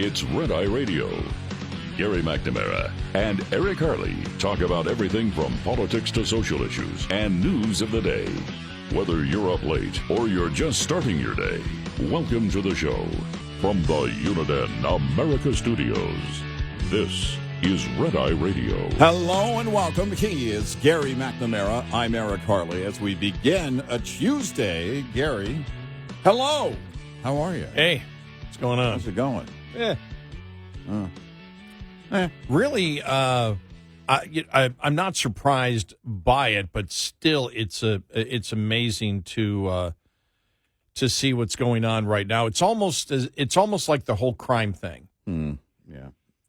It's Red Eye Radio. Gary McNamara and Eric Harley talk about everything from politics to social issues and news of the day. Whether you're up late or you're just starting your day, welcome to the show. From the Uniden America Studios, this is Red Eye Radio. Hello and welcome. He is Gary McNamara. I'm Eric Harley. As we begin a Tuesday, Gary, hello. How are you? Hey, what's going on? How's it going? Really, I'm not surprised by it, but still, it's amazing to see what's going on right now. It's almost like the whole crime thing.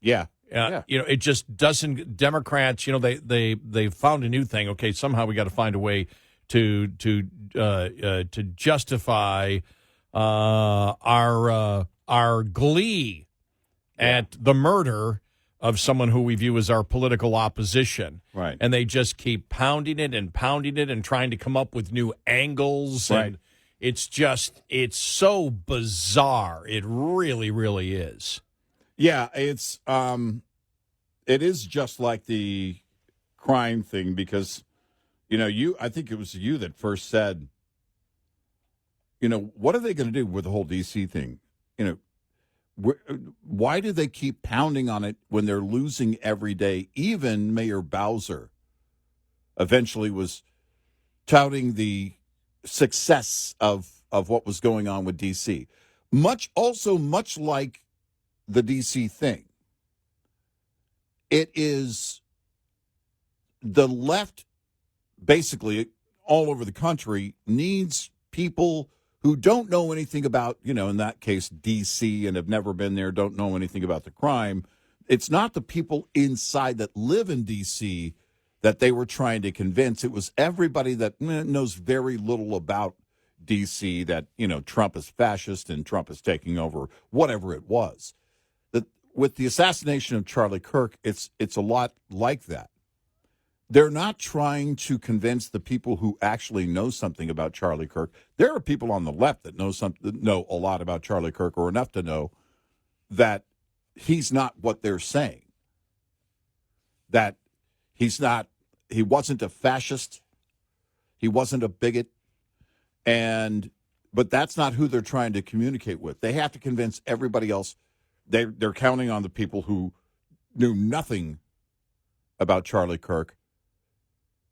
Yeah. It just doesn't. Democrats, they found a new thing. Okay, somehow we got to find a way to justify our glee at the murder of someone who we view as our political opposition. Right. And they just keep pounding it and trying to come up with new angles. Right. And it's so bizarre. It really, really is. Yeah, it is just like the crime thing because, I think it was you that first said, what are they going to do with the whole D.C. thing? Why do they keep pounding on it when they're losing every day? Even Mayor Bowser eventually was touting the success of what was going on with D.C. Much like the D.C. thing. It is the left, basically, all over the country, needs people who don't know anything about, in that case, D.C. and have never been there, don't know anything about the crime. It's not the people inside that live in D.C. that they were trying to convince. It was everybody that knows very little about D.C., that, Trump is fascist and Trump is taking over, whatever it was. With the assassination of Charlie Kirk, it's a lot like that. They're not trying to convince the people who actually know something about Charlie Kirk. There are people on the left that know a lot about Charlie Kirk, or enough to know that he's not what they're saying. That he wasn't a fascist, he wasn't a bigot, but that's not who they're trying to communicate with. They have to convince everybody else. They're counting on the people who knew nothing about Charlie Kirk,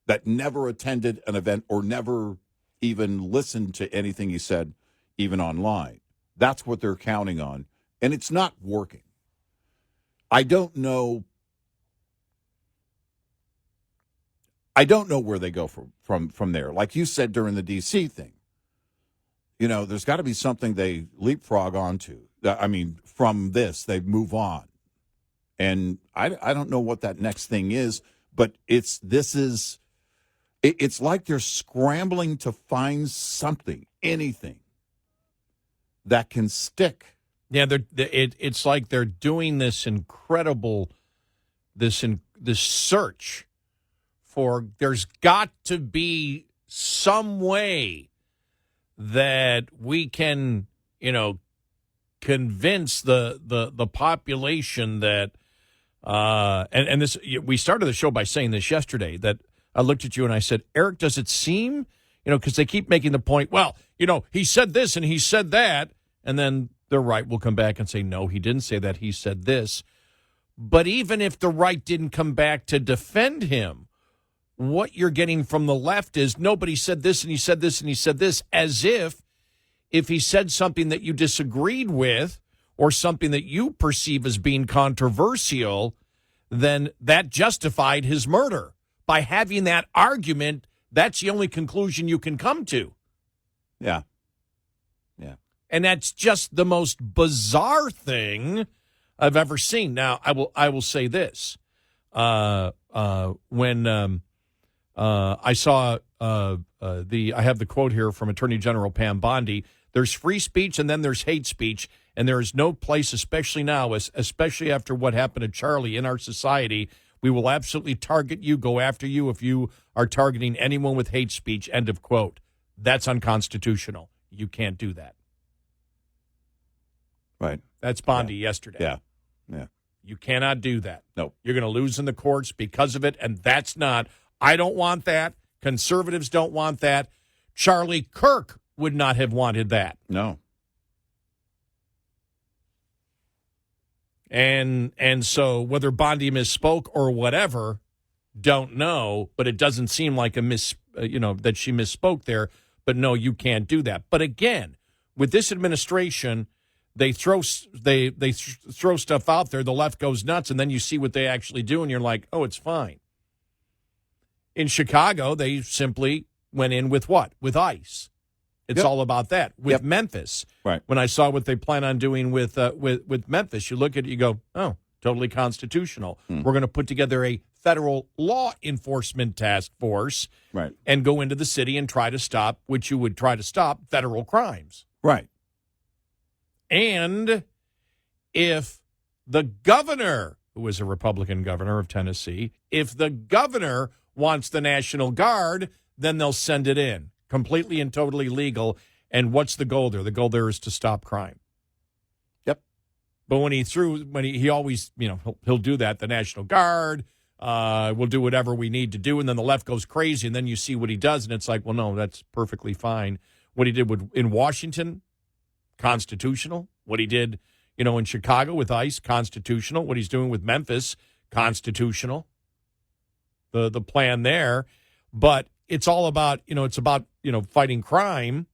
that never attended an event or never even listened to anything he said, even online. That's what they're counting on, and it's not working. I don't know where they go from there. Like you said during the D.C. thing, there's got to be something they leapfrog onto. I mean, from this, they move on. And I don't know what that next thing is, but it's like they're scrambling to find something, anything that can stick. Yeah, it's like they're doing this incredible, this search for, there's got to be some way that we can, convince the population that, and this, we started the show by saying this yesterday, that I looked at you and I said, Eric, does it seem, because they keep making the point, well, he said this and he said that, and then the right will come back and say, no, he didn't say that, he said this. But even if the right didn't come back to defend him, what you're getting from the left is nobody said this and he said this and he said this, as if he said something that you disagreed with or something that you perceive as being controversial, then that justified his murder. By having that argument, that's the only conclusion you can come to. Yeah. And that's just the most bizarre thing I've ever seen. Now, I will say this. When I saw I have the quote here from Attorney General Pam Bondi, there's free speech and then there's hate speech, and there is no place, especially now, especially after what happened to Charlie in our society. We will absolutely target you, go after you if you are targeting anyone with hate speech, end of quote. That's unconstitutional. You can't do that. Right. That's Bondi yesterday. Yeah. Yeah. You cannot do that. No. You're going to lose in the courts because of it, and that's not. I don't want that. Conservatives don't want that. Charlie Kirk would not have wanted that. No. And so whether Bondi misspoke or whatever, don't know, but it doesn't seem like that she misspoke there. But no, you can't do that. But again, with this administration, they throw stuff out there. The left goes nuts, and then you see what they actually do, and you're like, oh, it's fine. In Chicago, they simply went in with what? With ICE. It's all about that. With Memphis, right? When I saw what they plan on doing with Memphis, you look at it, you go, oh, totally constitutional. We're going to put together a federal law enforcement task force, right, and go into the city and try to stop, which you would try to stop, federal crimes, right. And if the governor, who is a Republican governor of Tennessee, if the governor wants the National Guard, then they'll send it in. Completely and totally legal. And what's the goal there? The goal there is to stop crime. Yep. But when he always, he'll do that. The National Guard, we'll do whatever we need to do. And then the left goes crazy. And then you see what he does. And it's like, well, no, that's perfectly fine. What he did in Washington, constitutional. What he did, in Chicago with ICE, constitutional. What he's doing with Memphis, constitutional. The plan there. But it's all about, fighting crime.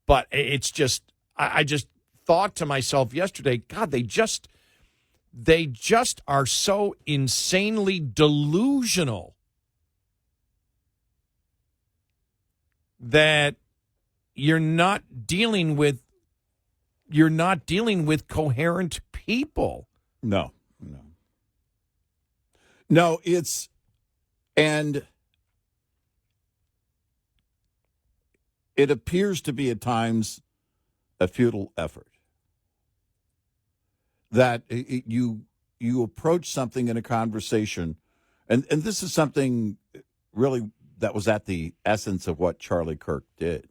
But it's just, I just thought to myself yesterday, God, they just are so insanely delusional that you're not dealing with coherent people. No, and it appears to be at times a futile effort. That you approach something in a conversation, and this is something really that was at the essence of what Charlie Kirk did.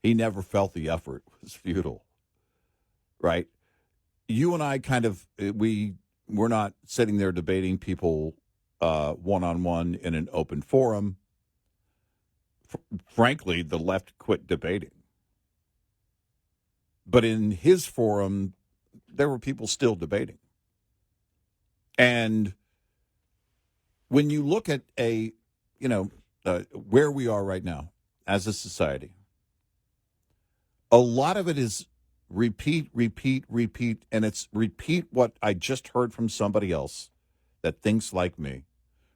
He never felt the effort was futile, right? You and I we're not sitting there debating people one-on-one in an open forum. Frankly, the left quit debating. But in his forum, there were people still debating. And when you look at where we are right now as a society, a lot of it is repeat, and it's repeat what I just heard from somebody else that thinks like me.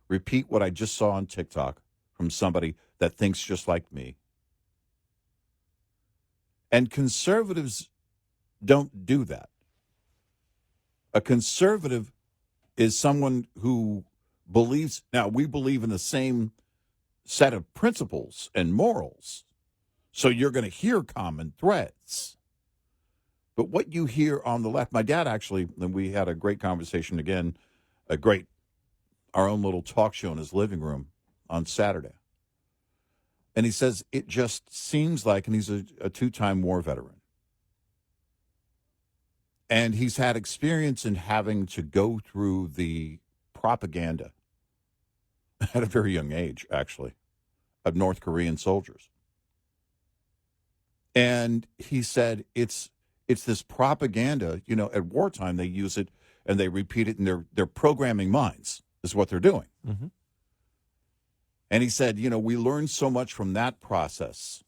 Repeat what I just saw on TikTok from somebody that thinks just like me. And conservatives don't do that. A conservative is someone who believes, now we believe in the same set of principles and morals. So you're going to hear common threads. But what you hear on the left, my dad actually, and we had a great conversation again, our own little talk show in his living room on Saturday. And he says, it just seems like, and he's a two-time war veteran. And he's had experience in having to go through the propaganda at a very young age, actually, of North Korean soldiers. And he said, it's this propaganda, at wartime they use it and they repeat it, and they're programming minds is what they're doing. Mm-hmm. And he said, we learned so much from that process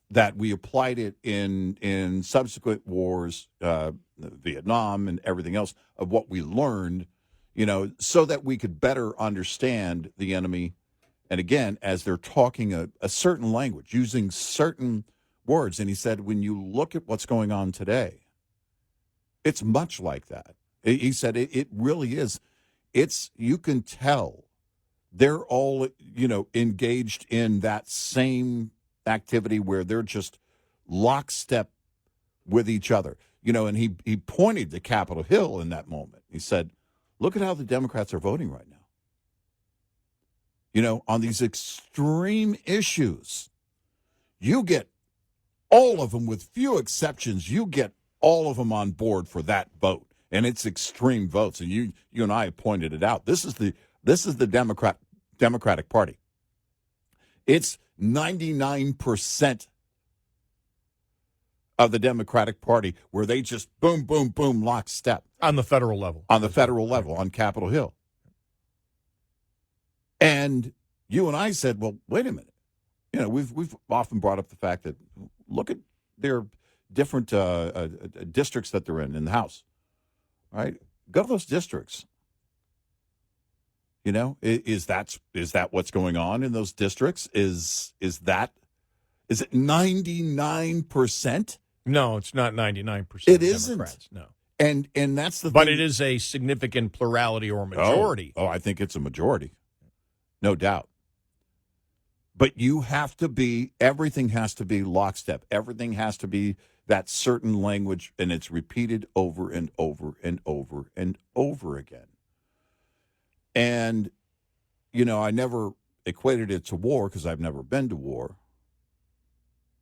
that we applied it in subsequent wars, Vietnam and everything else, of what we learned, so that we could better understand the enemy. And again, as they're talking a certain language, using certain words. And he said, when you look at what's going on today, it's much like that. He said, it really is. You can tell they're all, engaged in that same activity where they're just lockstep with each other. And he pointed to Capitol Hill in that moment. He said, look at how the Democrats are voting right now. On these extreme issues, you get all of them, with few exceptions, you get all of them on board for that vote, and it's extreme votes. And you and I have pointed it out. This is the Democratic Party. It's 99% of the Democratic Party where they just boom, boom, boom, lockstep on the federal level. On the federal level, on Capitol Hill. And you and I said, well, wait a minute. We've often brought up the fact that look at their different districts that they're in the House, right? Go to those districts. Is that what's going on in those districts? Is it 99%? No, it's not 99%. It isn't. Democrats, no. And that's the thing. But it is a significant plurality or majority. Oh, I think it's a majority. No doubt. But everything has to be lockstep. Everything has to be that certain language, and it's repeated over and over and over and over again. And, I never equated it to war because I've never been to war.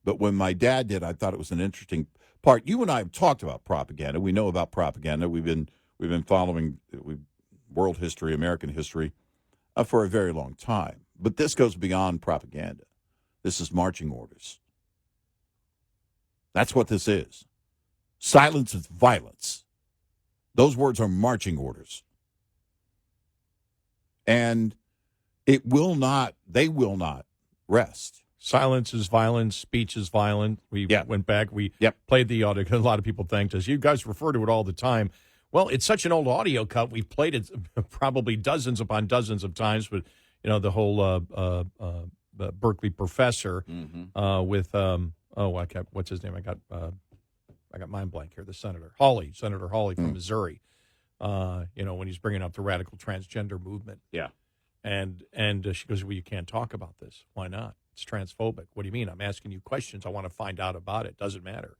But when my dad did, I thought it was an interesting part. You and I have talked about propaganda. We know about propaganda. We've been following world history, American history, for a very long time. But this goes beyond propaganda. This is marching orders. That's what this is. Silence is violence. Those words are marching orders. And they will not rest. Silence is violence. Speech is violent. We went back. We played the audio because a lot of people thanked us. You guys refer to it all the time. Well, it's such an old audio cut. We've played it probably dozens upon dozens of times. But, the whole Berkeley professor with, what's his name? I got mind blank here. The Senator Hawley from Missouri. When he's bringing up the radical transgender movement. Yeah. And she goes, well, you can't talk about this. Why not? It's transphobic. What do you mean? I'm asking you questions. I want to find out about it. Doesn't matter.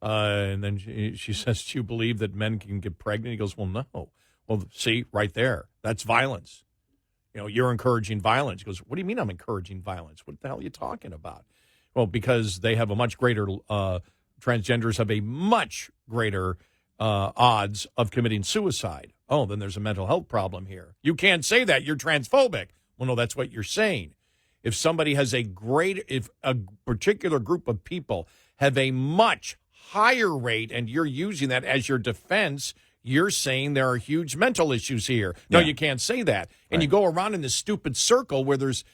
And then she says, do you believe that men can get pregnant? He goes, well, no. Well, see, right there. That's violence. You're encouraging violence. He goes, what do you mean I'm encouraging violence? What the hell are you talking about? Well, because they have a much greater, transgenders have a much greater odds of committing suicide. Oh, then there's a mental health problem here. You can't say that. You're transphobic. Well, no, that's what you're saying. If somebody has if a particular group of people have a much higher rate and you're using that as your defense, you're saying there are huge mental issues here. No, you can't say that. And you go around in this stupid circle where there's,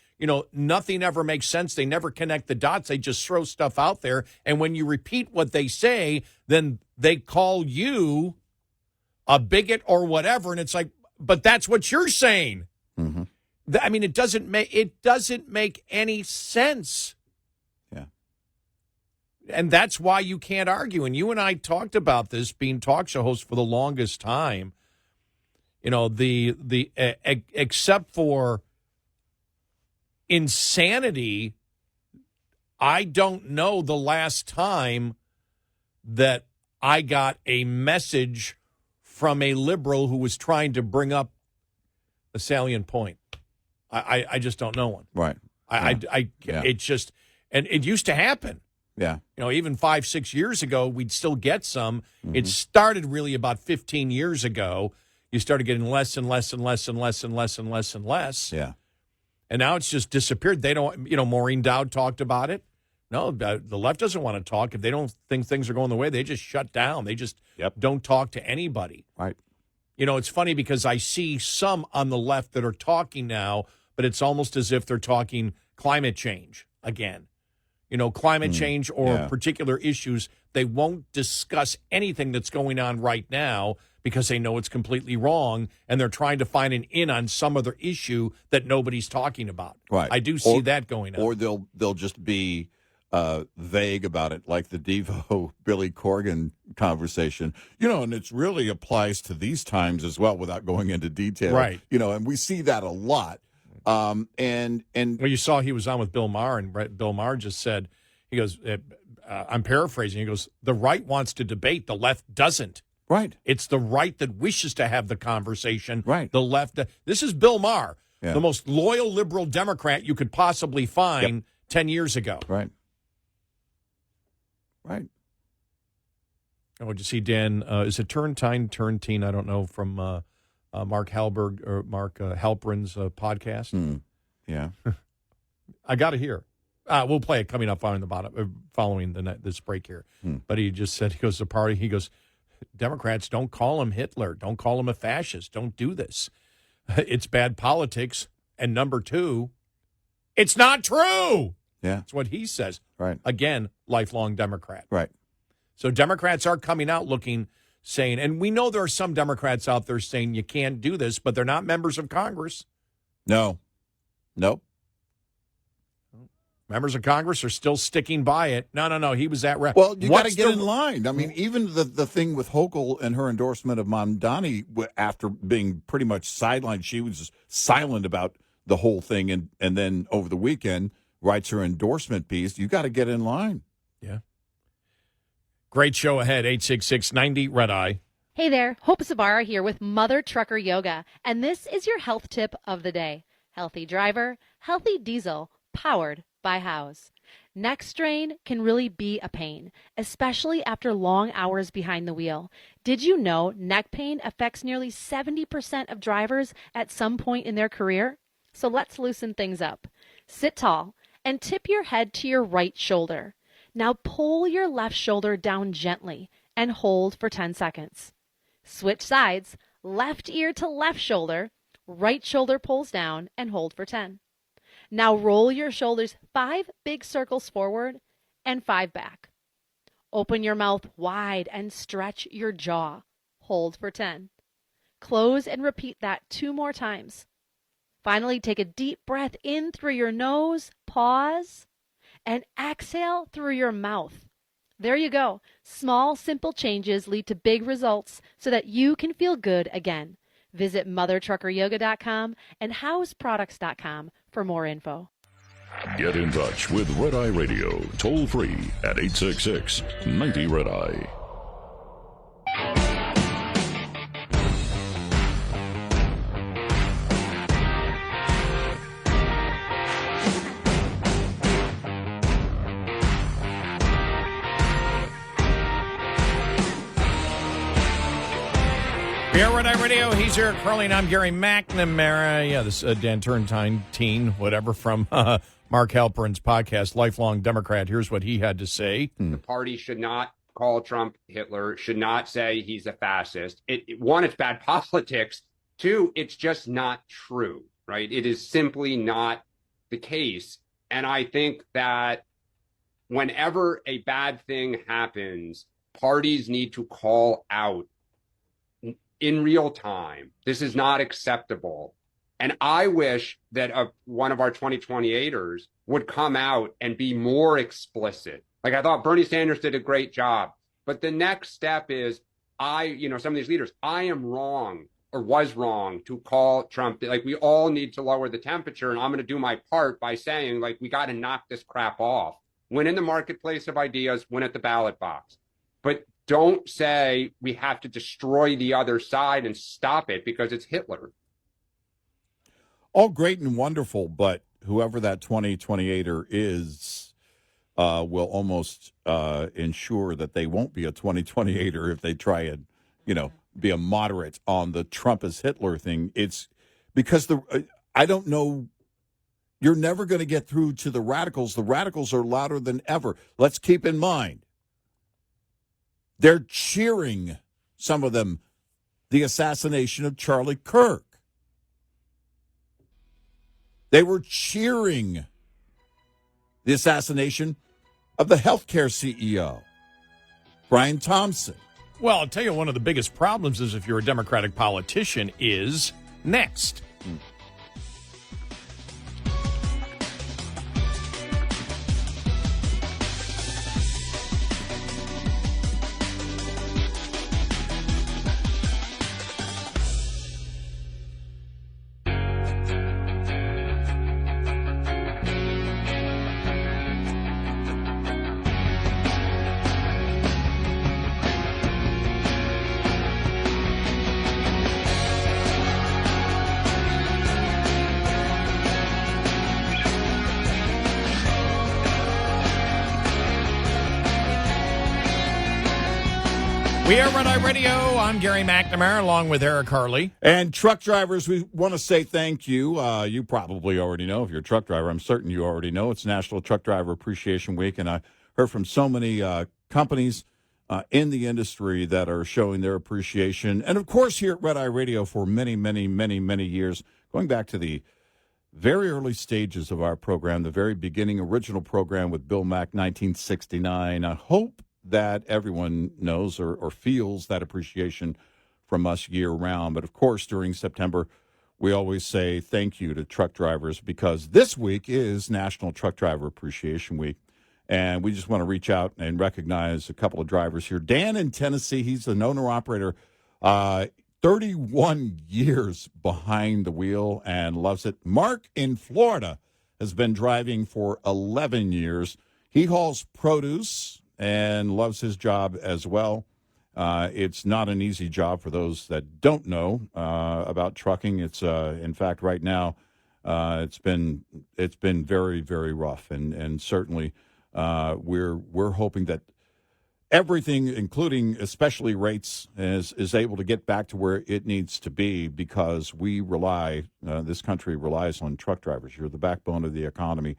nothing ever makes sense. They never connect the dots. They just throw stuff out there. And when you repeat what they say, then they call you a bigot or whatever. And it's like, but that's what you're saying. Mm-hmm. I mean, it doesn't make any sense. Yeah. And that's why you can't argue. And you and I talked about this being talk show hosts for the longest time. Except for insanity, I don't know the last time that I got a message from a liberal who was trying to bring up a salient point. I just don't know one. Right. It's just, and it used to happen. Yeah. Even 5-6 years ago, we'd still get some. Mm-hmm. It started really about 15 years ago. You started getting less and less and less and less and less and less and less. Yeah. And now it's just disappeared. They don't, Maureen Dowd talked about it. No, the left doesn't want to talk. If they don't think things are going the way, they just shut down. They just don't talk to anybody. Right. It's funny because I see some on the left that are talking now, but it's almost as if they're talking climate change again. Climate change or particular issues. They won't discuss anything that's going on right now because they know it's completely wrong, and they're trying to find an in on some other issue that nobody's talking about. Right. I do see that going on. Or they'll just be vague about it, like the Devo Billy Corgan conversation. And it really applies to these times as well, without going into detail. Right. And we see that a lot. And well, you saw he was on with Bill Maher, and Bill Maher just said, he goes, I'm paraphrasing, he goes, the right wants to debate, the left doesn't. Right. It's the right that wishes to have the conversation. Right. The left. This is Bill Maher, the most loyal liberal Democrat you could possibly find 10 years ago. Right. Right. Oh, did you see Dan? Is it Turntine? I don't know, from Mark Halprin's podcast. Yeah. I got to hear. We'll play it coming up on the bottom, following this break here. But he just said, he goes to party. He goes, Democrats, don't call him Hitler. Don't call him a fascist. Don't do this. It's bad politics. And number two, it's not true. Yeah. That's what he says. Right. Again, lifelong Democrat. Right. So Democrats are coming out saying, and we know there are some Democrats out there saying you can't do this, but they're not members of Congress. No. Nope. Members of Congress are still sticking by it. No. He was at Well, you got to get in line. I mean, even the thing with Hochul and her endorsement of Mamdani, after being pretty much sidelined, she was silent about the whole thing, and then over the weekend writes her endorsement piece. You got to get in line. Yeah. Great show ahead, 866-90-RED-EYE. Hey there, Hope Sabara here with Mother Trucker Yoga, and this is your health tip of the day. Healthy driver, healthy diesel, powered by House. Neck strain can really be a pain, especially after long hours behind the wheel. Did you know neck pain affects nearly 70% of drivers at some point in their career? So let's loosen things up. Sit tall and tip your head to your right shoulder. Now pull your left shoulder down gently and hold for 10 seconds. Switch sides, left ear to left shoulder, right shoulder pulls down and hold for 10. Now roll your shoulders 5 big circles forward and 5 back. Open your mouth wide and stretch your jaw. Hold for 10. Close and repeat that 2 more times. Finally, take a deep breath in through your nose, pause, and exhale through your mouth. There you go. Small, simple changes lead to big results so that you can feel good again. Visit mothertruckeryoga.com and houseproducts.com for more info. Get in touch with Red Eye Radio, toll free at 866-90-RED-EYE. Here, Red Eye Radio. He's Eric Harley, and I'm Gary McNamara. Yeah, this Dan Turntine, whatever, from Mark Halprin's podcast, Lifelong Democrat. Here's what he had to say. The party should not call Trump Hitler, should not say he's a fascist. One, it's bad politics. Two, it's just not true, right? It is simply not the case. And I think that whenever a bad thing happens, parties need to call out in real time, this is not acceptable. And I wish that one of our 2028ers would come out and be more explicit. Like, I thought Bernie Sanders did a great job. But the next step is some of these leaders, I am wrong or was wrong to call Trump. Like, we all need to lower the temperature. And I'm going to do my part by saying, like, we got to knock this crap off. Win in the marketplace of ideas, win at the ballot box. But don't say we have to destroy the other side and stop it because it's Hitler. All great and wonderful, but whoever that 2028er is will almost ensure that they won't be a 2028er if they try and, be a moderate on the Trump is Hitler thing. It's because I don't know. You're never going to get through to the radicals. The radicals are louder than ever. Let's keep in mind, they're cheering, some of them, the assassination of Charlie Kirk. They were cheering the assassination of the healthcare CEO, Brian Thompson. Well, I'll tell you, one of the biggest problems is if you're a Democratic politician is next. We are Red Eye Radio. I'm Gary McNamara, along with Eric Harley. And truck drivers, we want to say thank you. You probably already know. If you're a truck driver, I'm certain you already know. It's National Truck Driver Appreciation Week, and I heard from so many companies in the industry that are showing their appreciation. And, of course, here at Red Eye Radio for many, many, many, many years, going back to the very early stages of our program, the very beginning original program with Bill Mack, 1969. I hope that everyone knows or feels that appreciation from us year round. But, of course, during September, we always say thank you to truck drivers because this week is National Truck Driver Appreciation Week. And we just want to reach out and recognize a couple of drivers here. Dan in Tennessee, he's an owner-operator, 31 years behind the wheel and loves it. Mark in Florida has been driving for 11 years. He hauls produce and loves his job as well. It's not an easy job for those that don't know about trucking. It's in fact right now it's been very, very rough, and certainly we're hoping that everything, including especially rates, is able to get back to where it needs to be because we rely, this country relies on truck drivers. You're the backbone of the economy.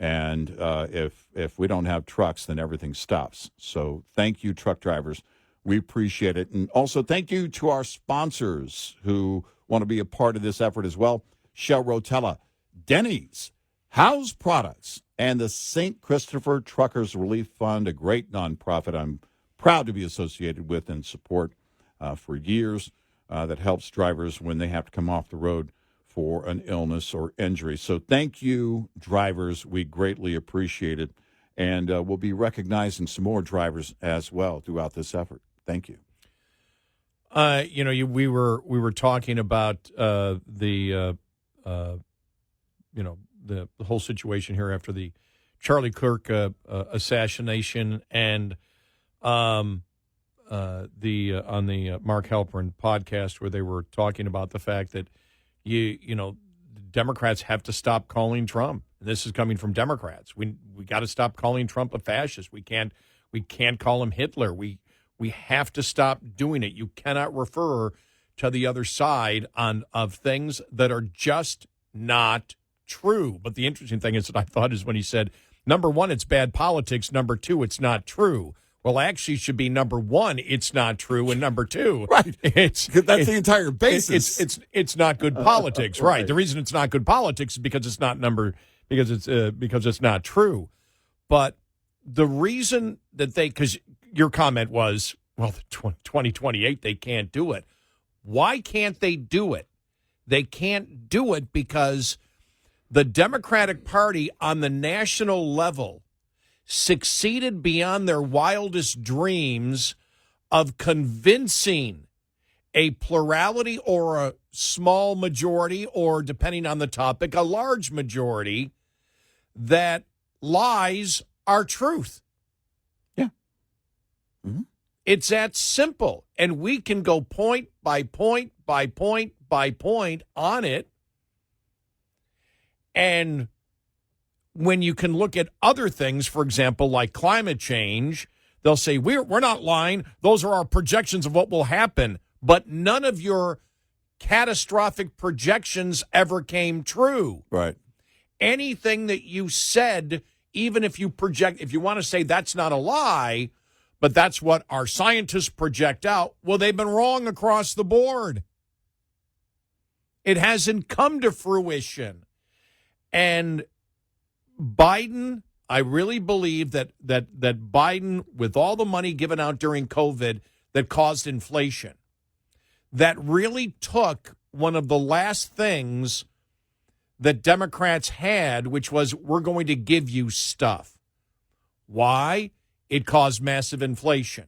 And if we don't have trucks, then everything stops. So thank you, truck drivers. We appreciate it. And also thank you to our sponsors who want to be a part of this effort as well. Shell Rotella, Denny's, House Products, and the St. Christopher Truckers Relief Fund, a great nonprofit I'm proud to be associated with and support for years that helps drivers when they have to come off the road for an illness or injury. So thank you, drivers. We greatly appreciate it. And we'll be recognizing some more drivers as well throughout this effort. Thank you. We were talking about the whole situation here after the Charlie Kirk assassination, and on the Mark Halprin podcast where they were talking about the fact that Democrats have to stop calling Trump. This is coming from Democrats. We got to stop calling Trump a fascist. We can't call him Hitler. We have to stop doing it. You cannot refer to the other side of things that are just not true. But the interesting thing is that I thought is when he said, number one, it's bad politics. Number two, it's not true. Well, actually, it should be number one, it's not true, and number two, right? That's the entire basis. It's not good politics, right? The reason it's not good politics is because it's not because it's not true. But the reason that because your comment was, well, 2028 they can't do it. Why can't they do it? They can't do it because the Democratic Party on the national level succeeded beyond their wildest dreams of convincing a plurality or a small majority, or depending on the topic, a large majority, that lies are truth. Yeah. Mm-hmm. It's that simple. And we can go point by point by point by point on it. And when you can look at other things, for example, like climate change, they'll say, we're not lying. Those are our projections of what will happen. But none of your catastrophic projections ever came true. Right. Anything that you said, even if you want to say that's not a lie, but that's what our scientists project out, well, they've been wrong across the board. It hasn't come to fruition. And Biden, I really believe that Biden, with all the money given out during COVID that caused inflation, that really took one of the last things that Democrats had, which was, we're going to give you stuff. Why? It caused massive inflation.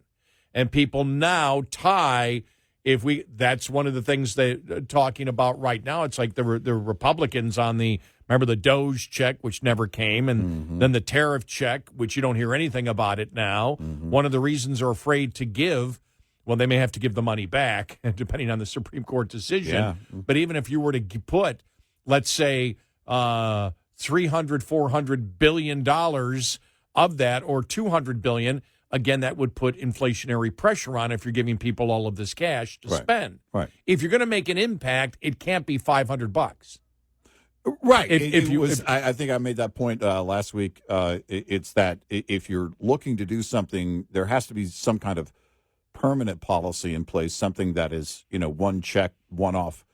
And people now tie, that's one of the things they're talking about right now. It's like the Republicans on remember the Doge check, which never came, and then the tariff check, which you don't hear anything about it now. Mm-hmm. One of the reasons they're afraid to give, well, they may have to give the money back, depending on the Supreme Court decision. Yeah. But even if you were to put, let's say, $300, $400 billion of that, or $200 billion again, that would put inflationary pressure on if you're giving people all of this cash to Right. spend. Right. If you're going to make an impact, it can't be $500. Right. If I think I made that point last week. It's that if you're looking to do something, there has to be some kind of permanent policy in place, something that is, one check, one off,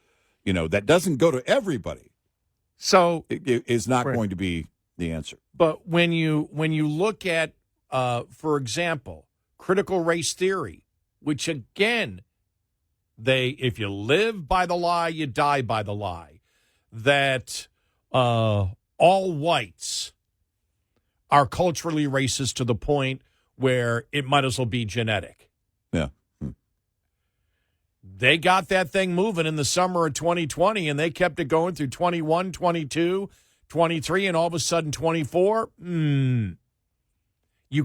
that doesn't go to everybody. So It is not Right. going to be the answer. But when you look at, for example, critical race theory, which again, if you live by the lie, you die by the lie, that all whites are culturally racist to the point where it might as well be genetic. Yeah. They got that thing moving in the summer of 2020, and they kept it going through 21, 22, 23, and all of a sudden 24. You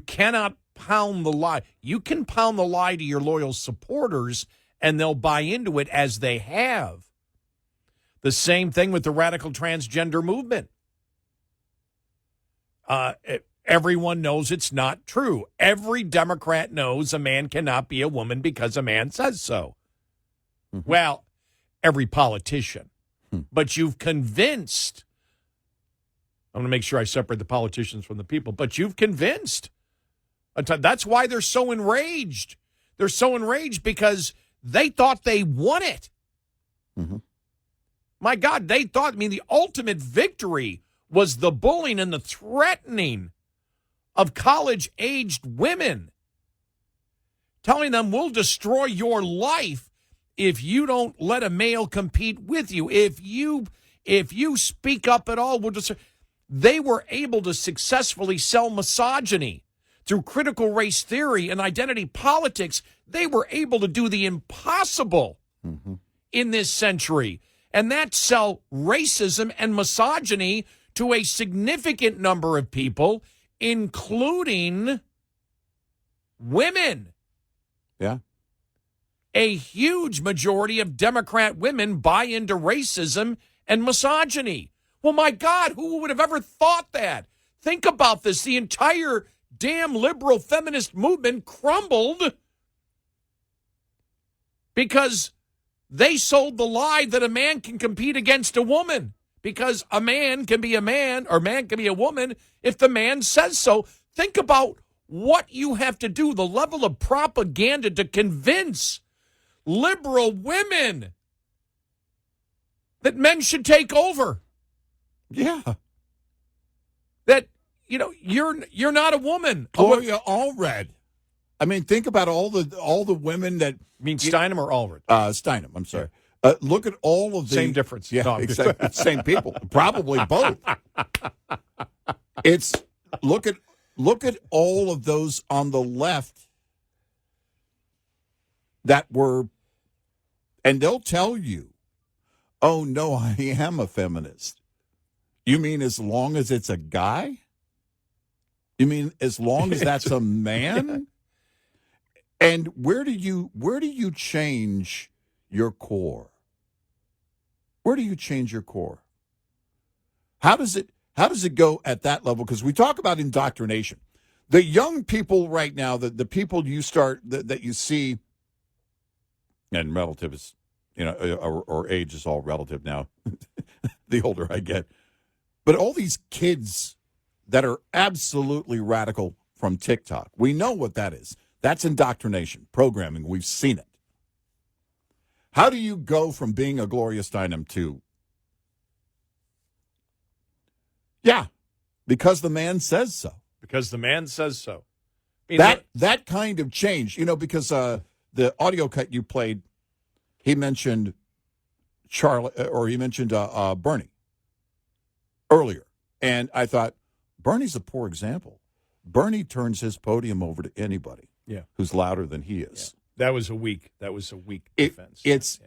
cannot pound the lie. You can pound the lie to your loyal supporters, and they'll buy into it as they have. The same thing with the radical transgender movement. Everyone knows it's not true. Every Democrat knows a man cannot be a woman because a man says so. Mm-hmm. Well, every politician. But you've convinced, I'm going to make sure I separate the politicians from the people, but you've convinced. That's why they're so enraged. They're so enraged because they thought they won it. Mm-hmm. My God, they thought, the ultimate victory was the bullying and the threatening of college-aged women, telling them, we'll destroy your life if you don't let a male compete with you. If you speak up at all, we'll just. They were able to successfully sell misogyny through critical race theory and identity politics. They were able to do the impossible in this century. And that sell racism and misogyny to a significant number of people, including women. Yeah. A huge majority of Democrat women buy into racism and misogyny. Well, my God, who would have ever thought that? Think about this. The entire damn liberal feminist movement crumbled because they sold the lie that a man can compete against a woman, because a man can be a man or man can be a woman if the man says so. Think about what you have to do, the level of propaganda to convince liberal women that men should take over. Yeah. That, you're not a woman. Gloria Allred. Think about all the women that. You mean Steinem or Allred? Steinem, I'm sorry. Look at all of the... Same difference. Yeah, No, exactly. Same people. Probably both. Look at all of those on the left that were... And they'll tell you, oh, no, I am a feminist. You mean as long as it's a guy? You mean as long as that's a man? Yeah. And where do you change your core? Where do you change your core? How does it go at that level? Because we talk about indoctrination. The young people right now, the people that you see, and relative is, or age is all relative now, the older I get. But all these kids that are absolutely radical from TikTok, we know what that is. That's indoctrination, programming. We've seen it. How do you go from being a Gloria Steinem to, because the man says so. Because the man says so. That kind of change, because the audio cut you played, he mentioned Charlie, or he mentioned Bernie earlier. And I thought, Bernie's a poor example. Bernie turns his podium over to anybody who's louder than he is. Yeah. That was a weak defense. It's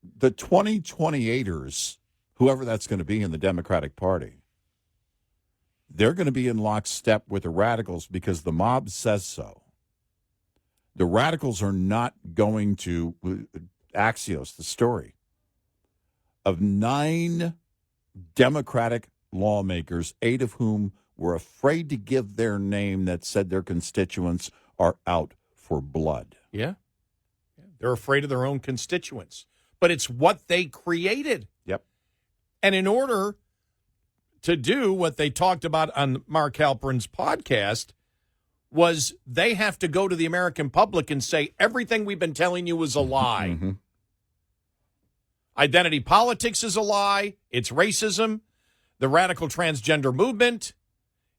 the 2028ers, whoever that's going to be in the Democratic Party. They're going to be in lockstep with the radicals because the mob says so. The radicals are not going to, Axios, the story of 9 Democratic lawmakers, 8 of whom were afraid to give their name, that said their constituents are out for blood. Yeah. They're afraid of their own constituents. But it's what they created. Yep. And in order to do what they talked about on Mark Halprin's podcast, was they have to go to the American public and say, everything we've been telling you is a lie. Mm-hmm. Identity politics is a lie. It's racism. The radical transgender movement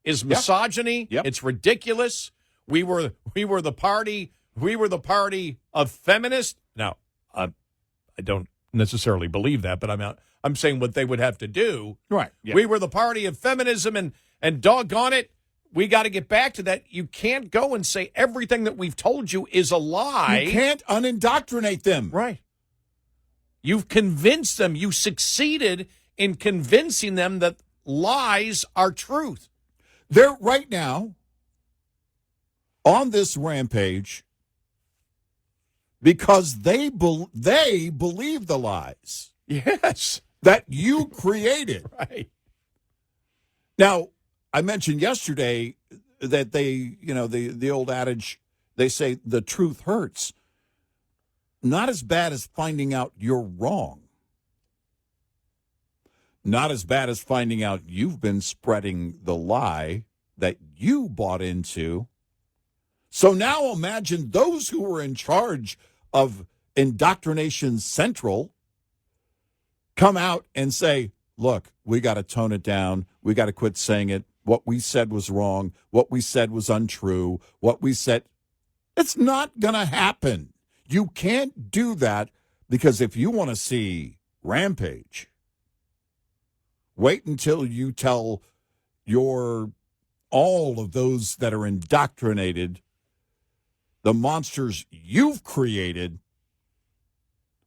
is misogyny. Yep. It's ridiculous. We were the party of feminists. Now, I don't necessarily believe that, but I'm saying what they would have to do. Right. Yeah. We were the party of feminism, and doggone it, we got to get back to that. You can't go and say everything that we've told you is a lie. You can't unindoctrinate them. Right. You've convinced them. You succeeded in convincing them that lies are truth. They're right now on this rampage because they believe the lies. Yes. That you created. Right. Now, I mentioned yesterday that the old adage, they say the truth hurts. Not as bad as finding out you're wrong. Not as bad as finding out you've been spreading the lie that you bought into. So now imagine those who were in charge of Indoctrination Central come out and say, look, we got to tone it down. We got to quit saying it. What we said was wrong. What we said was untrue. What we said, it's not going to happen. You can't do that because if you want to see rampage, wait until you tell all of those that are indoctrinated, the monsters you've created,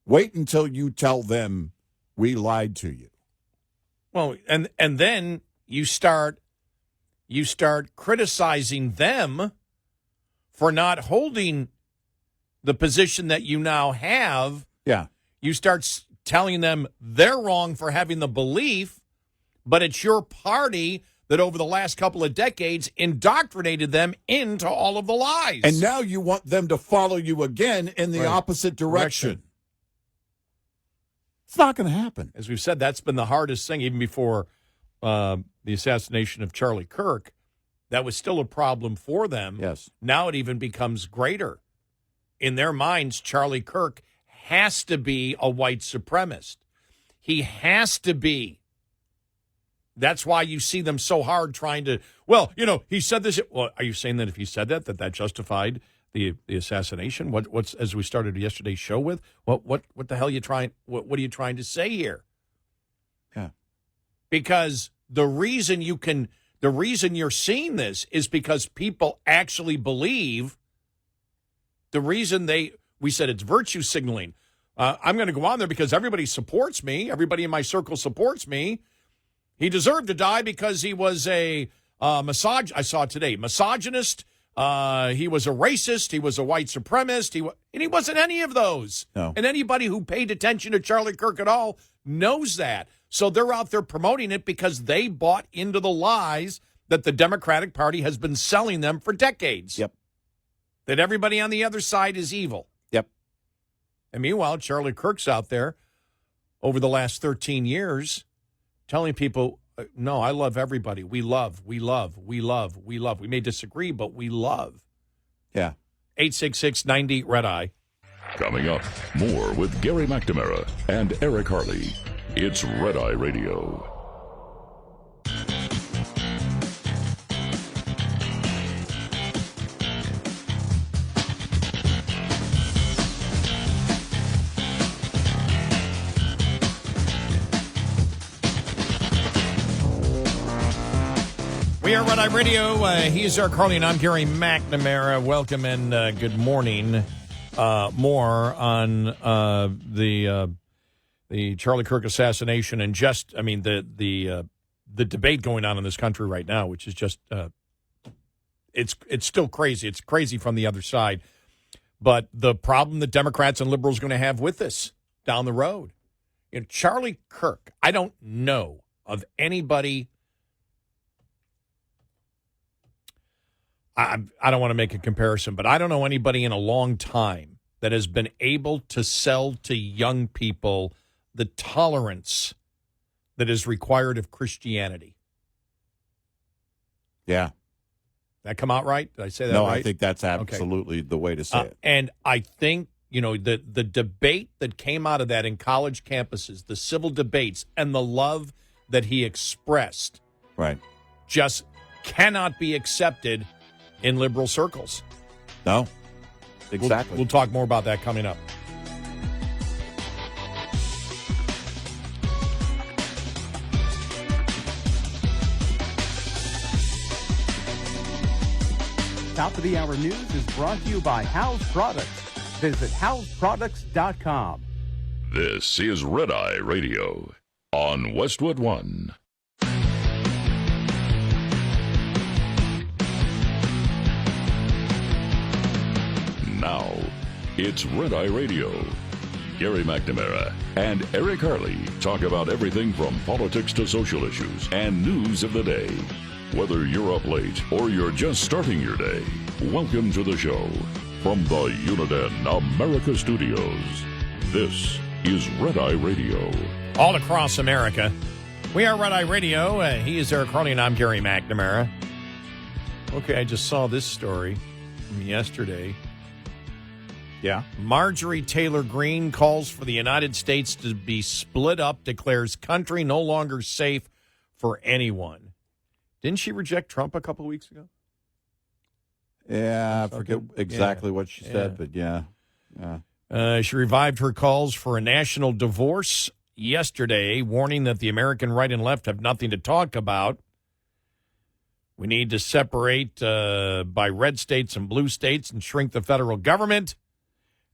wait until you tell them we lied to you. Well, and then you start criticizing them for not holding the position that you now have. Yeah. You start telling them they're wrong for having the belief, but it's your party that over the last couple of decades indoctrinated them into all of the lies. And now you want them to follow you again in the opposite direction. It's not going to happen. As we've said, that's been the hardest thing, even before the assassination of Charlie Kirk. That was still a problem for them. Yes. Now it even becomes greater. In their minds, Charlie Kirk has to be a white supremacist. He has to be. That's why you see them so hard trying to, he said this. Well, are you saying that if he said that justified the assassination? What's as we started yesterday's show with? What the hell are you trying? What are you trying to say here? Yeah. Because the reason you're seeing this is because people actually believe. The reason we said it's virtue signaling. I'm going to go on there because everybody supports me. Everybody in my circle supports me. He deserved to die because he was a I saw it today, misogynist. He was a racist. He was a white supremacist. And he wasn't any of those. No. And anybody who paid attention to Charlie Kirk at all knows that. So they're out there promoting it because they bought into the lies that the Democratic Party has been selling them for decades. Yep. That everybody on the other side is evil. Yep. And meanwhile, Charlie Kirk's out there over the last 13 years telling people, no, I love everybody. We love. We may disagree, but we love. Yeah. 866-90-RED-EYE. Coming up, more with Gary McNamara and Eric Harley. It's Red Eye Radio. We are Red Eye Radio. He's Eric Harley, and I'm Gary McNamara. Welcome and good morning. More on the Charlie Kirk assassination and the debate going on in this country right now, which is just it's still crazy. It's crazy from the other side. But the problem that Democrats and liberals are going to have with this down the road, Charlie Kirk. I don't know of anybody. I don't want to make a comparison, but I don't know anybody in a long time that has been able to sell to young people the tolerance that is required of Christianity. Yeah. That come out right? Did I say that No, right? I think that's absolutely the way to say it. And I think, the debate that came out of that in college campuses, the civil debates, and the love that he expressed Right. just cannot be accepted in liberal circles. No, exactly. We'll talk more about that coming up. Top of the Hour News is brought to you by House Products. Visit houseproducts.com. This is Red Eye Radio on Westwood One. Now, it's Red Eye Radio. Gary McNamara and Eric Harley talk about everything from politics to social issues and news of the day. Whether you're up late or you're just starting your day, welcome to the show. From the Uniden America Studios, this is Red Eye Radio. All across America, we are Red Eye Radio. He is Eric Harley, and I'm Gary McNamara. Okay, I just saw this story from yesterday. Yeah. Marjorie Taylor Greene calls for the United States to be split up, declares country no longer safe for anyone. Didn't she reject Trump a couple of weeks ago? Yeah, I forget exactly what she said, but yeah. She revived her calls for a national divorce yesterday, warning that the American right and left have nothing to talk about. We need to separate by red states and blue states and shrink the federal government.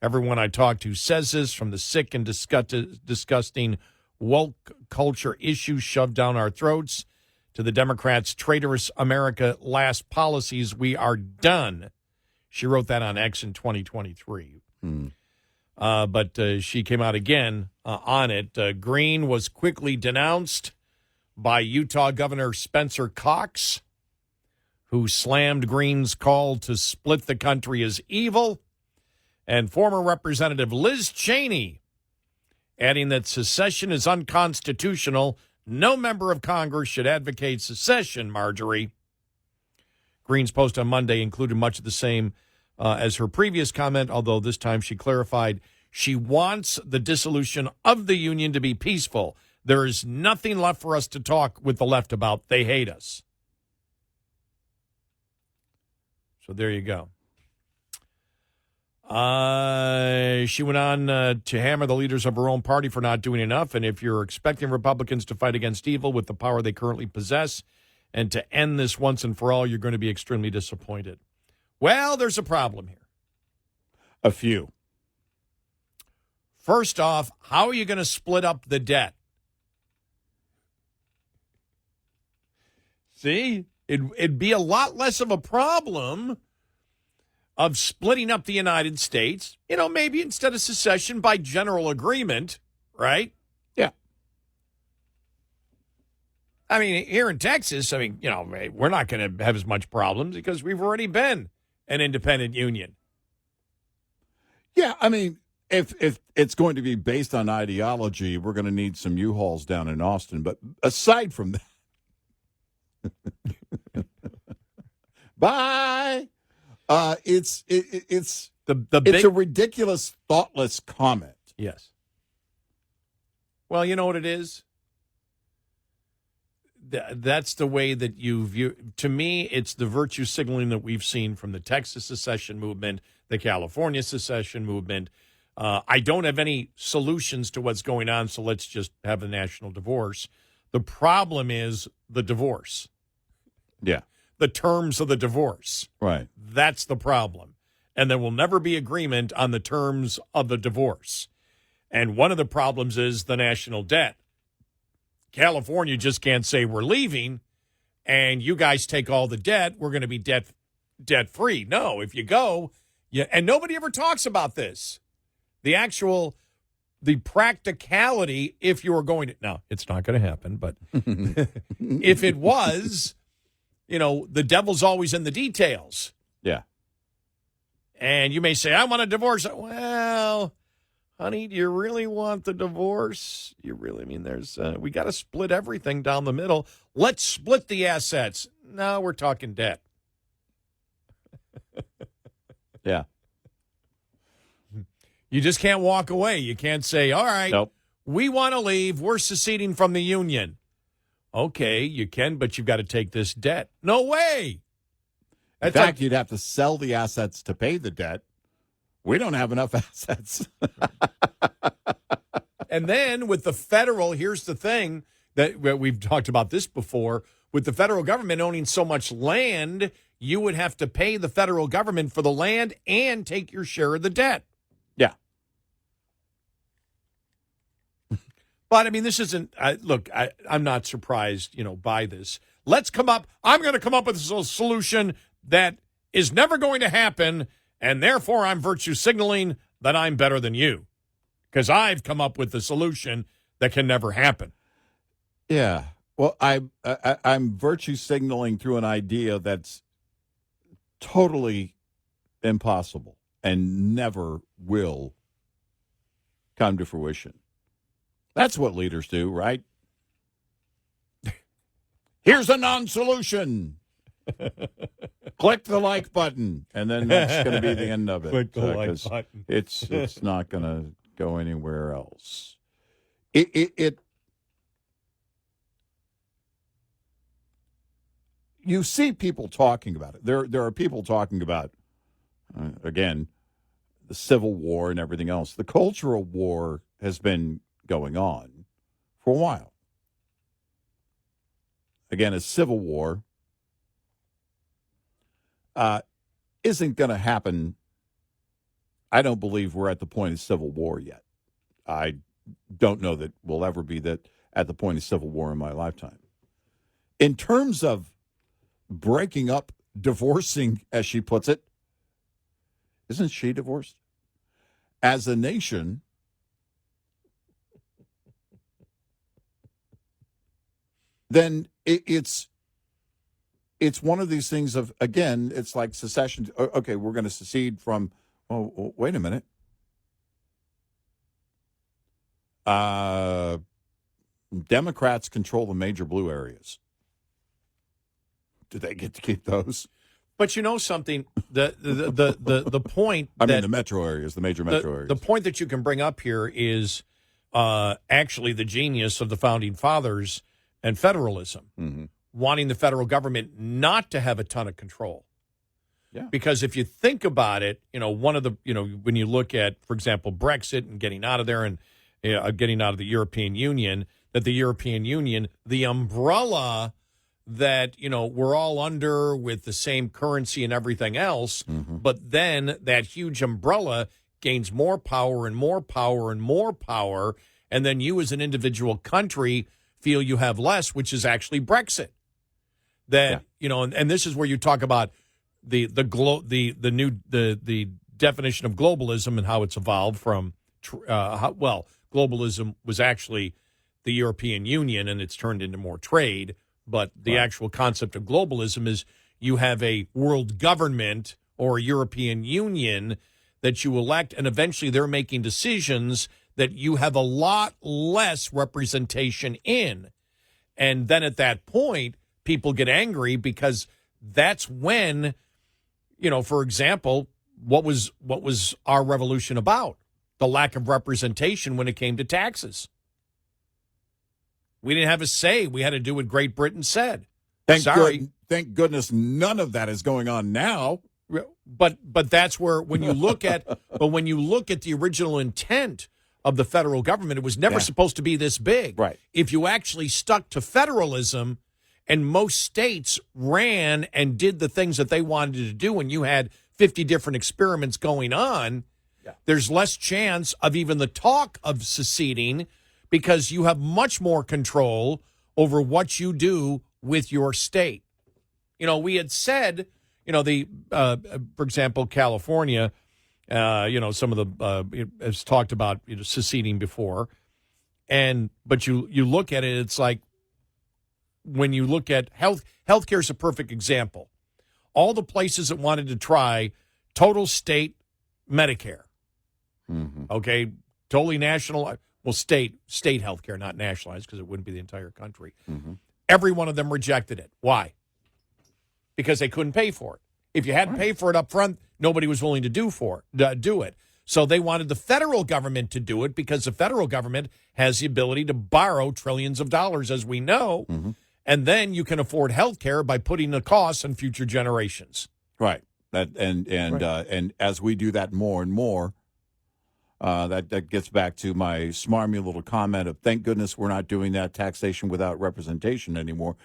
Everyone I talk to says this, from the sick and disgusting woke culture issues shoved down our throats to the Democrats' traitorous America last policies. We are done. She wrote that on X in 2023. But she came out again on it. Greene was quickly denounced by Utah Governor Spencer Cox, who slammed Greene's call to split the country as evil, and former Representative Liz Cheney, adding that secession is unconstitutional. No member of Congress should advocate secession, Marjorie. Greene's post on Monday included much of the same as her previous comment, although this time she clarified she wants the dissolution of the union to be peaceful. There is nothing left for us to talk with the left about. They hate us. So there you go. She went on to hammer the leaders of her own party for not doing enough. And if you're expecting Republicans to fight against evil with the power they currently possess and to end this once and for all, you're going to be extremely disappointed. Well, there's a problem here. A few. First off, how are you going to split up the debt? See, it'd be a lot less of a problem of splitting up the United States, maybe instead of secession by general agreement, right? Yeah. I mean, here in Texas, we're not going to have as much problems because we've already been an independent union. Yeah, I mean, if it's going to be based on ideology, we're going to need some U-Hauls down in Austin. But aside from that, bye. It's a ridiculous, thoughtless comment. Yes. Well, you know what it is? That's the way that you view. To me, it's the virtue signaling that we've seen from the Texas secession movement, the California secession movement. I don't have any solutions to what's going on, so let's just have a national divorce. The problem is the divorce. Yeah. The terms of the divorce. Right. That's the problem. And there will never be agreement on the terms of the divorce. And one of the problems is the national debt. California just can't say we're leaving and you guys take all the debt. We're going to be debt free. No, if you go, and nobody ever talks about this. The practicality, if you were going to, no, it's not going to happen, but if it was, the devil's always in the details. Yeah. And you may say, I want a divorce. Well, honey, do you really want the divorce? You really mean we got to split everything down the middle. Let's split the assets. No, we're talking debt. Yeah. You just can't walk away. You can't say, all right, Nope. we want to leave. We're seceding from the union. Okay, you can, but you've got to take this debt. No way. In fact, you'd have to sell the assets to pay the debt. We don't have enough assets. And then with the federal, here's the thing that we've talked about this before. With the federal government owning so much land, you would have to pay the federal government for the land and take your share of the debt. Yeah. But, I mean, this isn't, look, I'm not surprised, by this. I'm going to come up with a solution that is never going to happen, and therefore I'm virtue signaling that I'm better than you because I've come up with the solution that can never happen. Yeah. Well, I'm virtue signaling through an idea that's totally impossible and never will come to fruition. That's what leaders do, right? Here's a non-solution. Click the like button, and then that's going to be the end of it. Click the like button. It's not going to go anywhere else. You see people talking about it. There are people talking about, again, the Civil War and everything else. The cultural war has been going on for a while. Again, a civil war isn't going to happen. I don't believe we're at the point of civil war yet. I don't know that we'll ever be at the point of civil war in my lifetime. In terms of breaking up, divorcing, as she puts it, isn't she divorced? As a nation, then it's one of these things of, again, it's like secession. Okay, we're going to secede from, wait a minute. Democrats control the major blue areas. Do they get to keep those? But you know something, the point the metro areas, the major metro areas. The point that you can bring up here is actually the genius of the Founding Fathers and federalism, wanting the federal government not to have a ton of control. Yeah. Because if you think about it, one of the, when you look at, for example, Brexit and getting out of there and getting out of the European Union, that the European Union, the umbrella that, we're all under with the same currency and everything else, but then that huge umbrella gains more power and more power and more power, and then you as an individual country feel you have less, which is actually Brexit. That, and this is where you talk about the definition of globalism and how it's evolved from, globalism was actually the European Union and it's turned into more trade. But the actual concept of globalism is you have a world government or a European Union that you elect, and eventually they're making decisions that you have a lot less representation in. And then at that point, people get angry because that's when, for example, what was our revolution about? The lack of representation when it came to taxes. We didn't have a say. We had to do what Great Britain said. Thank goodness none of that is going on now. But that's where when you look at the original intent of the federal government, it was never supposed to be this big. Right. If you actually stuck to federalism and most states ran and did the things that they wanted to do, and you had 50 different experiments going on, there's less chance of even the talk of seceding, because you have much more control over what you do with your state. We had said, for example, California, some of the has talked about seceding before, but you look at it, it's like when you look at healthcare is a perfect example. all the places that wanted to try total state Medicare. Okay, totally national. Well, state health care, not nationalized, because it wouldn't be the entire country. Every one of them rejected it. Why? Because they couldn't pay for it. If you hadn't paid for it up front, nobody was willing to do it. So they wanted the federal government to do it because the federal government has the ability to borrow trillions of dollars, as we know, and then you can afford health care by putting the costs on future generations. Right. And as we do that more and more, that gets back to my smarmy little comment of thank goodness we're not doing that taxation without representation anymore,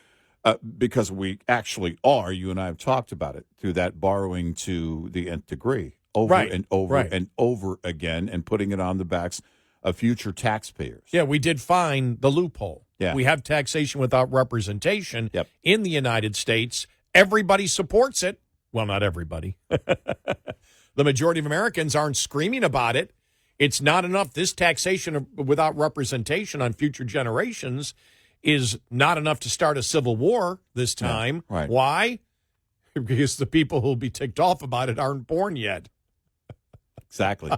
because we actually are. You and I have talked about it through that borrowing to the nth degree over and over and over again and putting it on the backs of future taxpayers. Yeah, we did find the loophole. Yeah. We have taxation without representation in the United States. Everybody supports it. Well, not everybody. The majority of Americans aren't screaming about it. It's not enough. This taxation without representation on future generations is not enough to start a civil war this time. Yeah, right. Why? Because the people who will be ticked off about it aren't born yet. Exactly.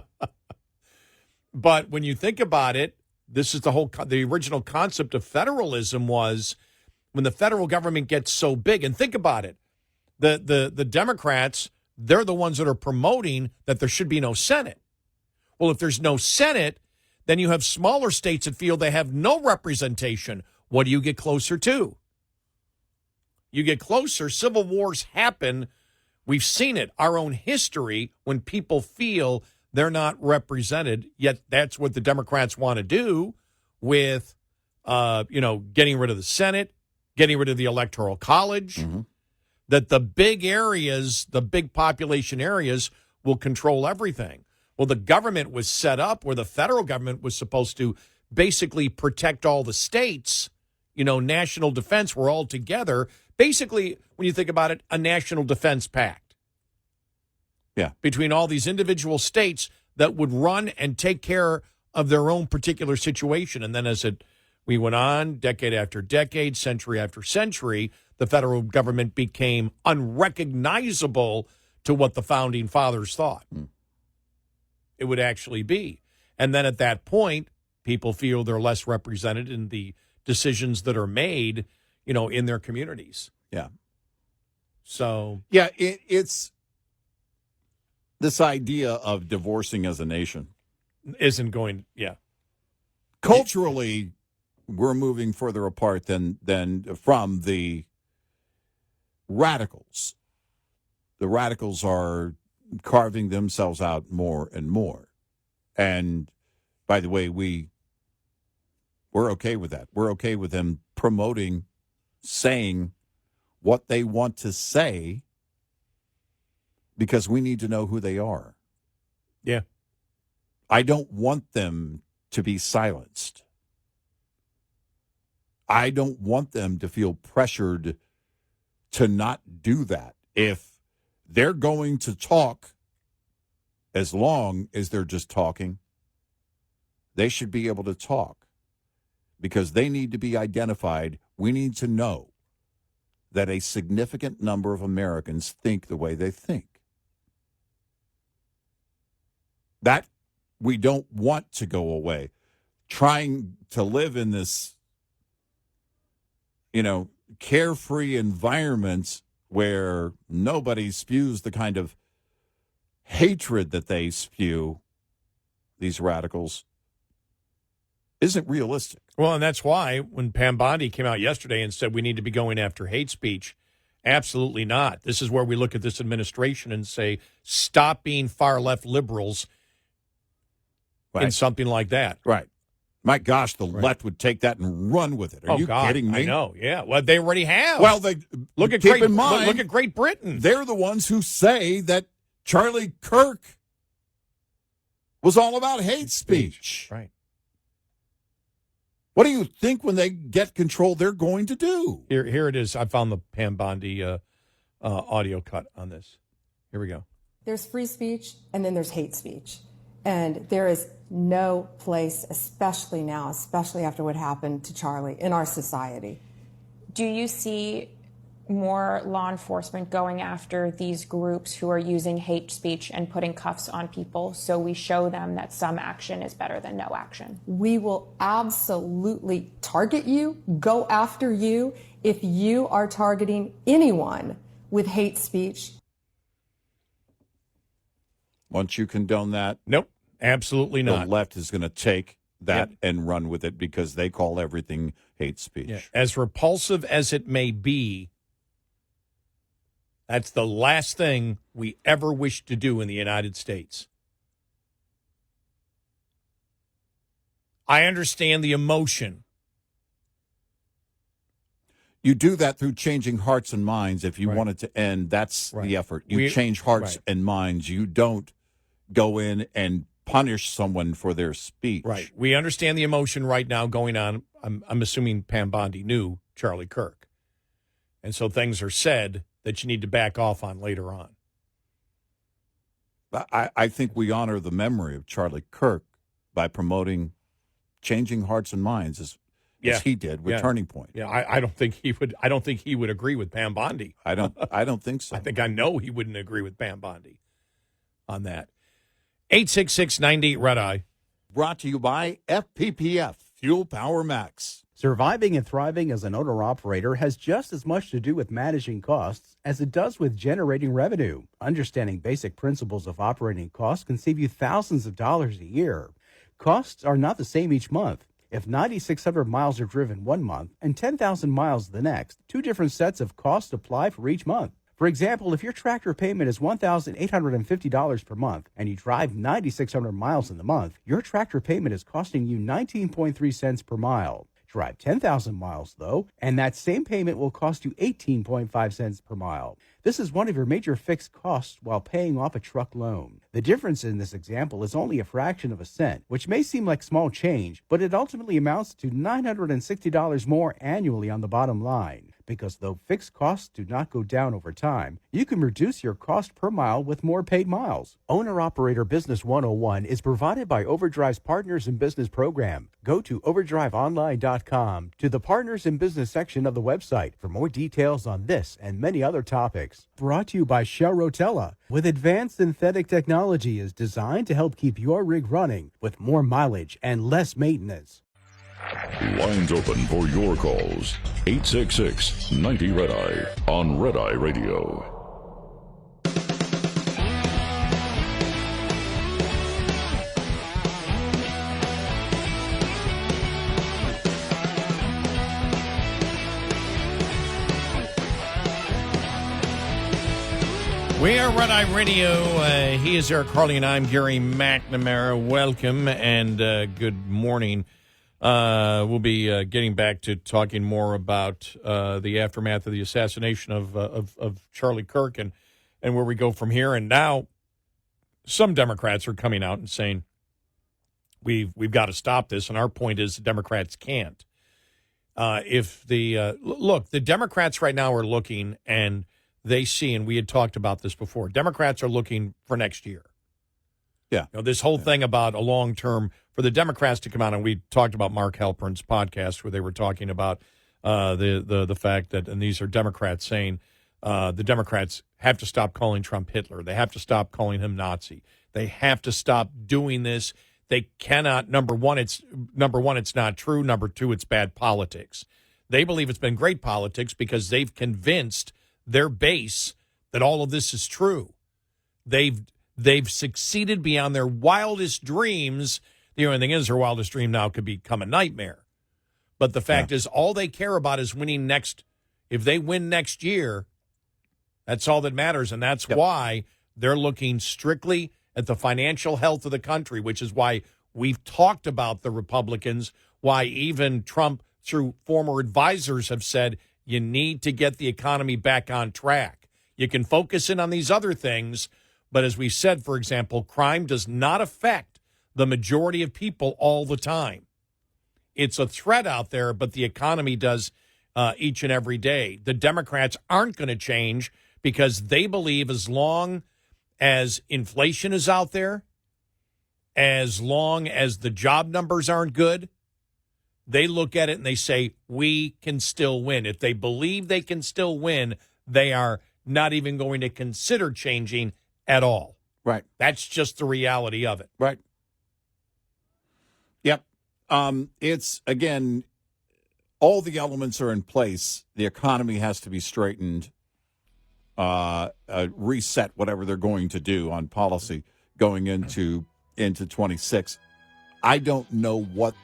But when you think about it, this is the original concept of federalism was when the federal government gets so big. And think about it. The Democrats, they're the ones that are promoting that there should be no Senate. Well, if there's no Senate, then you have smaller states that feel they have no representation. What do you get closer to? You get closer. Civil wars happen. We've seen it, our own history, when people feel they're not represented. Yet that's what the Democrats want to do with, getting rid of the Senate, getting rid of the Electoral College, that the big areas, the big population areas will control everything. Well, the government was set up where the federal government was supposed to basically protect all the states. National defense, we're all together. Basically, when you think about it, a national defense pact. Yeah. Between all these individual states that would run and take care of their own particular situation. And then we went on, decade after decade, century after century, the federal government became unrecognizable to what the founding fathers thought it would actually be. And then at that point, people feel they're less represented in the decisions that are made, in their communities. Yeah. So. Yeah, it's this idea of divorcing as a nation. Isn't going, Culturally, we're moving further apart than from the radicals. The radicals are carving themselves out more and more. And by the way, we're okay with that. We're okay with them saying what they want to say because we need to know who they are. Yeah. I don't want them to be silenced. I don't want them to feel pressured to not do that. If they're going to talk, as long as they're just talking, they should be able to talk because they need to be identified. We need to know that a significant number of Americans think the way they think. That we don't want to go away. Trying to live in this, carefree environment where nobody spews the kind of hatred that they spew, these radicals, isn't realistic. Well, and that's why when Pam Bondi came out yesterday and said we need to be going after hate speech, absolutely not. This is where we look at this administration and say, stop being far-left liberals in something like that. Right. My gosh, the left would take that and run with it. Are you kidding me? I know, yeah. Well, they already have. Well, look at Great Britain. They're the ones who say that Charlie Kirk was all about hate speech. Right. What do you think when they get control they're going to do? Here it is. I found the Pam Bondi audio cut on this. Here we go. There's free speech, and then there's hate speech. And there is no place, especially now, especially after what happened to Charlie, in our society. Do you see more law enforcement going after these groups who are using hate speech and putting cuffs on people, so we show them that some action is better than no action. We will absolutely target you, go after you, if you are targeting anyone with hate speech. Once you condone that, Nope, absolutely the not. left is going to take that and run with it because they call everything hate speech. Yeah. As repulsive as it may be, that's the last thing we ever wish to do in the United States. I understand the emotion. You do that through changing hearts and minds. If you want it to end, that's the effort. You change hearts and minds. You don't go in and punish someone for their speech. Right. We understand the emotion right now going on. I'm assuming Pam Bondi knew Charlie Kirk. And so things are said that you need to back off on later on. I think we honor the memory of Charlie Kirk by promoting changing hearts and minds as he did with Turning Point. Yeah, I don't think he would. I don't think he would agree with Pam Bondi. I don't think so. I know he wouldn't agree with Pam Bondi on that. 866-98 Red Eye. Brought to you by FPPF Fuel Power Max. Surviving and thriving as an owner-operator has just as much to do with managing costs as it does with generating revenue. Understanding basic principles of operating costs can save you thousands of dollars a year. Costs are not the same each month. If 9,600 miles are driven one month and 10,000 miles the next, two different sets of costs apply for each month. For example, if your tractor payment is $1,850 per month and you drive 9,600 miles in the month, your tractor payment is costing you 19.3 cents per mile. Drive 10,000 miles, though, and that same payment will cost you 18.5 cents per mile. This is one of your major fixed costs while paying off a truck loan. The difference in this example is only a fraction of a cent, which may seem like small change, but it ultimately amounts to $960 more annually on the bottom line. Because though fixed costs do not go down over time, you can reduce your cost per mile with more paid miles. Owner-Operator Business 101 is provided by Overdrive's Partners in Business program. Go to overdriveonline.com to the Partners in Business section of the website for more details on this and many other topics. Brought to you by Shell Rotella, with advanced synthetic technology is designed to help keep your rig running with more mileage and less maintenance. Lines open for your calls. 866-90 Red Eye on Red Eye Radio. We are Red Eye Radio. He is Eric Harley, and I'm Gary McNamara. Welcome and good morning. We'll be getting back to talking more about the aftermath of the assassination of Charlie Kirk and where we go from here. And now some Democrats are coming out and saying we've got to stop this. And our point is the Democrats can't. The Democrats right now are looking and they see, and we had talked about this before, Democrats are looking for next year. Yeah. This whole thing about a long-term, for the Democrats to come out, and we talked about Mark Halprin's podcast where they were talking about the fact that, and these are Democrats saying, the Democrats have to stop calling Trump Hitler. They have to stop calling him Nazi. They have to stop doing this. They cannot, number one, it's not true. Number two, it's bad politics. They believe it's been great politics because they've convinced their base that all of this is true. They've succeeded beyond their wildest dreams. The only thing is their wildest dream now could become a nightmare. But the fact is all they care about is winning next. If they win next year, that's all that matters. And that's why they're looking strictly at the financial health of the country, which is why we've talked about the Republicans, why even Trump, through former advisors, have said you need to get the economy back on track. You can focus in on these other things, but as we said, for example, crime does not affect the majority of people all the time. It's a threat out there, but the economy does each and every day. The Democrats aren't going to change because they believe as long as inflation is out there, as long as the job numbers aren't good, They look at it and they say, we can still win. If they believe they can still win, they are not even going to consider changing at all. Right. That's just the reality of it. Right. Yep. It's, again, all the elements are in place. The economy has to be straightened, reset whatever they're going to do on policy going into 26. I don't know what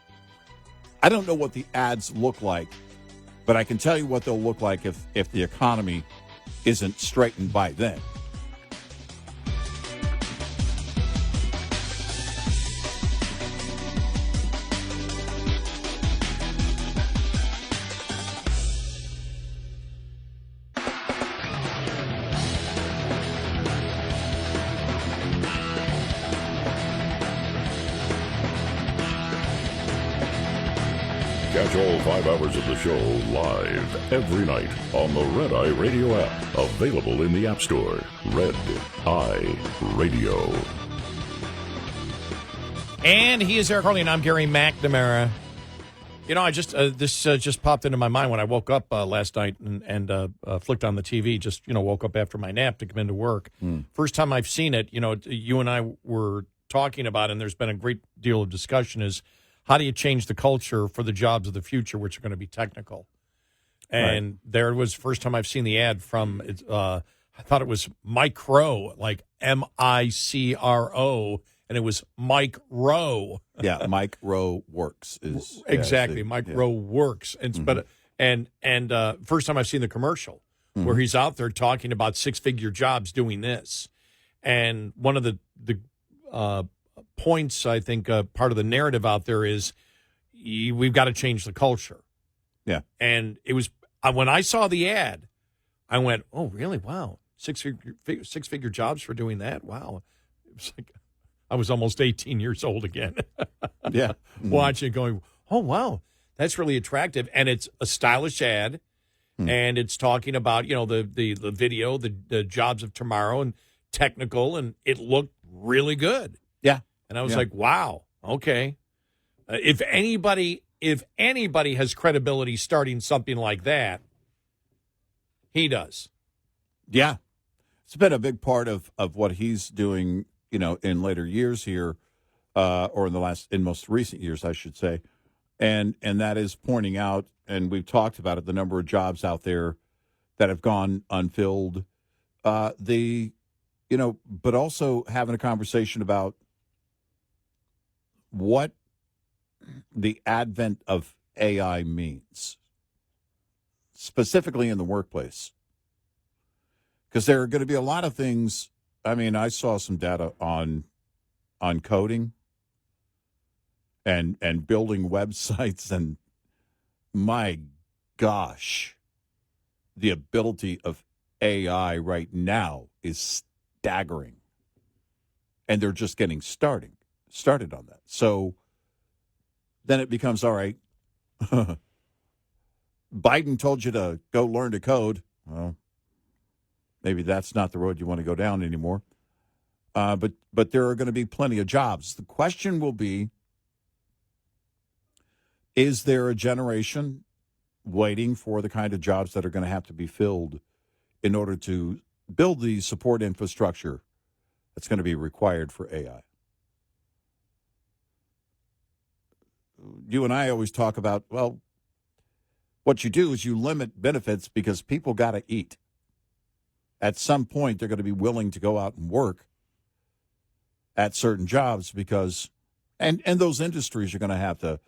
the ads look like, but I can tell you what they'll look like if the economy isn't straightened by then. Catch all 5 hours of the show live every night on the Red Eye Radio app. Available in the App Store. Red Eye Radio. And he is Eric Harley, and I'm Gary McNamara. You know, I just this just popped into my mind when I woke up last night and flicked on the TV. Just, woke up after my nap to come into work. First time I've seen it, you and I were talking about, and there's been a great deal of discussion, is how do you change the culture for the jobs of the future, which are going to be technical? And there it was, first time I've seen the ad from, I thought it was Mike Rowe, like MICRO, and it was Mike Rowe. Yeah, Mike Rowe Works. Exactly, Mike Rowe Works. And, first time I've seen the commercial where he's out there talking about 6-figure jobs doing this. And one of the points, I think, part of the narrative out there is we've got to change the culture. Yeah. And it was, when I saw the ad, I went, oh, really? Wow. Six-figure jobs for doing that? Wow. It was like I was almost 18 years old again. Yeah. Watching it going, oh, wow, that's really attractive. And it's a stylish ad, and it's talking about, the video, the jobs of tomorrow and technical, and it looked really good. Yeah. And I was like, wow, okay. If anybody has credibility starting something like that, he does. Yeah. It's been a big part of what he's doing, in later years here, or in most recent years, I should say. And that is pointing out, and we've talked about it, the number of jobs out there that have gone unfilled. But also having a conversation about what the advent of AI means, specifically in the workplace. Because there are going to be a lot of things. I mean, I saw some data on coding and building websites, and my gosh, the ability of AI right now is staggering. And they're just getting started on that. So then it becomes, all right, Biden told you to go learn to code. Well, maybe that's not the road you want to go down anymore. But there are going to be plenty of jobs. The question will be, is there a generation waiting for the kind of jobs that are going to have to be filled in order to build the support infrastructure that's going to be required for AI? You and I always talk about, well, what you do is you limit benefits because people got to eat. At some point, they're going to be willing to go out and work at certain jobs because, and those industries are going to have to,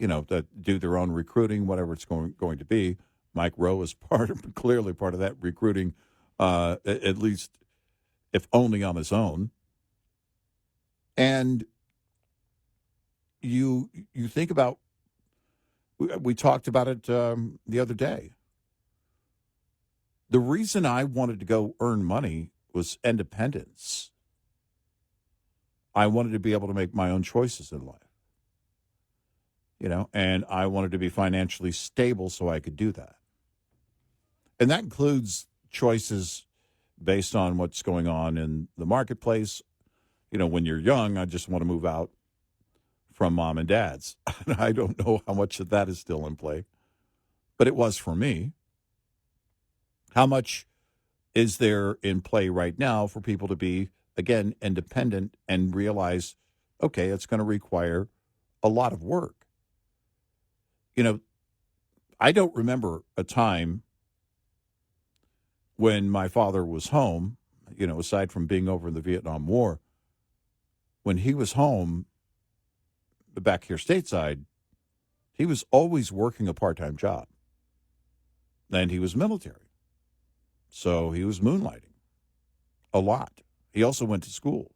to do their own recruiting, whatever it's going to be. Mike Rowe is clearly part of that recruiting, at least if only on his own. And you think about, we talked about it the other day. The reason I wanted to go earn money was independence. I wanted to be able to make my own choices in life, and I wanted to be financially stable so I could do that. And that includes choices based on what's going on in the marketplace. When you're young, I just want to move out from mom and dad's. I don't know how much of that is still in play, but it was for me. How much is there in play right now for people to be, again, independent and realize, okay, it's going to require a lot of work? You know, I don't remember a time when my father was home, you know, aside from being over in the Vietnam War, when he was home back here stateside, he was always working a part-time job. And he was military. So he was moonlighting a lot. He also went to school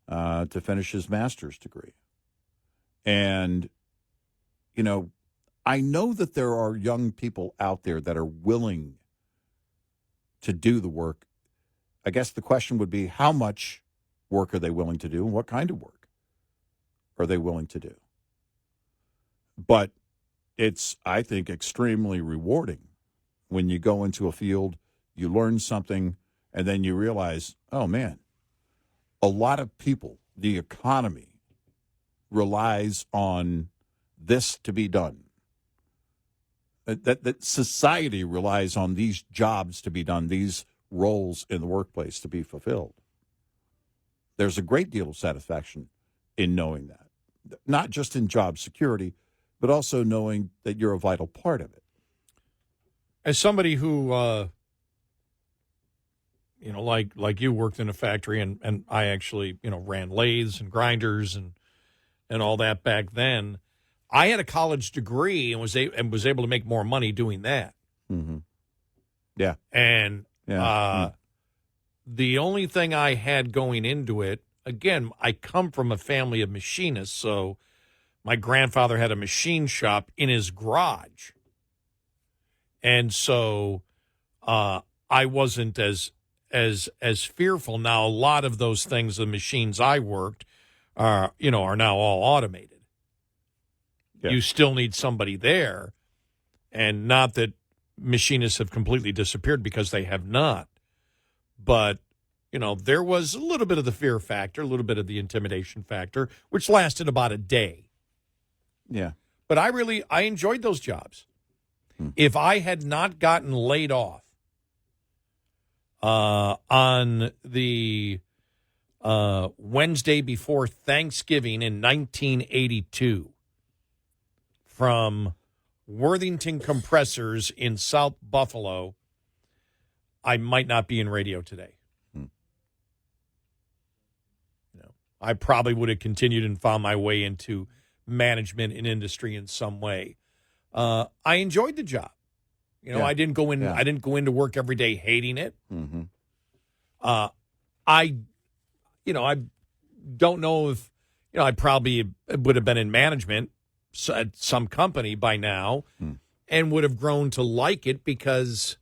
to finish his master's degree. And, you know, I know that there are young people out there that are willing to do the work. I guess the question would be, how much work are they willing to do, and what kind of work are they willing to do? But it's, I think, extremely rewarding when you go into a field, you learn something, and then you realize, oh, man, a lot of people, the economy relies on this to be done. That society relies on these jobs to be done, these roles in the workplace to be fulfilled. There's a great deal of satisfaction in knowing that, not just in job security, but also knowing that you're a vital part of it. As somebody who, you know, like you worked in a factory, and I actually, you know, ran lathes and grinders and all that back then. I had a college degree and was able to make more money doing that. Mm-hmm. Yeah. And the only thing I had going into it, again, I come from a family of machinists, so my grandfather had a machine shop in his garage. And so I wasn't as fearful. Now, a lot of those things, the machines I worked, are now all automated. Yeah. You still need somebody there, and not that machinists have completely disappeared, because they have not. But, you know, there was a little bit of the fear factor, a little bit of the intimidation factor, which lasted about a day. Yeah. But I enjoyed those jobs. If I had not gotten laid off on the Wednesday before Thanksgiving in 1982 from Worthington Compressors in South Buffalo, I might not be in radio today. You know, I probably would have continued and found my way into management and industry in some way. I enjoyed the job. You know, yeah. I didn't go into work every day hating it. Mm-hmm. I don't know if, you know, I probably would have been in management at some company by now and would have grown to like it, because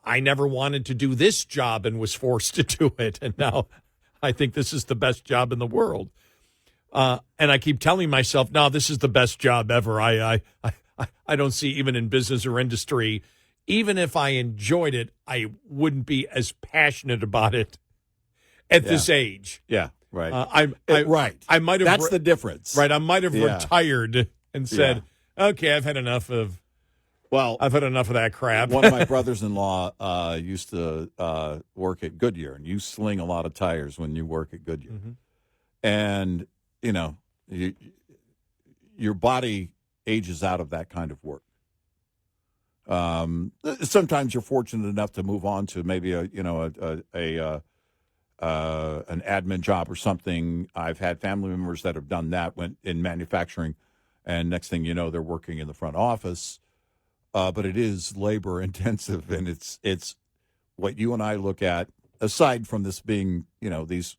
I never wanted to do this job and was forced to do it. And now I think this is the best job in the world. And I keep telling myself, no, this is the best job ever. I don't see, even in business or industry, even if I enjoyed it, I wouldn't be as passionate about it at this age. Yeah, right. Right. I might have. That's the difference. Right. I might have retired and said, okay, I've had enough of that crap. One of my brothers-in-law used to work at Goodyear, and you sling a lot of tires when you work at Goodyear. Mm-hmm. And, you know, your body ages out of that kind of work. Sometimes you're fortunate enough to move on to maybe an admin job or something. I've had family members that have done that, went in manufacturing, and next thing you know, they're working in the front office. But it is labor intensive, and it's what you and I look at, aside from this being, you know, these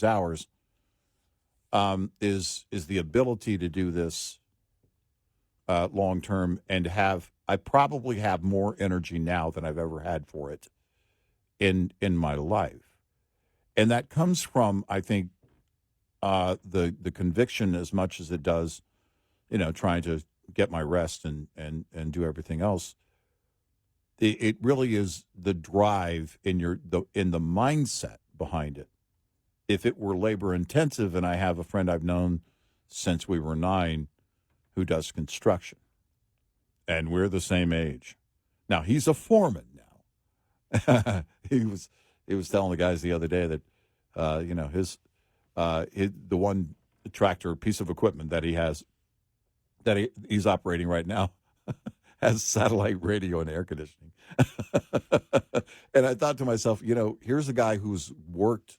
hours, is the ability to do this long term, and I probably have more energy now than I've ever had for it in my life. And that comes from, I think, the conviction as much as it does, you know, trying to get my rest and do everything else. It really is the drive in the mindset behind it. If it were labor intensive, and I have a friend I've known since we were 9 who does construction. And we're the same age. Now, he's a foreman now. He was telling the guys the other day that, the one tractor piece of equipment that he has, that he's operating right now, has satellite radio and air conditioning. And I thought to myself, here's a guy who's worked,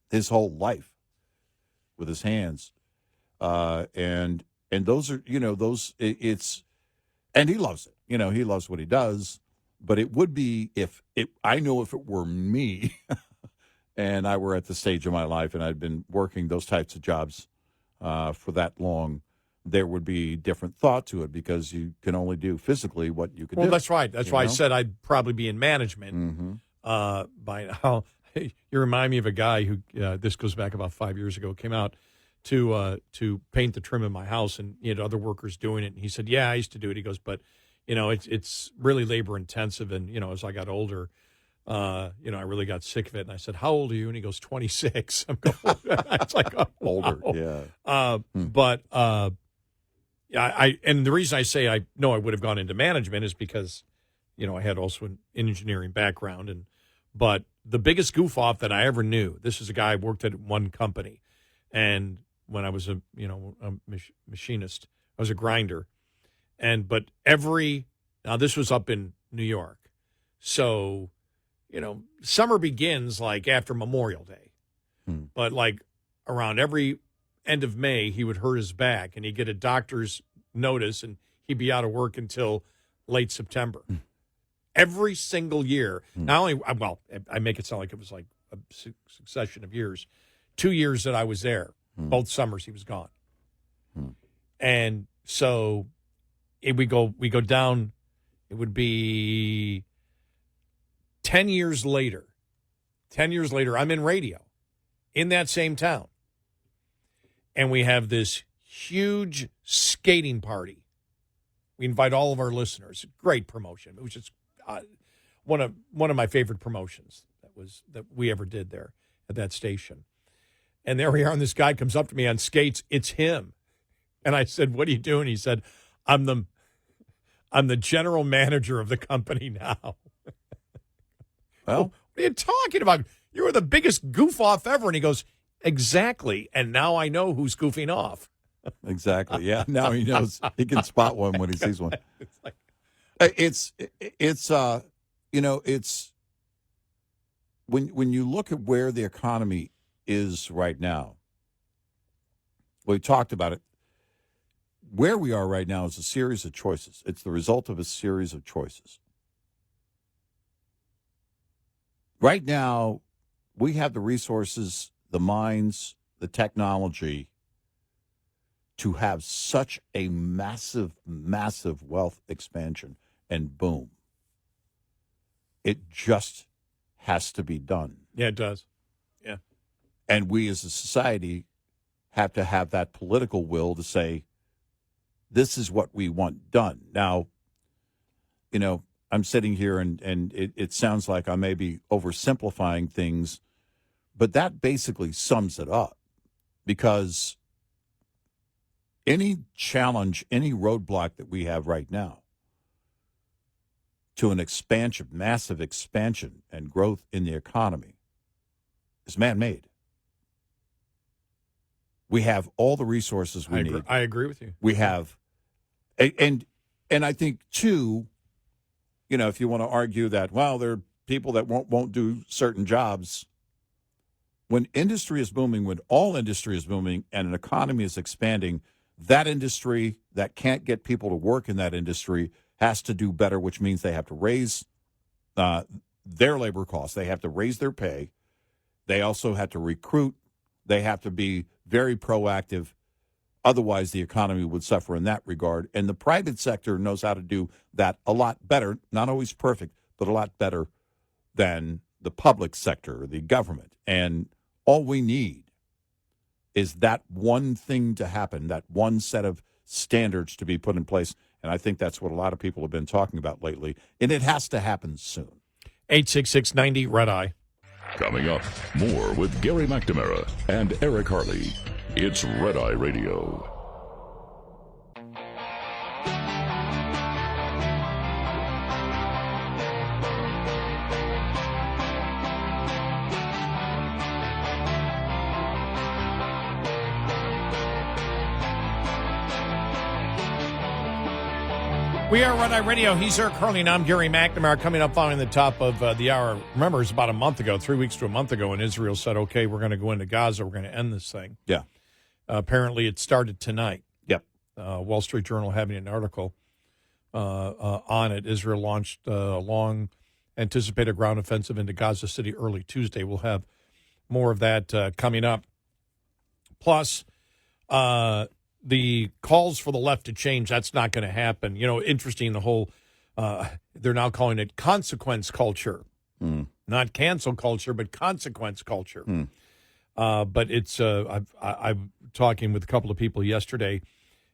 his whole life with his hands. And those are, and he loves it. He loves what he does. But it would be if it were me and I were at the stage of my life and I'd been working those types of jobs for that long, there would be different thought to it because you can only do physically what you can do. Well, that's right. That's why I said I'd probably be in management by now. You remind me of a guy who, this goes back about 5 years ago, came out to paint the trim in my house, and he had other workers doing it. And he said, yeah, I used to do it. He goes, but, it's really labor intensive. And, as I got older, I really got sick of it. And I said, how old are you? And he goes, 26. I'm going, it's like, oh, older, wow. yeah. But and the reason I say I know I would have gone into management is because, I had also an engineering background. But the biggest goof off that I ever knew, this is a guy I worked at one company. And when I was a machinist, I was a grinder. But now this was up in New York. So, summer begins like after Memorial Day. But like around every end of May, he would hurt his back and he'd get a doctor's notice and he'd be out of work until late September. Every single year. Not only, I make it sound like it was like a succession of years. 2 years that I was there, both summers he was gone. And so we go down, it would be 10 years later. 10 years later, I'm in radio in that same town. And we have this huge skating party. We invite all of our listeners. Great promotion. It was just one of my favorite promotions that we ever did there at that station. And there we are, and this guy comes up to me on skates. It's him. And I said, what are you doing? He said, I'm the general manager of the company now. Well, what are you talking about? You were the biggest goof off ever. And he goes, exactly. And now I know who's goofing off. Exactly. Yeah. Now he knows he can spot one when he sees one. It's when you look at where the economy is right now, we talked about it. Where we are right now is a series of choices. It's the result of a series of choices. Right now, we have the resources, the minds, the technology to have such a massive, massive wealth expansion, and boom. It just has to be done. Yeah, it does. Yeah. And we as a society have to have that political will to say, this is what we want done. Now, I'm sitting here and it sounds like I may be oversimplifying things, but that basically sums it up. Because any challenge, any roadblock that we have right now to an expansion, massive expansion and growth in the economy is man-made. We have all the resources we need. I agree with you. We have, and I think, too, if you want to argue that, well, there are people that won't do certain jobs. When industry is booming, when all industry is booming and an economy is expanding, that industry that can't get people to work in that industry has to do better, which means they have to raise their labor costs. They have to raise their pay. They also have to recruit. They have to be very proactive. Otherwise, the economy would suffer in that regard. And the private sector knows how to do that a lot better, not always perfect, but a lot better than the public sector, the government. And all we need is that one thing to happen, that one set of standards to be put in place. And I think that's what a lot of people have been talking about lately. And it has to happen soon. 866-90 Red Eye. Coming up, more with Gary McNamara and Eric Harley. It's Red Eye Radio. We are Red Eye Radio. He's Eric Harley, and I'm Gary McNamara. Coming up following the top of the hour. Remember, it was about a month ago, 3 weeks to a month ago, when Israel said, okay, we're going to go into Gaza. We're going to end this thing. Yeah. Apparently, it started tonight. Yep. Wall Street Journal having an article on it. Israel launched a long-anticipated ground offensive into Gaza City early Tuesday. We'll have more of that coming up. Plus, the calls for the left to change, that's not going to happen. You know, interesting, the whole, they're now calling it consequence culture. Not cancel culture, but consequence culture. But it's, I'm talking with a couple of people yesterday,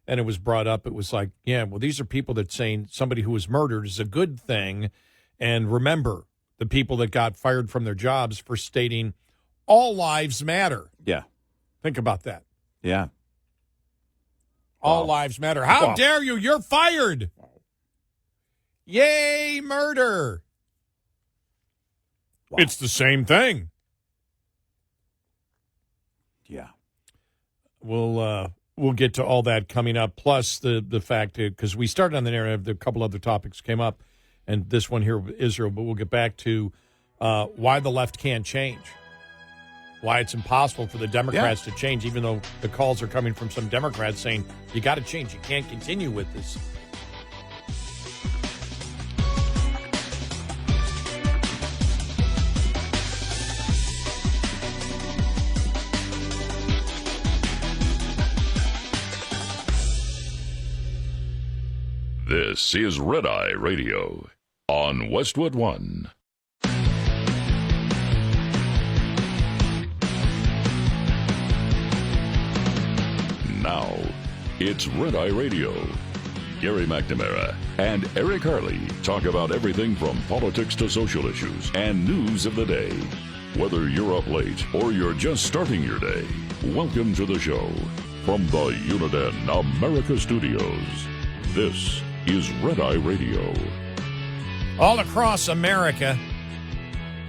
and it was brought up. It was like, yeah, well, these are people that saying somebody who was murdered is a good thing. And remember, the people that got fired from their jobs for stating all lives matter. Yeah. Think about that. Yeah. All lives matter. How dare you? You're fired. Yay, murder. Wow. It's the same thing. Yeah. We'll get to all that coming up. Plus the fact, because we started on the narrative, a couple other topics came up, and this one here with Israel, but we'll get back to why the left can't change. Why it's impossible for the Democrats to change, even though the calls are coming from some Democrats saying, you got to change. You can't continue with this. This is Red Eye Radio on Westwood One. Now, it's Red Eye Radio. Gary McNamara and Eric Harley talk about everything from politics to social issues and news of the day. Whether you're up late or you're just starting your day, welcome to the show. From the Uniden America Studios, this is Red Eye Radio. All across America,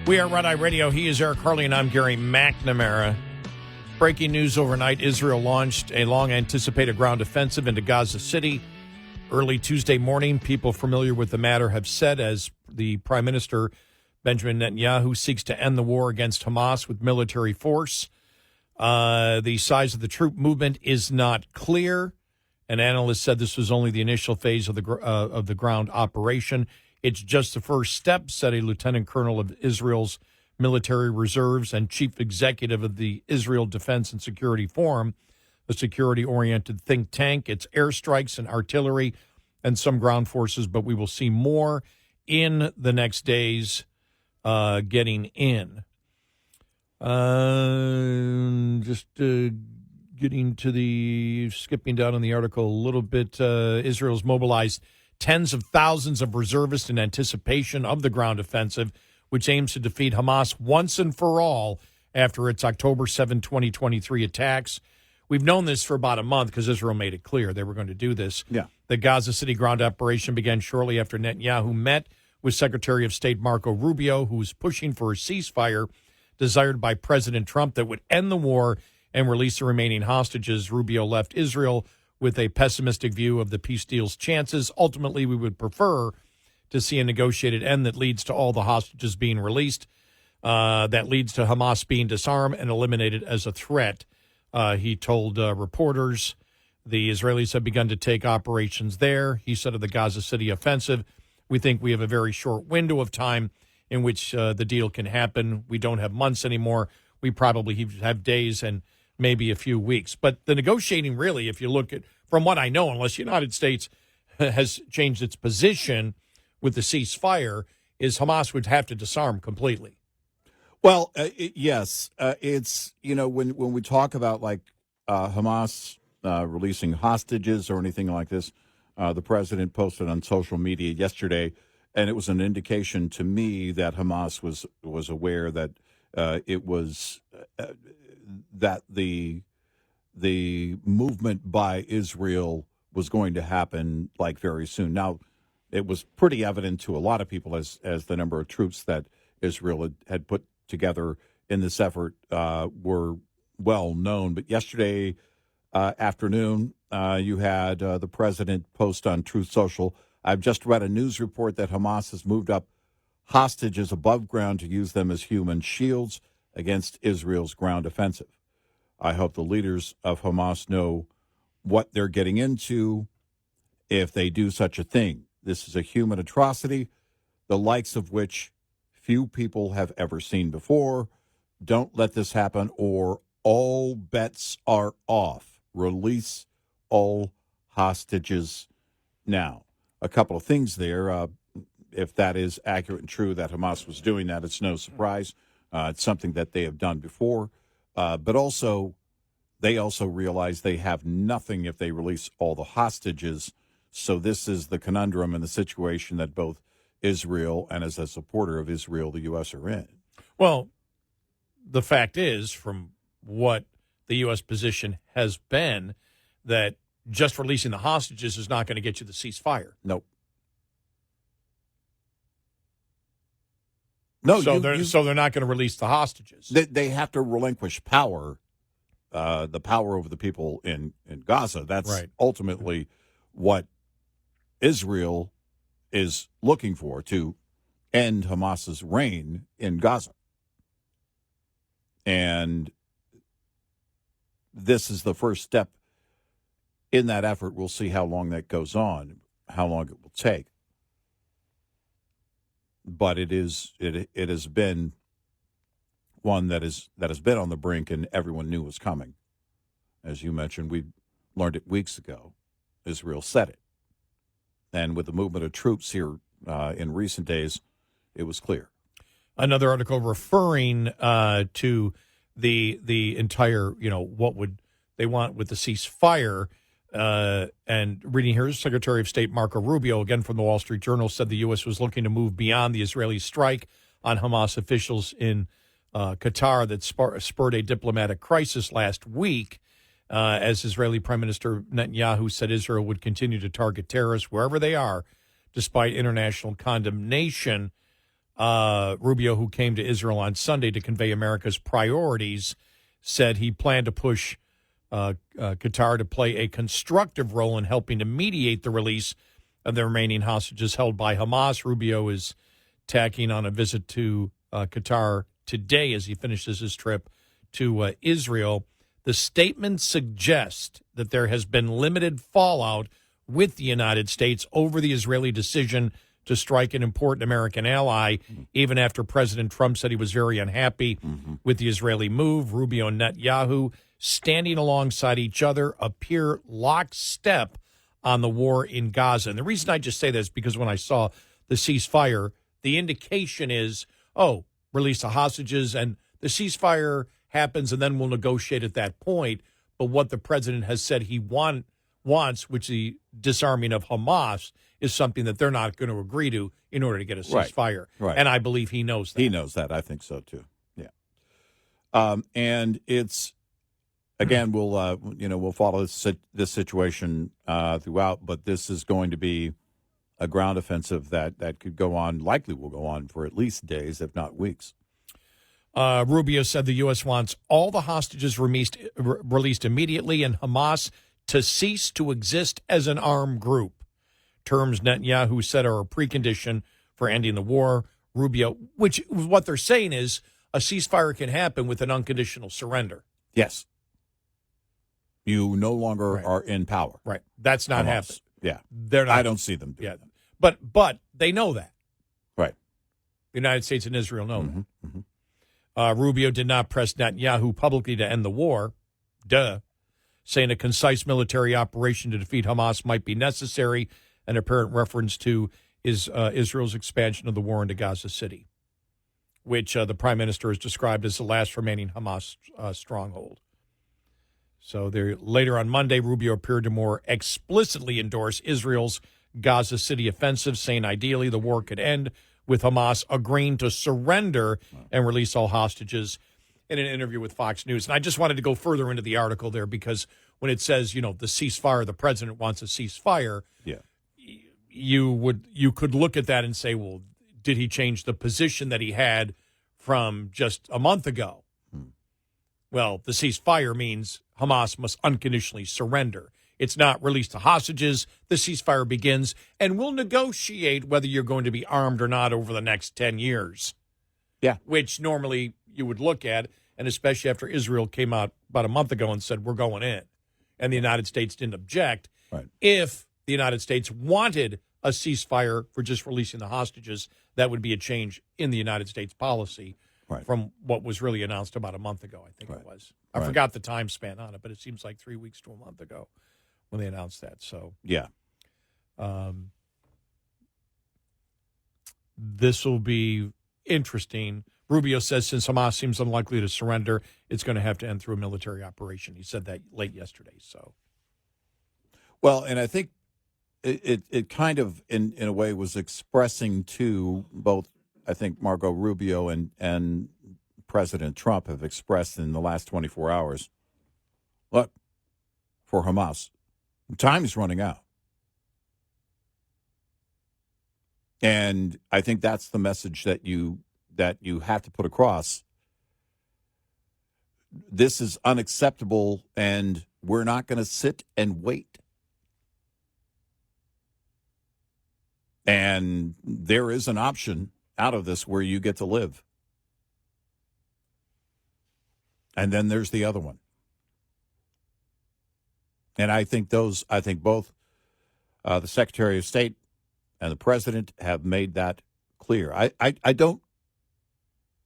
we are Red Eye Radio. He is Eric Harley, and I'm Gary McNamara. Breaking news overnight, Israel launched a long-anticipated ground offensive into Gaza City. Early Tuesday morning, people familiar with the matter have said, as the Prime Minister, Benjamin Netanyahu, seeks to end the war against Hamas with military force. The size of the troop movement is not clear. An analyst said this was only the initial phase of the ground operation. It's just the first step, said a lieutenant colonel of Israel's military reserves and chief executive of the Israel Defense and Security Forum, a security-oriented think tank. It's airstrikes and artillery and some ground forces, but we will see more in the next days getting in. Skipping down on the article a little bit, Israel's mobilized tens of thousands of reservists in anticipation of the ground offensive, which aims to defeat Hamas once and for all after its October 7, 2023 attacks. We've known this for about a month because Israel made it clear they were going to do this. Yeah. The Gaza City ground operation began shortly after Netanyahu met with Secretary of State Marco Rubio, who was pushing for a ceasefire desired by President Trump that would end the war and release the remaining hostages. Rubio left Israel with a pessimistic view of the peace deal's chances. Ultimately, we would prefer to see a negotiated end that leads to all the hostages being released, that leads to Hamas being disarmed and eliminated as a threat. He told reporters the Israelis have begun to take operations there. He said of the Gaza City offensive, we think we have a very short window of time in which the deal can happen. We don't have months anymore. We probably have days and maybe a few weeks. But the negotiating, really, if you look at, from what I know, unless the United States has changed its position with the ceasefire, is Hamas would have to disarm completely. Well, yes. It's, when we talk about like Hamas releasing hostages or anything like this, the president posted on social media yesterday, and it was an indication to me that Hamas was aware that it was that the the movement by Israel was going to happen like very soon. Now, it was pretty evident to a lot of people as the number of troops that Israel had put together in this effort were well known. But yesterday afternoon, you had the president post on Truth Social, I've just read a news report that Hamas has moved up hostages above ground to use them as human shields against Israel's ground offensive. I hope the leaders of Hamas know what they're getting into if they do such a thing. This is a human atrocity, the likes of which few people have ever seen before. Don't let this happen, or all bets are off. Release all hostages now. A couple of things there. If that is accurate and true that Hamas was doing that, it's no surprise. It's something that they have done before. But also, they also realize they have nothing if they release all the hostages. So this is the conundrum and the situation that both Israel and as a supporter of Israel, the U.S. are in. Well, the fact is, from what the U.S. position has been, that just releasing the hostages is not going to get you the ceasefire. Nope. No, so they're not going to release the hostages. They have to relinquish power, the power over the people in Gaza. That's right. Ultimately what Israel is looking for, to end Hamas's reign in Gaza. And this is the first step in that effort. We'll see how long that goes on, how long it will take. But it has been one that has been on the brink, and everyone knew was coming. As you mentioned, we learned it weeks ago. Israel said it. And with the movement of troops here in recent days, it was clear. Another article referring to the entire, what would they want with the ceasefire, and reading here, Secretary of State Marco Rubio, again from the Wall Street Journal, said the U.S. was looking to move beyond the Israeli strike on Hamas officials in Qatar that spurred a diplomatic crisis last week, as Israeli Prime Minister Netanyahu said Israel would continue to target terrorists wherever they are, despite international condemnation. Rubio, who came to Israel on Sunday to convey America's priorities, said he planned to push Qatar to play a constructive role in helping to mediate the release of the remaining hostages held by Hamas. Rubio is tacking on a visit to Qatar today as he finishes his trip to Israel. The statement suggests that there has been limited fallout with the United States over the Israeli decision to strike an important American ally, even after President Trump said he was very unhappy with the Israeli move. Rubio and Netanyahu, standing alongside each other, appear lockstep on the war in Gaza. And the reason I just say that is because when I saw the ceasefire, the indication is, release the hostages and the ceasefire happens and then we'll negotiate at that point. But what the president has said he wants, which the disarming of Hamas, is something that they're not going to agree to in order to get a ceasefire. Right. And I believe he knows that. He knows that. I think so, too. Yeah. And it's, again, we'll follow this situation throughout, but this is going to be a ground offensive that could go on, likely will go on for at least days, if not weeks. Rubio said the U.S. wants all the hostages released immediately and Hamas to cease to exist as an armed group. Terms Netanyahu said are a precondition for ending the war. Rubio, which what they're saying is a ceasefire can happen with an unconditional surrender. Yes. You no longer are in power. Right. That's not happening. Yeah. They're not. I don't see them doing that. But they know that. Right. The United States and Israel know that. Mm-hmm. Rubio did not press Netanyahu publicly to end the war. Saying a concise military operation to defeat Hamas might be necessary, an apparent reference to Israel's expansion of the war into Gaza City, which the prime minister has described as the last remaining Hamas stronghold. So later on Monday, Rubio appeared to more explicitly endorse Israel's Gaza City offensive, saying ideally the war could end with Hamas agreeing to surrender and release all hostages. in an interview with Fox News. And I just wanted to go further into the article there because when it says, the ceasefire, the president wants a ceasefire, you could look at that and say, well, did he change the position that he had from just a month ago? Well, the ceasefire means Hamas must unconditionally surrender. It's not release the hostages. The ceasefire begins, and we'll negotiate whether you're going to be armed or not over the next 10 years. Yeah. Which normally you would look at, and especially after Israel came out about a month ago and said, we're going in, and the United States didn't object. Right. If the United States wanted a ceasefire for just releasing the hostages, that would be a change in the United States policy from what was really announced about a month ago, I think it was. I forgot the time span on it, but it seems like 3 weeks to a month ago when they announced that. So this will be interesting. Rubio says since Hamas seems unlikely to surrender, it's going to have to end through a military operation. He said that late yesterday. So, well, and I think it kind of, in a way, was expressing to both, I think, Marco Rubio and President Trump have expressed in the last 24 hours, look, for Hamas, time is running out. And I think that's the message that you have to put across. This is unacceptable, and we're not going to sit and wait. And there is an option out of this where you get to live. And then there's the other one. And I think both the Secretary of State and the President have made that clear. I don't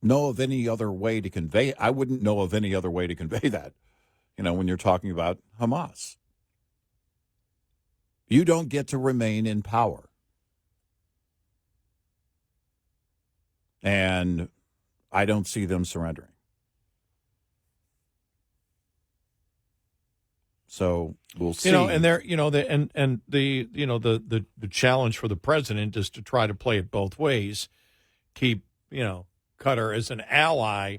know of any other way to convey. I wouldn't know of any other way to convey that, when you're talking about Hamas. You don't get to remain in power. And I don't see them surrendering. So we'll see. And they're, the challenge for the president is to try to play it both ways, keep, Qatar as an ally,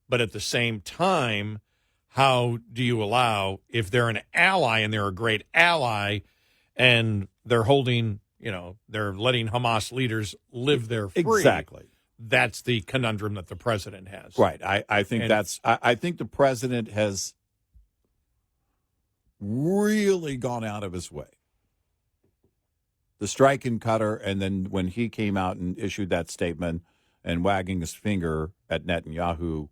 but at the same time, how do you allow, if they're an ally and they're a great ally, and they're holding, they're letting Hamas leaders live there free. Exactly. That's the conundrum that the president has. Right. I think I think the president has really gone out of his way. The strike in Qatar, and then when he came out and issued that statement and wagging his finger at Netanyahu,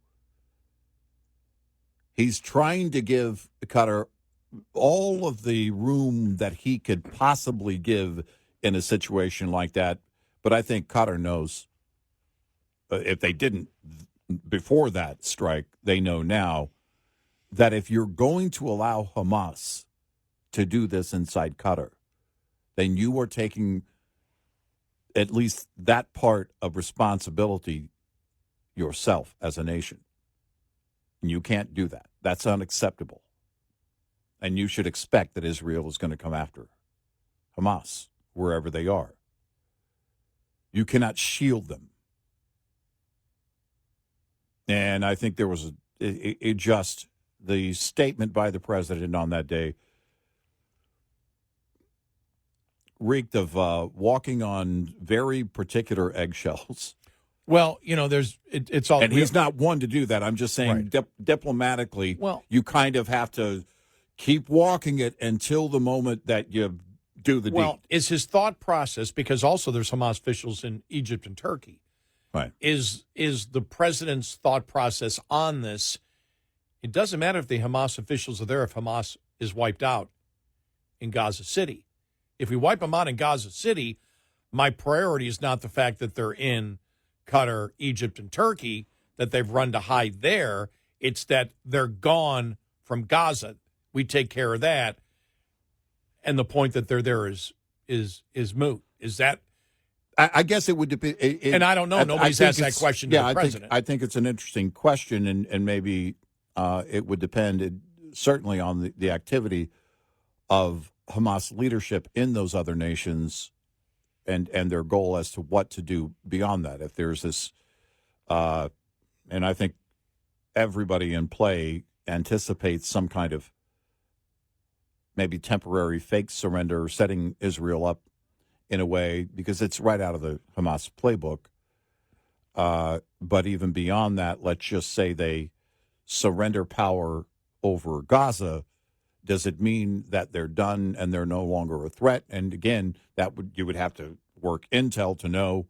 he's trying to give Qatar all of the room that he could possibly give in a situation like that. But I think Qatar knows. If they didn't before that strike, they know now that if you're going to allow Hamas to do this inside Qatar, then you are taking at least that part of responsibility yourself as a nation. And you can't do that. That's unacceptable. And you should expect that Israel is going to come after Hamas wherever they are. You cannot shield them. And I think there was the statement by the president on that day reeked of walking on very particular eggshells. Well, it's all. And he's not one to do that. I'm just saying diplomatically, you kind of have to keep walking it until the moment that you do the deed. Well, is his thought process, because also there's Hamas officials in Egypt and Turkey. Right. Is the president's thought process on this? It doesn't matter if the Hamas officials are there if Hamas is wiped out in Gaza City. If we wipe them out in Gaza City, my priority is not the fact that they're in Qatar, Egypt, and Turkey, that they've run to hide there. It's that they're gone from Gaza. We take care of that. And the point that they're there is moot. Is that? I guess it would depend. And I don't know. Nobody's asked that question to the president. I think it's an interesting question, and maybe it would depend certainly on the activity of Hamas leadership in those other nations and their goal as to what to do beyond that. If there's this, and I think everybody in play anticipates some kind of maybe temporary fake surrender, setting Israel up in a way, because it's right out of the Hamas playbook. But even beyond that, let's just say they surrender power over Gaza. Does it mean that they're done and they're no longer a threat? And again, you would have to work intel to know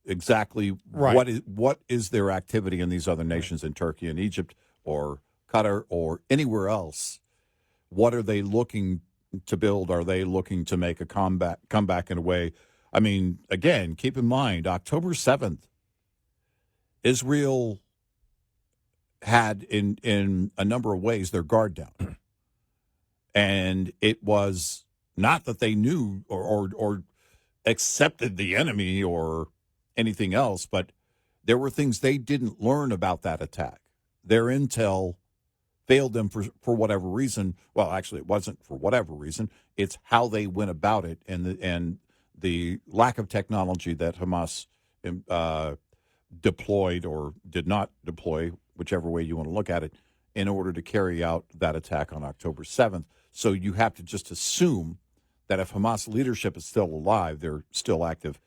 exactly what is their activity in these other nations, in Turkey and Egypt or Qatar or anywhere else. What are they looking to build? Are they looking to make a comeback in a way? I mean, again, keep in mind, October 7th, Israel had in a number of ways their guard down. And it was not that they knew or accepted the enemy or anything else, but there were things they didn't learn about that attack. Their intel failed them for whatever reason. Well, actually, it wasn't for whatever reason. It's how they went about it, and the lack of technology that Hamas deployed or did not deploy, whichever way you want to look at it, in order to carry out that attack on October 7th. So you have to just assume that if Hamas leadership is still alive, they're still active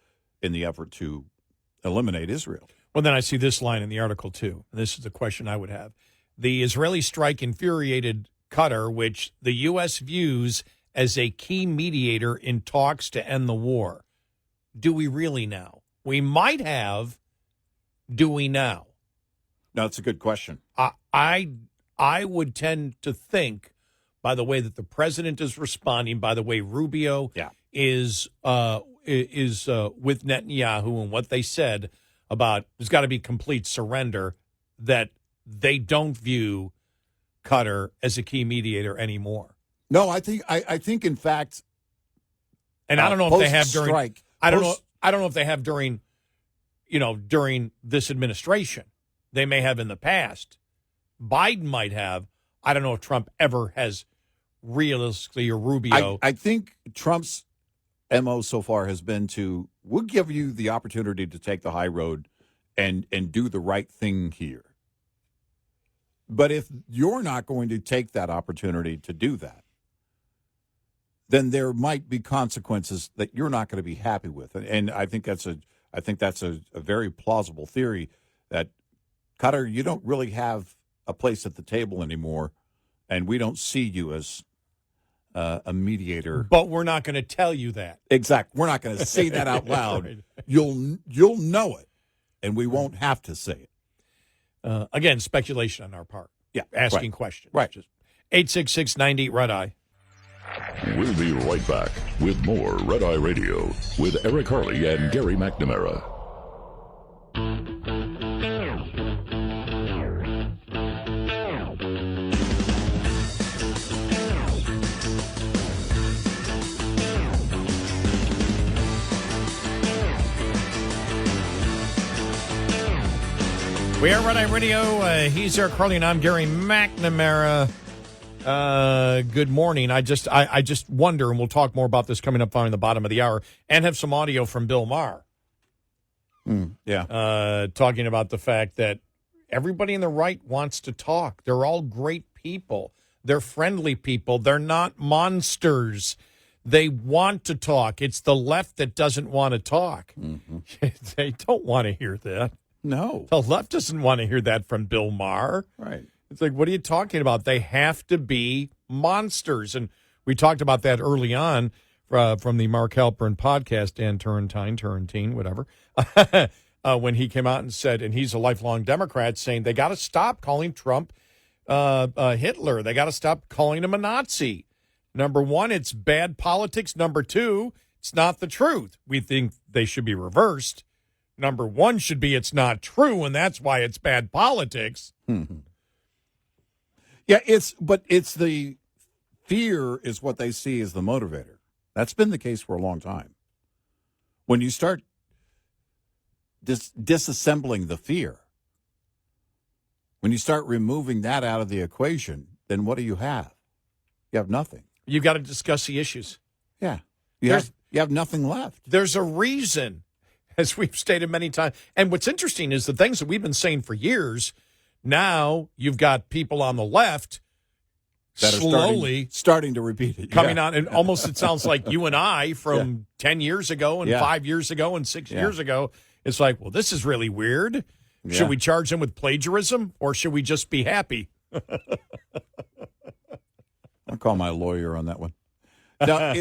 in the effort to eliminate Israel. Well, then I see this line in the article, too. This is the question I would have. The Israeli strike infuriated Qatar, which the U.S. views as a key mediator in talks to end the war. Do we really now? We might have. Do we now? No, it's a good question. I would tend to think, by the way that the president is responding, by the way Rubio is with Netanyahu and what they said about there's got to be complete surrender, that they don't view Qatar as a key mediator anymore. No, I think in fact, and I don't know if they have during strike. I don't know if they have during this administration. They may have in the past. Biden might have. I don't know if Trump ever has realistically, or Rubio. I think Trump's MO so far has been we'll give you the opportunity to take the high road and do the right thing here. But if you're not going to take that opportunity to do that, then there might be consequences that you're not going to be happy with. And I think that's a very plausible theory that, Qatar, you don't really have a place at the table anymore, and we don't see you as a mediator. But we're not going to tell you that. Exactly. We're not going to say that out loud. Right. You'll know it, and we won't have to say it. Again, speculation on our part. Yeah. Asking questions. Right. Just 866-90 Red Eye. We'll be right back with more Red Eye Radio with Eric Harley and Gary McNamara. We are Red Eye Radio. He's Eric Harley, and I'm Gary McNamara. Good morning. I just wonder, and we'll talk more about this coming up following the bottom of the hour, and have some audio from Bill Maher. Talking about the fact that everybody in the right wants to talk. They're all great people. They're friendly people. They're not monsters. They want to talk. It's the left that doesn't want to talk. Mm-hmm. They don't want to hear that. No. The left doesn't want to hear that from Bill Maher. Right. It's like, what are you talking about? They have to be monsters. And we talked about that early on from the Mark Halprin podcast, Dan Turrentine, whatever, when he came out and said, and he's a lifelong Democrat, saying they got to stop calling Trump Hitler. They got to stop calling him a Nazi. Number one, it's bad politics. Number two, it's not the truth. We think they should be reversed. Number one should be it's not true, and that's why it's bad politics. Mm-hmm. Yeah, it's the fear is what they see as the motivator. That's been the case for a long time. When you start disassembling the fear, when you start removing that out of the equation, then what do you have? You have nothing. You've got to discuss the issues. Yeah. You have nothing left. There's a reason, as we've stated many times. And what's interesting is the things that we've been saying for years, Now you've got people on the left that are slowly starting to repeat it. coming on. And almost it sounds like you and I from 10 years ago and 5 years ago and 6 years ago. It's like, well, this is really weird. Yeah. Should we charge them with plagiarism or should we just be happy? I'll call my lawyer on that one. No,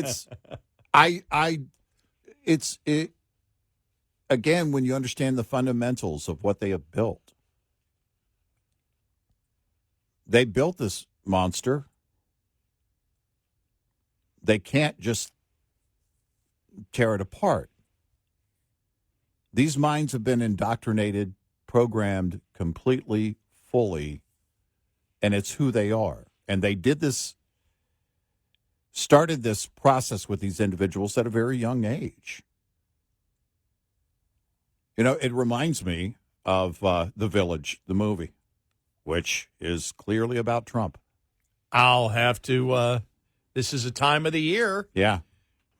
again, when you understand the fundamentals of what they have built, they built this monster. They can't just tear it apart. These minds have been indoctrinated, programmed completely, fully, and it's who they are. And they started this process with these individuals at a very young age. You know, it reminds me of The Village, the movie, which is clearly about Trump. I'll have to, this is a time of the year. Yeah.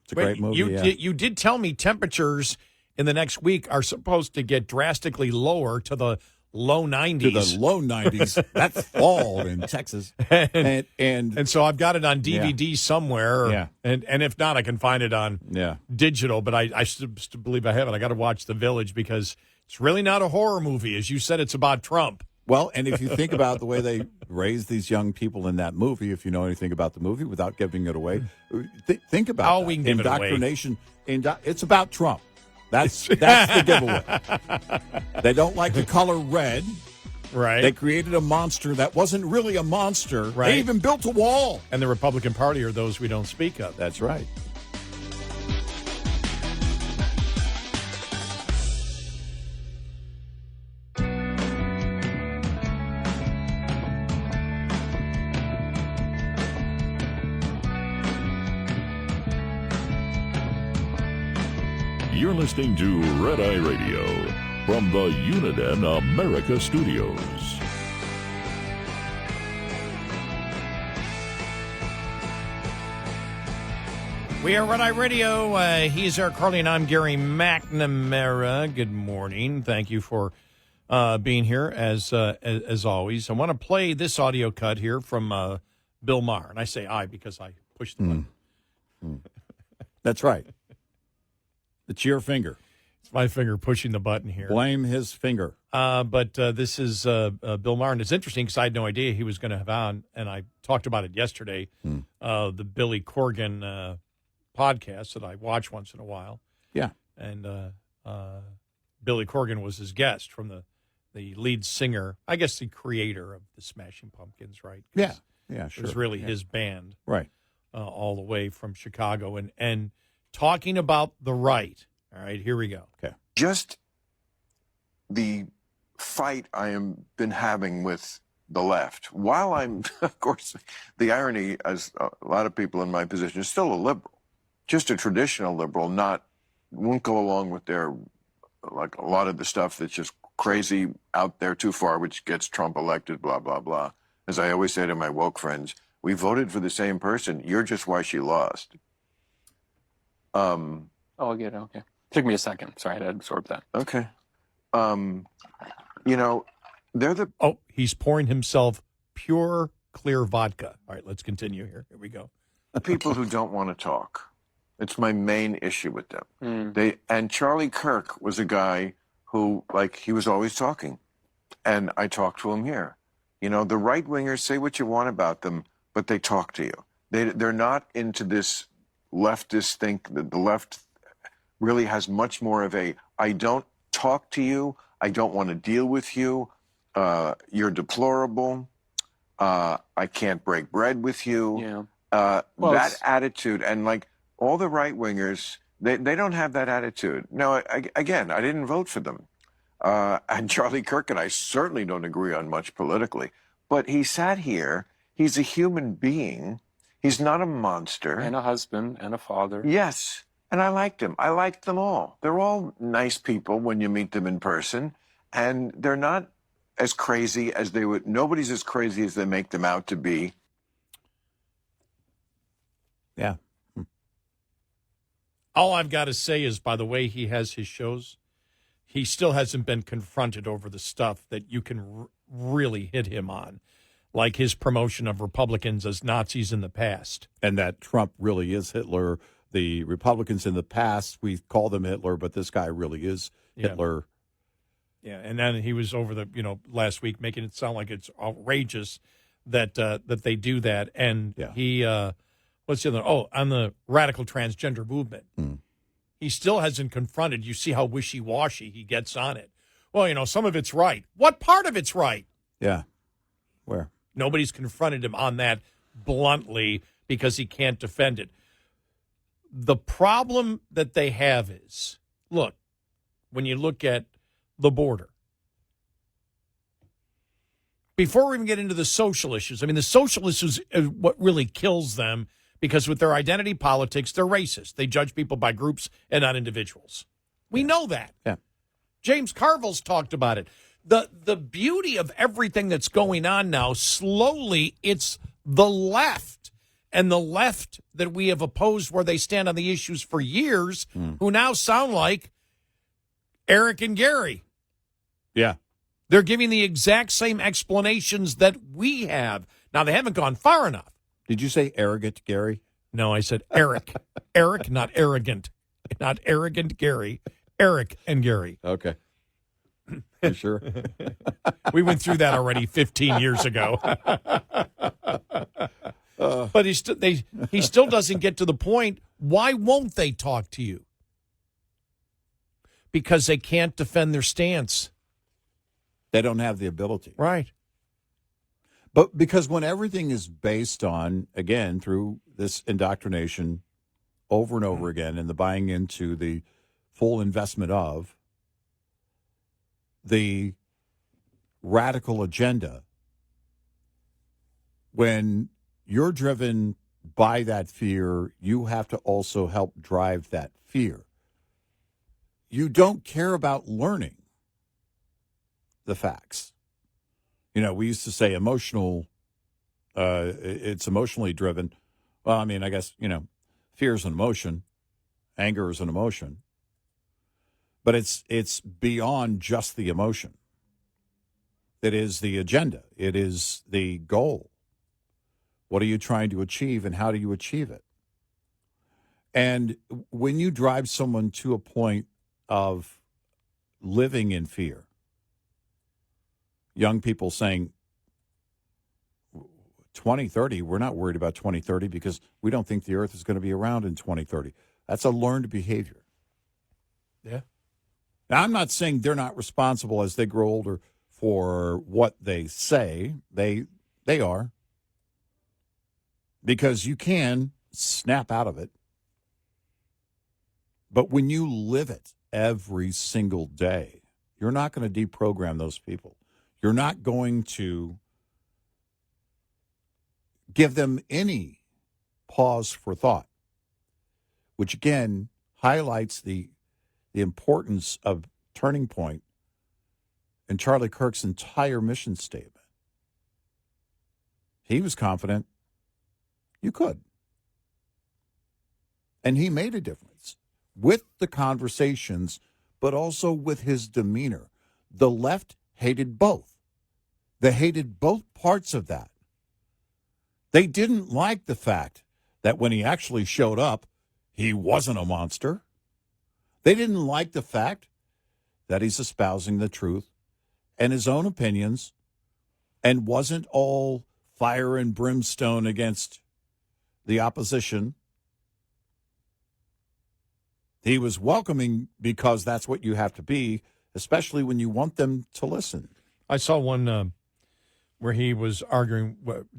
It's a great movie. You did tell me temperatures in the next week are supposed to get drastically lower to the low 90s. To the low 90s. That's fall in Texas. And so I've got it on DVD somewhere. Yeah. And if not, I can find it on digital. But I still believe I have it. I got to watch The Village because it's really not a horror movie. As you said, it's about Trump. Well, and if you think about the way they raise these young people in that movie, if you know anything about the movie without giving it away, think about we can give indoctrination. It's about Trump. That's the giveaway. They don't like the color red. Right. They created a monster that wasn't really a monster. Right. They even built a wall. And the Republican Party are those we don't speak of. That's right. You're listening to Red Eye Radio from the Uniden America Studios. We are Red Eye Radio. He's Eric Harley, and I'm Gary McNamara. Good morning. Thank you for being here, as always. I want to play this audio cut here from Bill Maher. And I say I because I pushed the button. That's right. It's your finger. It's my finger pushing the button here. Blame his finger. But this is Bill Maher, and it's interesting because I had no idea he was going to have on, and I talked about it yesterday, the Billy Corgan podcast that I watch once in a while. Yeah. And Billy Corgan was his guest from the lead singer, I guess the creator of the Smashing Pumpkins, right? Yeah, sure. It was really his band. Right. All the way from Chicago. And talking about the right. All right, here we go. Okay. Just the fight I am been having with the left, while I'm, of course, the irony, as a lot of people in my position, is still a liberal, just a traditional liberal, won't go along with their, like a lot of the stuff that's just crazy out there too far, which gets Trump elected, blah, blah, blah. As I always say to my woke friends, we voted for the same person. You're just why she lost. I'll get it. Okay. Took me a second. Sorry, I had to absorb that. Okay. They're the... Oh, he's pouring himself pure, clear vodka. All right, let's continue here. Here we go. people who don't want to talk. It's my main issue with them. And Charlie Kirk was a guy who, he was always talking. And I talked to him here. You know, the right-wingers say what you want about them, but they talk to you. They're not into this leftist think. The left really has much more of a, I don't talk to you, I don't want to deal with you, you're deplorable, I can't break bread with you. That attitude, and all the right-wingers, they don't have that attitude. Now, again, I didn't vote for them. And Charlie Kirk and I certainly don't agree on much politically. But he sat here. He's a human being. He's not a monster. And a husband and a father. Yes. And I liked him. I liked them all. They're all nice people when you meet them in person. And they're not as crazy as they would. Nobody's as crazy as they make them out to be. Yeah. All I've got to say is, by the way he has his shows, he still hasn't been confronted over the stuff that you can really hit him on, like his promotion of Republicans as Nazis in the past. And that Trump really is Hitler. The Republicans in the past, we call them Hitler, but this guy really is Hitler. Yeah, and then he was over last week making it sound like it's outrageous that they do that. And he, what's the other? Oh, on the radical transgender movement. He still hasn't confronted. You see how wishy-washy he gets on it. Well, some of it's right. What part of it's right? Yeah. Where? Nobody's confronted him on that bluntly because he can't defend it. The problem that they have is, look, when you look at the border, before we even get into the social issues, I mean, the social issues is what really kills them because with their identity politics, they're racist. They judge people by groups and not individuals. We know that. Yeah. James Carville's talked about it. The beauty of everything that's going on now, slowly, it's the left. And the left that we have opposed where they stand on the issues for years, who now sound like Eric and Gary. Yeah. They're giving the exact same explanations that we have. Now, they haven't gone far enough. Did you say arrogant, Gary? No, I said Eric. Eric, not arrogant. Not arrogant Gary. Eric and Gary. Okay. You sure? We went through that already 15 years ago. But he still doesn't get to the point. Why won't they talk to you? Because they can't defend their stance. They don't have the ability. Right. But because when everything is based on, again, through this indoctrination over and over again and the buying into the full investment of the radical agenda, when you're driven by that fear, you have to also help drive that fear. You don't care about learning the facts. We used to say it's emotionally driven. Well, I mean, I guess, fear is an emotion. Anger is an emotion. But it's beyond just the emotion. It is the agenda. It is the goal. What are you trying to achieve and how do you achieve it? And when you drive someone to a point of living in fear, young people saying 2030, we're not worried about 2030 because we don't think the earth is going to be around in 2030. That's a learned behavior. Yeah. Now, I'm not saying they're not responsible as they grow older for what they say. They are. Because you can snap out of it. But when you live it every single day, you're not going to deprogram those people. You're not going to give them any pause for thought, which again highlights the importance of turning point in Charlie Kirk's entire mission statement. He was confident you could. And he made a difference with the conversations, but also with his demeanor. The left hated both. They hated both parts of that. They didn't like the fact that when he actually showed up, he wasn't a monster. They didn't like the fact that he's espousing the truth and his own opinions and wasn't all fire and brimstone against the opposition. He was welcoming because that's what you have to be, especially when you want them to listen. I saw one where he was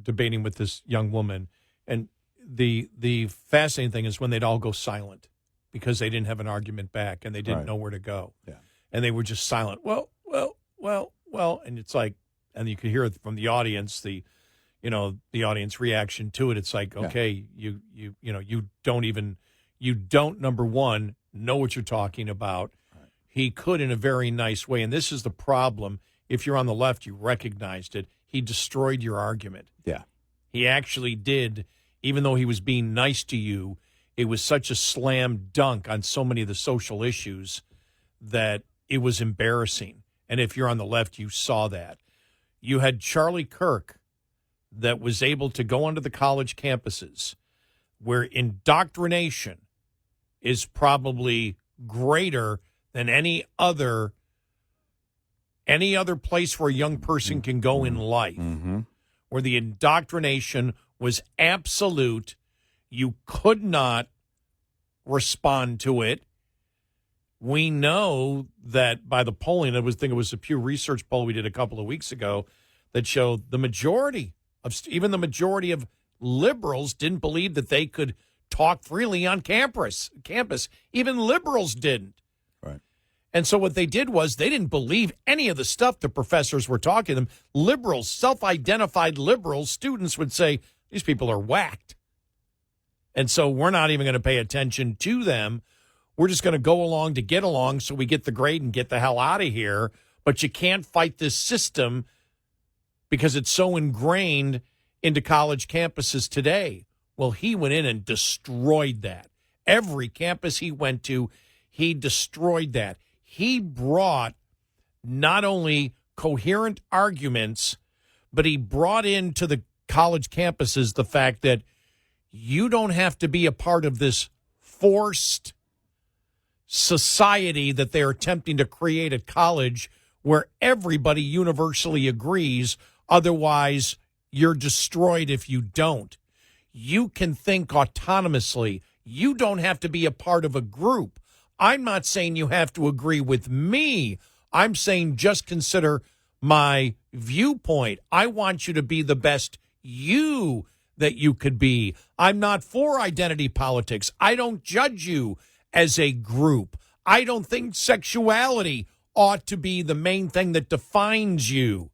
debating with this young woman, and the fascinating thing is when they'd all go silent because they didn't have an argument back and they didn't know where to go. Yeah. And they were just silent. Well, and it's like, and you could hear it from the audience, the audience reaction to it. It's like, okay, you don't, number one, know what you're talking about. Right. He could in a very nice way. And this is the problem. If you're on the left, you recognized it. He destroyed your argument. Yeah. He actually did, even though he was being nice to you. It was such a slam dunk on so many of the social issues that it was embarrassing. And if you're on the left, you saw that. You had Charlie Kirk that was able to go onto the college campuses where indoctrination is probably greater than any other place where a young person can go in life, where the indoctrination was absolute. You could not respond to it. We know that by the polling, I think it was a Pew Research poll we did a couple of weeks ago that showed the majority of liberals didn't believe that they could talk freely on campus. Even liberals didn't. Right. And so what they did was they didn't believe any of the stuff the professors were talking to them. Liberals, self-identified liberals, students would say, these people are whacked. And so we're not even going to pay attention to them. We're just going to go along to get along so we get the grade and get the hell out of here. But you can't fight this system because it's so ingrained into college campuses today. Well, he went in and destroyed that. Every campus he went to, he destroyed that. He brought not only coherent arguments, but he brought into the college campuses the fact that you don't have to be a part of this forced society that they're attempting to create at college where everybody universally agrees. Otherwise, you're destroyed if you don't. You can think autonomously. You don't have to be a part of a group. I'm not saying you have to agree with me. I'm saying just consider my viewpoint. I want you to be the best you that you could be. I'm not for identity politics. I don't judge you as a group. I don't think sexuality ought to be the main thing that defines you.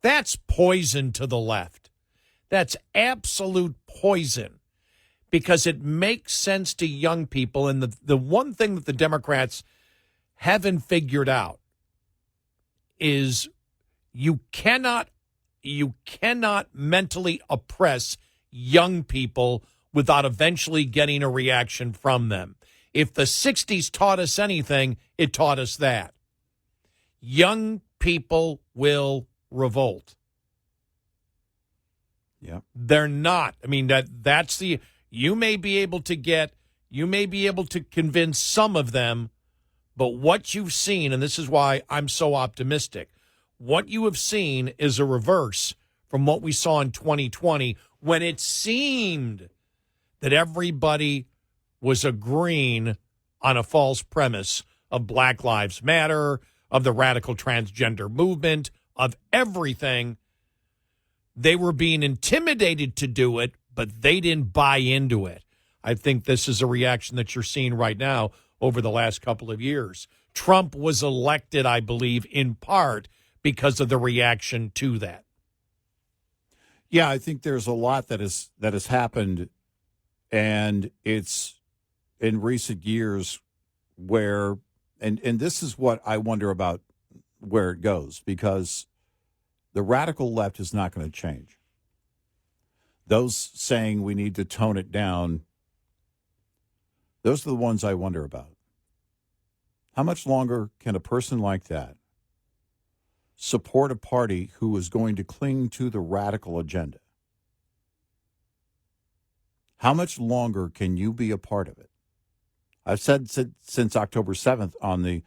That's poison to the left. That's absolute poison because it makes sense to young people. And the one thing that the Democrats haven't figured out is you cannot mentally oppress young people without eventually getting a reaction from them. If the 60s taught us anything, it taught us that. Young people will revolt. Yeah. They're not. I mean, that's the, you may be able to convince some of them, but what you've seen, and this is why I'm so optimistic, what you have seen is a reverse from what we saw in 2020 when it seemed that everybody was agreeing on a false premise of Black Lives Matter, of the radical transgender movement, of everything. They were being intimidated to do it, but they didn't buy into it. I think this is a reaction that you're seeing right now over the last couple of years. Trump was elected, I believe, in part because of the reaction to that. Yeah, I think there's a lot that has happened, and it's in recent years where, and this is what I wonder about where it goes, because the radical left is not going to change. Those saying we need to tone it down, those are the ones I wonder about. How much longer can a person like that support a party who is going to cling to the radical agenda? How much longer can you be a part of it? I've said since October 7th on the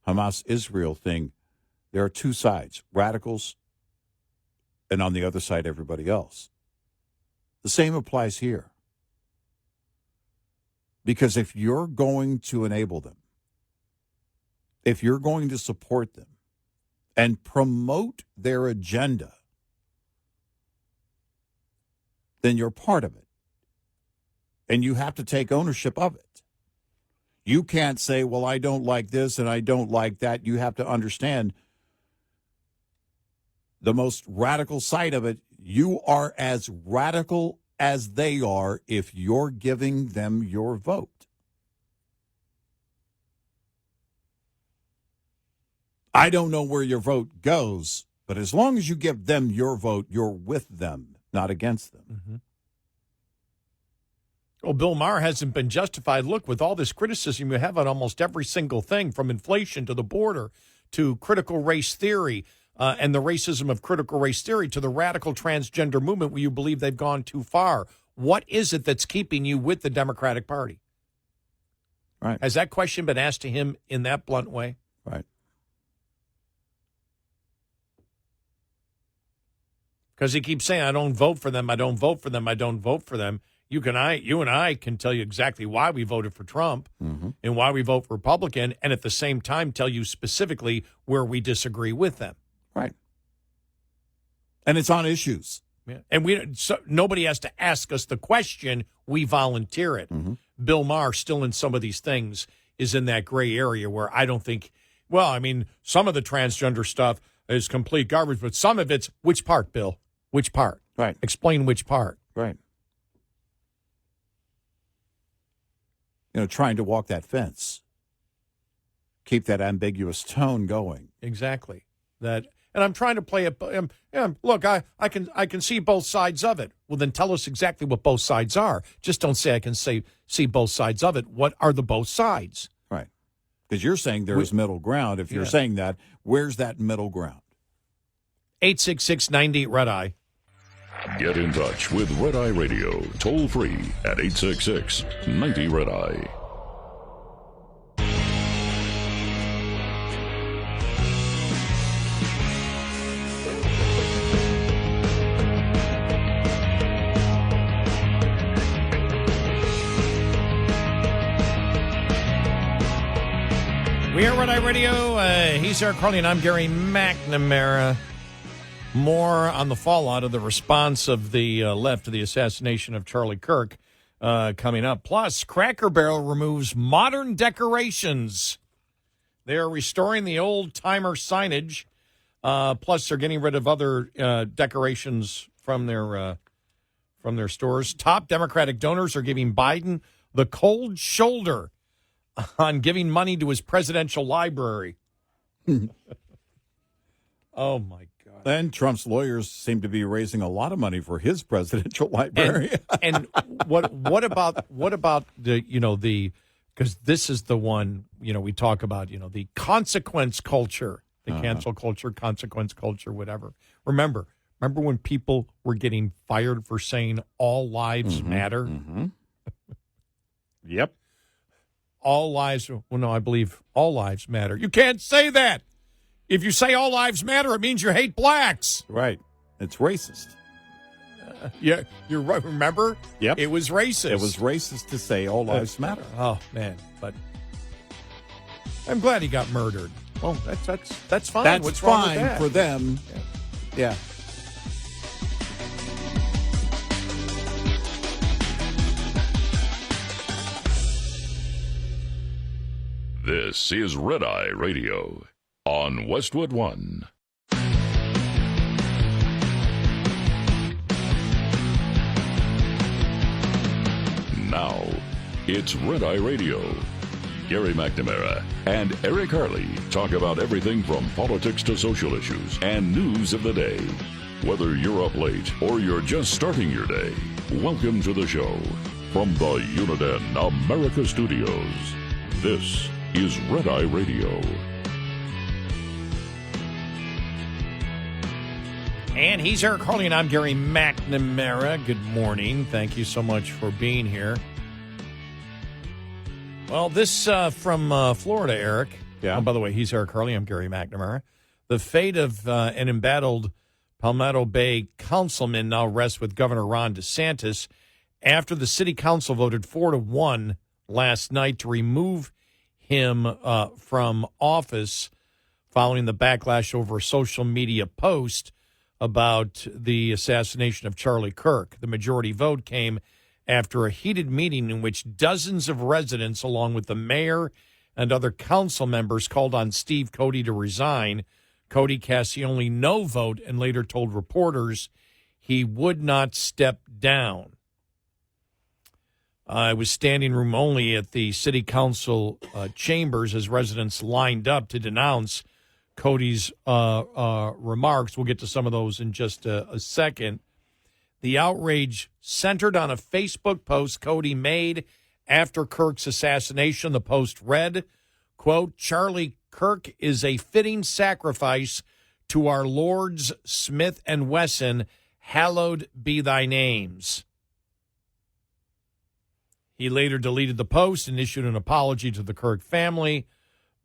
Hamas-Israel thing, there are two sides, radicals, and on the other side, everybody else. The same applies here. Because if you're going to enable them, if you're going to support them and promote their agenda, then you're part of it. And you have to take ownership of it. You can't say, well, I don't like this and I don't like that. You have to understand the most radical side of it. You are as radical as they are if you're giving them your vote. I don't know where your vote goes, but as long as you give them your vote, you're with them, not against them. Mm-hmm. Well, Bill Maher hasn't been justified. Look, with all this criticism you have on almost every single thing, from inflation to the border to critical race theory, and the racism of critical race theory to the radical transgender movement where you believe they've gone too far. What is it that's keeping you with the Democratic Party? Right. Has that question been asked to him in that blunt way? Right. Because he keeps saying, I don't vote for them, I don't vote for them, I don't vote for them. You and I can tell you exactly why we voted for Trump and why we vote for Republican, and at the same time tell you specifically where we disagree with them. Right. And it's on issues. Yeah. And nobody has to ask us the question. We volunteer it. Bill Maher, still in some of these things, is in that gray area where I don't think, well, I mean, some of the transgender stuff is complete garbage, but some of it's, which part, Bill? Which part? Right. Explain which part. Right. Trying to walk that fence. Keep that ambiguous tone going. Exactly. And I'm trying to play it. Look, I can see both sides of it. Well, then tell us exactly what both sides are. Just don't say I can see both sides of it. What are the both sides? Right. Because you're saying there is middle ground. If you're saying that, where's that middle ground? 866-98 Red Eye. Get in touch with Red Eye Radio, toll free at 866-90 Red Eye. We are Red Eye Radio. He's Eric Harley, and I'm Gary McNamara. More on the fallout of the response of the left to the assassination of Charlie Kirk coming up. Plus, Cracker Barrel removes modern decorations. They are restoring the old-timer signage. Plus, they're getting rid of other decorations from their stores. Top Democratic donors are giving Biden the cold shoulder on giving money to his presidential library. Oh, my God. And Trump's lawyers seem to be raising a lot of money for his presidential library. And what about the because this is the one, we talk about, the consequence culture, the cancel culture, consequence culture, whatever. Remember when people were getting fired for saying all lives matter? Yep. All lives, I believe all lives matter. You can't say that. If you say all lives matter, it means you hate blacks. Right. It's racist. Yeah, you're right. Remember? Yep. It was racist. It was racist to say all lives matter. Oh, man. But I'm glad he got murdered. Well, that's fine. That's What's wrong with fine that? for them. Yeah. This is Red Eye Radio on Westwood One. Now, it's Red Eye Radio. Gary McNamara and Eric Harley talk about everything from politics to social issues and news of the day. Whether you're up late or you're just starting your day, welcome to the show. From the Uniden America Studios, this is Red Eye Radio. And he's Eric Harley, and I'm Gary McNamara. Good morning. Thank you so much for being here. Well, this from Florida, Eric. Yeah. Oh, by the way, he's Eric Harley. I'm Gary McNamara. The fate of an embattled Palmetto Bay councilman now rests with Governor Ron DeSantis after the city council voted 4-1 last night to remove him from office following the backlash over a social media post about the assassination of Charlie Kirk. The majority vote came after a heated meeting in which dozens of residents, along with the mayor and other council members, called on Steve Cody to resign. Cody cast the only no vote and later told reporters he would not step down. I was standing room only at the city council chambers as residents lined up to denounce Cody's remarks. We'll get to some of those in just a second. The outrage centered on a Facebook post Cody made after Kirk's assassination. The post read, quote, "Charlie Kirk is a fitting sacrifice to our lords Smith and Wesson, hallowed be thy names. He later deleted the post and issued an apology to the Kirk family,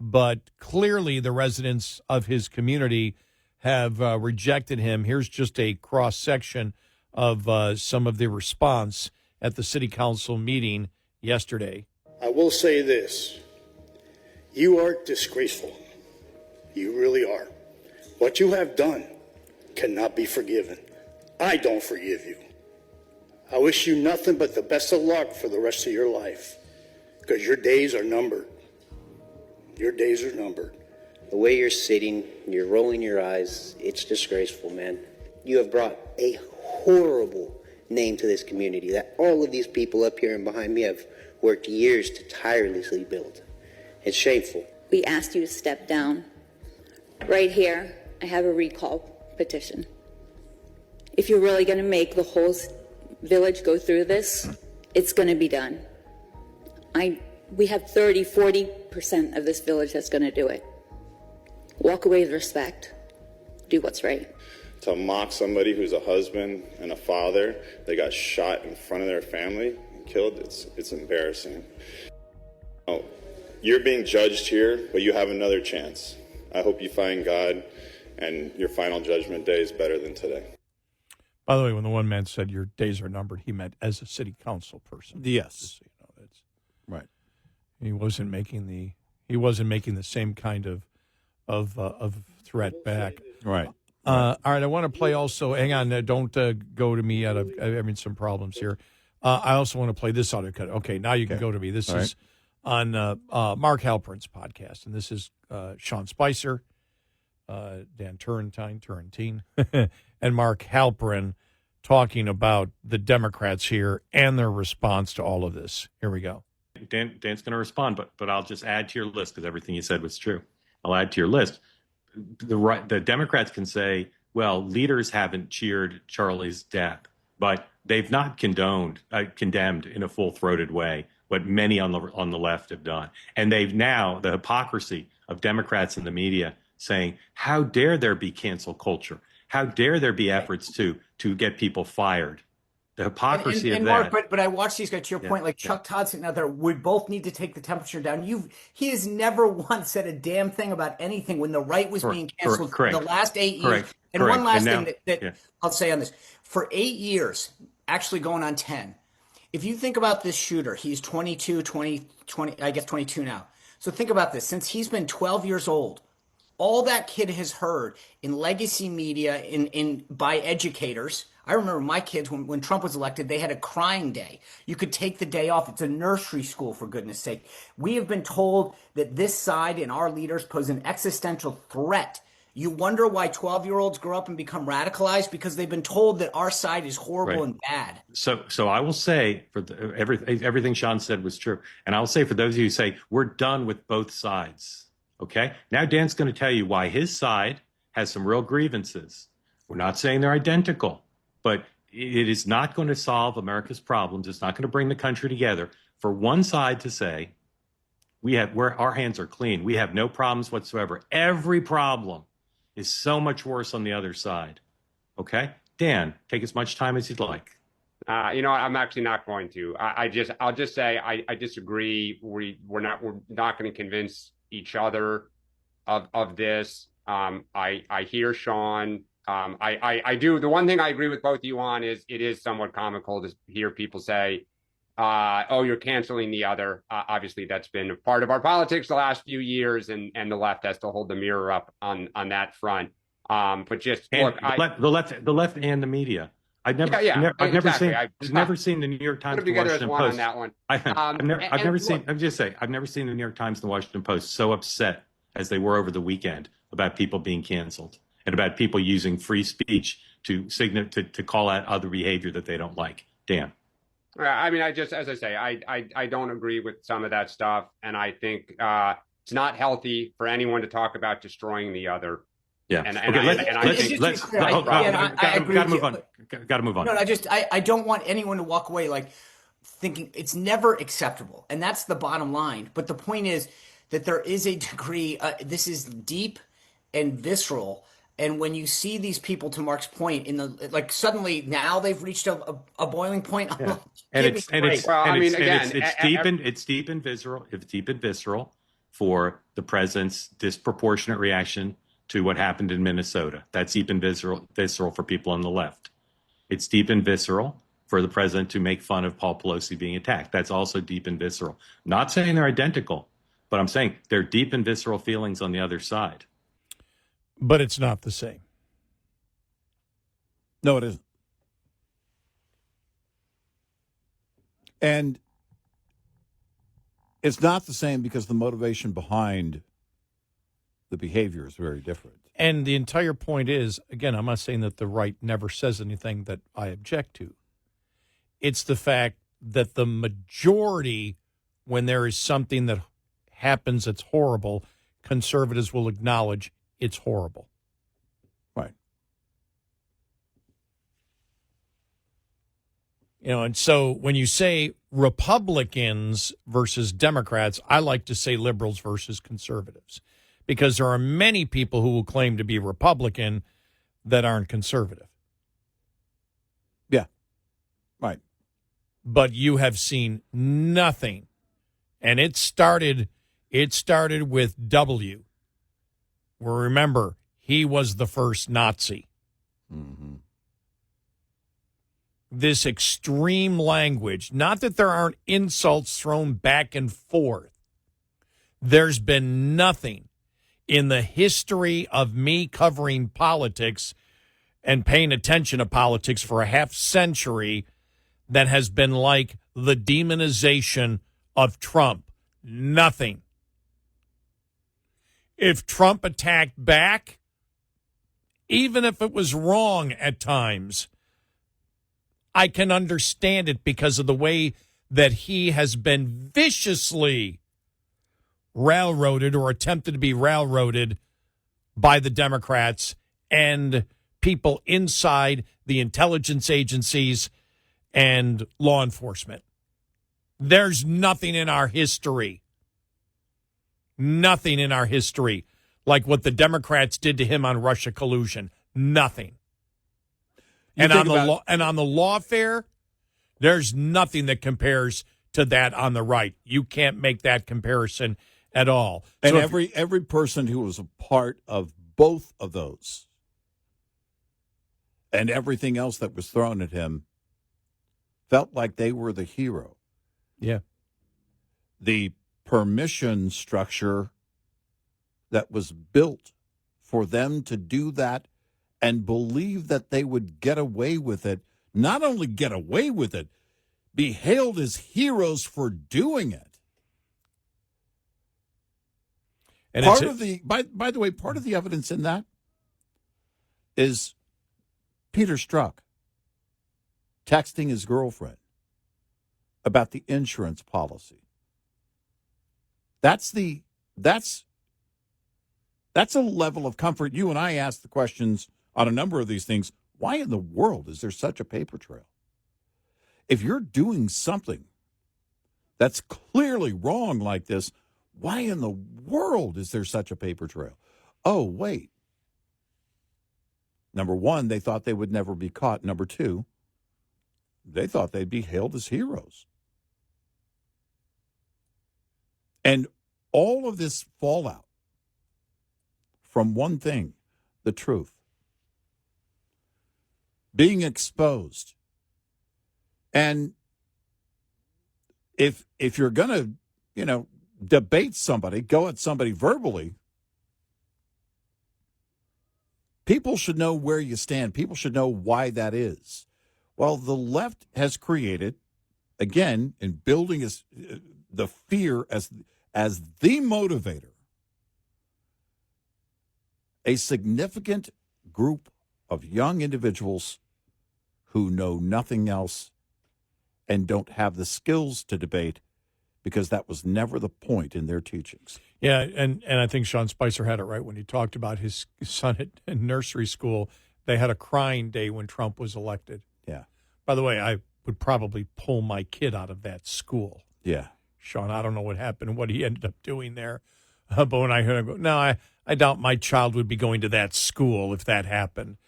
but clearly the residents of his community have rejected him. Here's just a cross-section of some of the response at the city council meeting yesterday. I will say this. You are disgraceful. You really are. What you have done cannot be forgiven. I don't forgive you. I wish you nothing but the best of luck for the rest of your life, because your days are numbered. Your days are numbered. The way you're sitting, you're rolling your eyes, it's disgraceful, man. You have brought a horrible name to this community that all of these people up here and behind me have worked years to tirelessly build. It's shameful. We asked you to step down. Right here, I have a recall petition. If you're really going to make the whole village go through this, it's going to be done. We have 40% of this village that's going to do it. Walk away with respect. Do what's right. To mock somebody who's a husband and a father that got shot in front of their family and killed, it's embarrassing. Oh, you're being judged here, but you have another chance. I hope you find God and your final judgment day is better than today. By the way, when the one man said your days are numbered, he meant as a city council person. Yes. That's right. He wasn't making the same kind of threat back. Right. All right, I want to play also. Hang on, don't go to me. I'm having some problems here. I also want to play this audio cut. Okay, now you can go to me. This is on Mark Halprin's podcast, and this is Sean Spicer, Dan Turrentine, and Mark Halprin talking about the Democrats here and their response to all of this. Here we go. Dan's going to respond, but I'll just add to your list because everything you said was true. I'll add to your list. The Democrats can say, well, leaders haven't cheered Charlie's death, but they've not condemned in a full-throated way what many on the left have done. And they've now, the hypocrisy of Democrats in the media saying, how dare there be cancel culture? How dare there be efforts to get people fired? The hypocrisy of that. Mark, but I watch these guys, to your point, like Chuck Todd sitting out there, we both need to take the temperature down. He has never once said a damn thing about anything when the right was being canceled for the last 8 years. And one last thing that I'll say on this. For 8 years, actually going on 10, if you think about this shooter, he's 22 now. So think about this. Since he's been 12 years old, all that kid has heard in legacy media, by educators. I remember my kids, when Trump was elected, they had a crying day. You could take the day off. It's a nursery school, for goodness sake. We have been told that this side and our leaders pose an existential threat. You wonder why 12-year-olds grow up and become radicalized? Because they've been told that our side is horrible and bad. So I will say, everything Sean said was true. And I will say, for those of you who say, we're done with both sides, okay? Now Dan's going to tell you why his side has some real grievances. We're not saying they're identical. But it is not going to solve America's problems. It's not going to bring the country together for one side to say, our hands are clean. We have no problems whatsoever. Every problem is so much worse on the other side. Okay? Dan, take as much time as you'd like. I'm actually not going to. I'll just say I disagree. We're not going to convince each other of this. I hear Sean. I do. The one thing I agree with both of you on is it is somewhat comical to hear people say, oh, you're canceling the other. Obviously, that's been a part of our politics the last few years, and the left has to hold the mirror up on that front. But just look, the left and the media. I've never seen the New York Times and the Washington Post. On that one. I've never seen the New York Times and the Washington Post so upset as they were over the weekend about people being canceled. And about people using free speech to call out other behavior that they don't like. Dan. I mean, as I say, I don't agree with some of that stuff. And I think it's not healthy for anyone to talk about destroying the other. Yeah. Gotta move on. No, I don't want anyone to walk away like thinking it's never acceptable. And that's the bottom line. But the point is that there is a degree, this is deep and visceral. And when you see these people, to Mark's point, in the like suddenly now they've reached a boiling point. Yeah. It's deep and visceral for the president's disproportionate reaction to what happened in Minnesota. That's deep and visceral for people on the left. It's deep and visceral for the president to make fun of Paul Pelosi being attacked. That's also deep and visceral. Not saying they're identical, but I'm saying they're deep and visceral feelings on the other side. But it's not the same. No, it isn't. And it's not the same because the motivation behind the behavior is very different. And the entire point is, again, I'm not saying that the right never says anything that I object to. It's the fact that the majority, when there is something that happens that's horrible, conservatives will acknowledge it's horrible. Right. You know, and so when you say Republicans versus Democrats, I like to say liberals versus conservatives, because there are many people who will claim to be Republican that aren't conservative. Yeah. Right. But you have seen nothing. And it started with W. Well, remember, he was the first Nazi. Mm-hmm. This extreme language, not that there aren't insults thrown back and forth. There's been nothing in the history of me covering politics and paying attention to politics for a half century that has been like the demonization of Trump. Nothing. If Trump attacked back, even if it was wrong at times, I can understand it because of the way that he has been viciously railroaded or attempted to be railroaded by the Democrats and people inside the intelligence agencies and law enforcement. There's nothing in our history like what the Democrats did to him on Russia collusion. Nothing. And on the lawfare, there's nothing that compares to that on the right. You can't make that comparison at all. And so every person who was a part of both of those and everything else that was thrown at him felt like they were the hero. Yeah. The permission structure that was built for them to do that and believe that they would get away with it, not only get away with it, be hailed as heroes for doing it. And by the way, part of the evidence in that is Peter Strzok texting his girlfriend about the insurance policy. That's a level of comfort. You and I asked the questions on a number of these things. Why in the world is there such a paper trail? If you're doing something that's clearly wrong like this, why in the world is there such a paper trail? Oh, wait. Number one, they thought they would never be caught. Number two, they thought they'd be hailed as heroes. And all of this fallout from one thing, the truth, being exposed. And if you're going to, debate somebody, go at somebody verbally, people should know where you stand. People should know why that is. Well, the left has created, again, in building the fear as the motivator, a significant group of young individuals who know nothing else and don't have the skills to debate, because that was never the point in their teachings. Yeah, and I think Sean Spicer had it right when he talked about his son at nursery school. They had a crying day when Trump was elected. Yeah. By the way, I would probably pull my kid out of that school. Yeah. Sean, I don't know what happened and what he ended up doing there. But when I heard him go, no, I doubt my child would be going to that school if that happened.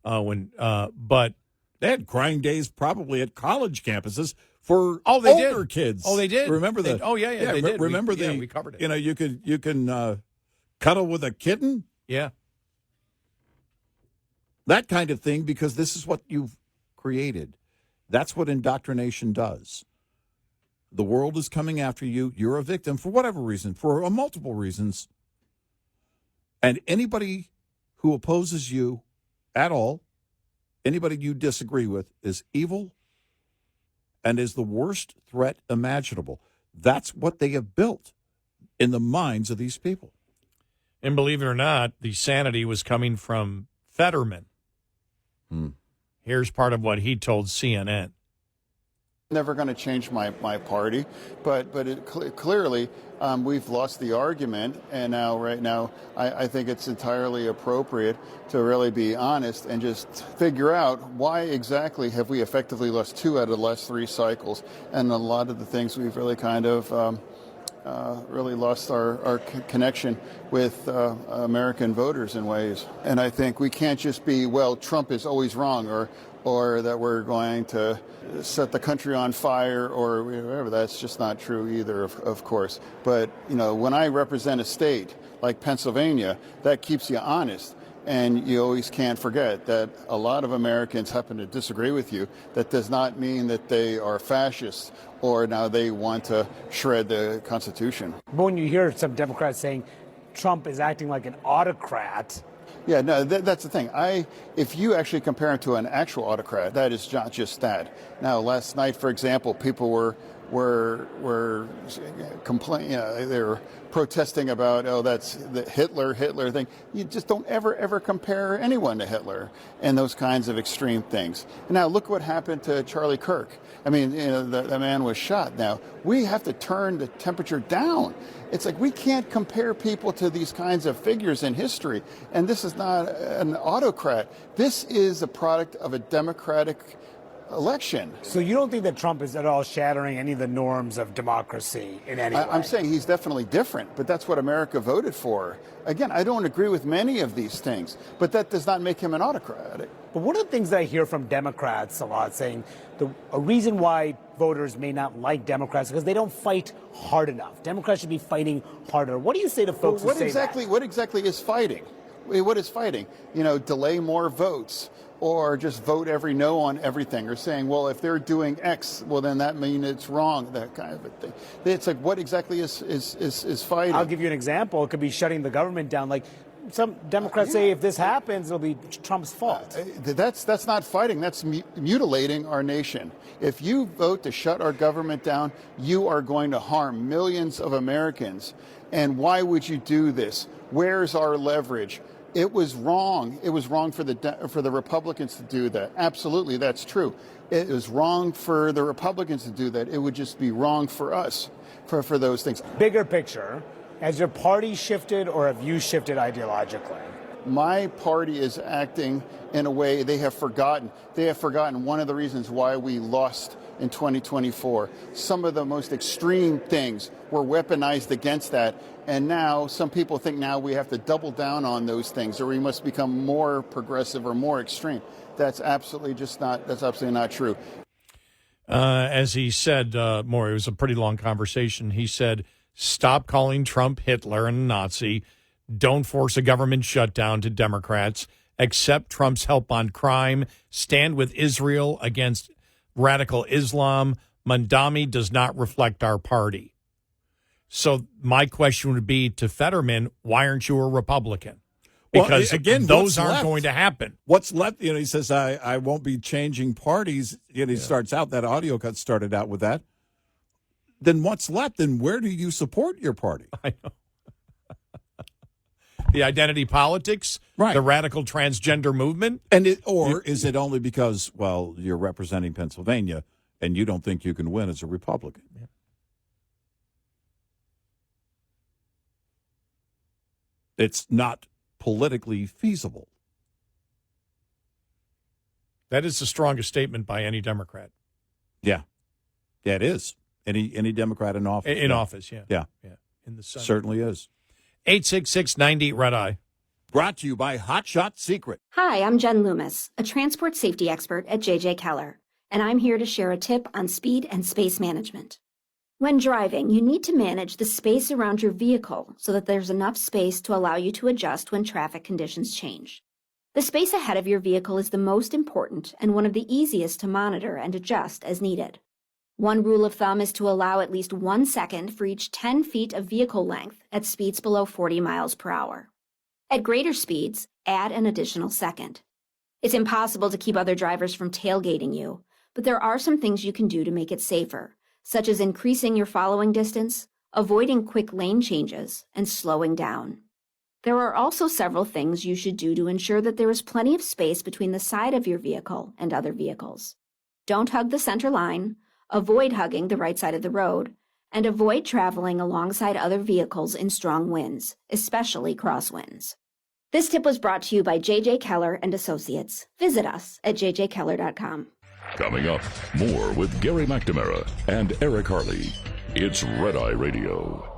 But they had crying days probably at college campuses for older did. Kids. Oh, they did. Remember that? that? Oh, yeah. They did. Remember we covered it. You know, you can cuddle with a kitten. Yeah. That kind of thing, because this is what you've created. That's what indoctrination does. The world is coming after you. You're a victim for whatever reason, for multiple reasons. And anybody who opposes you at all, anybody you disagree with, is evil and is the worst threat imaginable. That's what they have built in the minds of these people. And believe it or not, the sanity was coming from Fetterman. Here's part of what he told CNN. Never going to change my party, but clearly we've lost the argument, and right now I think it's entirely appropriate to really be honest and just figure out why exactly have we effectively lost 2 out of the last 3 cycles, and a lot of the things we've really kind of really lost our connection with American voters in ways. And I think we can't just be, well, Trump is always wrong, or that we're going to set the country on fire or whatever. That's just not true either, of course. But, you know, when I represent a state like Pennsylvania, that keeps you honest. And you always can't forget that a lot of Americans happen to disagree with you. That does not mean that they are fascists or now they want to shred the Constitution. When you hear some Democrats saying Trump is acting like an autocrat. Yeah, no, that's the thing. If you actually compare him to an actual autocrat, that is not just that. Now, last night, for example, people were complaining. You know, they were protesting about, oh, that's the Hitler thing. You just don't ever compare anyone to Hitler and those kinds of extreme things. And now look what happened to Charlie Kirk. I mean, you know, the man was shot. Now we have to turn the temperature down. It's like we can't compare people to these kinds of figures in history. And this is not an autocrat. This is a product of a democratic election. So you don't think that Trump is at all shattering any of the norms of democracy in any way? I'm saying he's definitely different, but that's what America voted for. Again, I don't agree with many of these things, but that does not make him an autocrat. But one of the things that I hear from Democrats a lot saying a reason why voters may not like Democrats is because they don't fight hard enough. Democrats should be fighting harder. What do you say to folks who say that? What exactly is fighting? What is fighting? You know, delay more votes, or just vote every no on everything, or saying, well, if they're doing X, well, then that means it's wrong, that kind of a thing. It's like, what exactly is fighting? I'll give you an example. It could be shutting the government down. Like some Democrats say, if this happens, it'll be Trump's fault. That's not fighting. That's mutilating our nation. If you vote to shut our government down, you are going to harm millions of Americans. And why would you do this? Where's our leverage? It was wrong. It was wrong for the Republicans to do that. Absolutely, that's true. It was wrong for the Republicans to do that. It would just be wrong for us for those things. Bigger picture, has your party shifted or have you shifted ideologically? My party is acting in a way they have forgotten. They have forgotten one of the reasons why we lost in 2024. Some of the most extreme things were weaponized against that. And now some people think now we have to double down on those things, or we must become more progressive or more extreme. That's absolutely not true. As he said, Moore, it was a pretty long conversation. He said, stop calling Trump Hitler and a Nazi. Don't force a government shutdown to Democrats. Accept Trump's help on crime. Stand with Israel against radical Islam. Mandami does not reflect our party. So my question would be to Fetterman, why aren't you a Republican? Because well, again, those aren't going to happen. What's left? You know, he says, I won't be changing parties. You know, he starts out, that audio cut started out with that. Then what's left? Then where do you support your party? I know. The identity politics, right? The radical transgender movement, and is it only because, well, you're representing Pennsylvania and you don't think you can win as a Republican? Yeah. It's not politically feasible. That is the strongest statement by any Democrat. Yeah, it is. Any Democrat in office. In office, yeah. Yeah. In the Senate. Certainly is. 866-90-RED-EYE. Brought to you by Hot Shot Secret. Hi, I'm Jen Loomis, a transport safety expert at JJ Keller, and I'm here to share a tip on speed and space management. When driving, you need to manage the space around your vehicle so that there's enough space to allow you to adjust when traffic conditions change. The space ahead of your vehicle is the most important and one of the easiest to monitor and adjust as needed. One rule of thumb is to allow at least 1 second for each 10 feet of vehicle length at speeds below 40 miles per hour. At greater speeds, add an additional second. It's impossible to keep other drivers from tailgating you, but there are some things you can do to make it safer, such as increasing your following distance, avoiding quick lane changes, and slowing down. There are also several things you should do to ensure that there is plenty of space between the side of your vehicle and other vehicles. Don't hug the center line, avoid hugging the right side of the road, and avoid traveling alongside other vehicles in strong winds, especially crosswinds. This tip was brought to you by JJ Keller and Associates. Visit us at jjkeller.com. Coming up, more with Gary McNamara and Eric Harley. It's Red Eye Radio.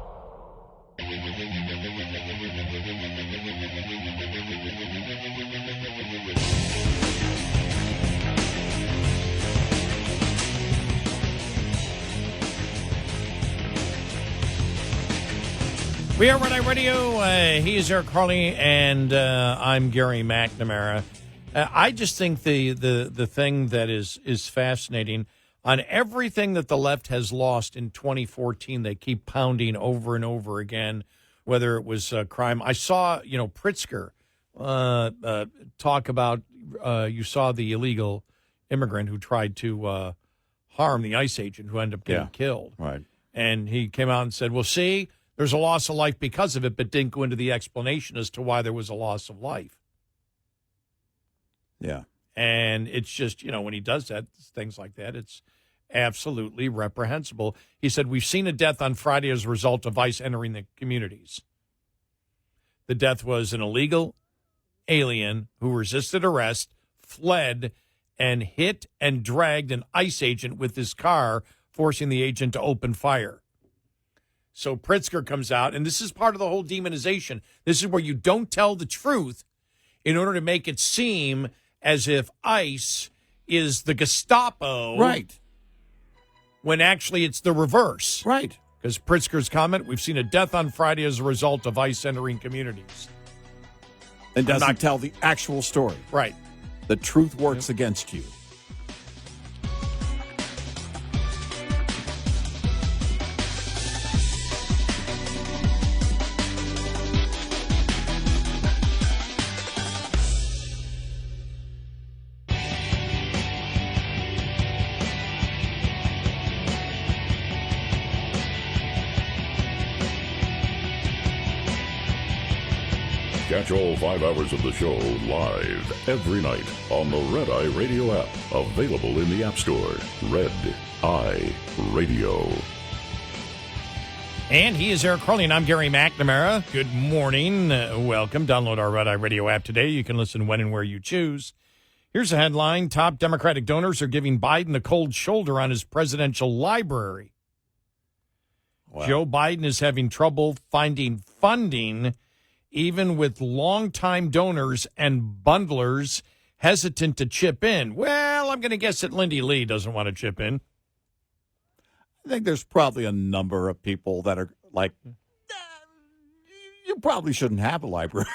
We are Red Eye Radio. He is Eric Harley, and I'm Gary McNamara. I just think the thing that is fascinating, on everything that the left has lost in 2014, they keep pounding over and over again, whether it was crime. I saw, Pritzker talk about, you saw the illegal immigrant who tried to harm the ICE agent who ended up getting killed. Right. And he came out and said, well, see, there's a loss of life because of it, but didn't go into the explanation as to why there was a loss of life. Yeah. And it's just, when he does that, things like that, it's absolutely reprehensible. He said, we've seen a death on Friday as a result of ICE entering the communities. The death was an illegal alien who resisted arrest, fled, and hit and dragged an ICE agent with his car, forcing the agent to open fire. So Pritzker comes out, and this is part of the whole demonization. This is where you don't tell the truth in order to make it seem as if ICE is the Gestapo. Right. When actually it's the reverse. Right. Because Pritzker's comment, we've seen a death on Friday as a result of ICE entering communities. And doesn't tell the actual story. Right. The truth works against you. Catch all 5 hours of the show live every night on the Red Eye Radio app. Available in the App Store. Red Eye Radio. And he is Eric Harley, and I'm Gary McNamara. Good morning. Welcome. Download our Red Eye Radio app today. You can listen when and where you choose. Here's a headline. Top Democratic donors are giving Biden the cold shoulder on his presidential library. Wow. Joe Biden is having trouble finding funding, even with longtime donors and bundlers hesitant to chip in. Well, I'm going to guess that Lindy Lee doesn't want to chip in. I think there's probably a number of people that are like, you probably shouldn't have a library.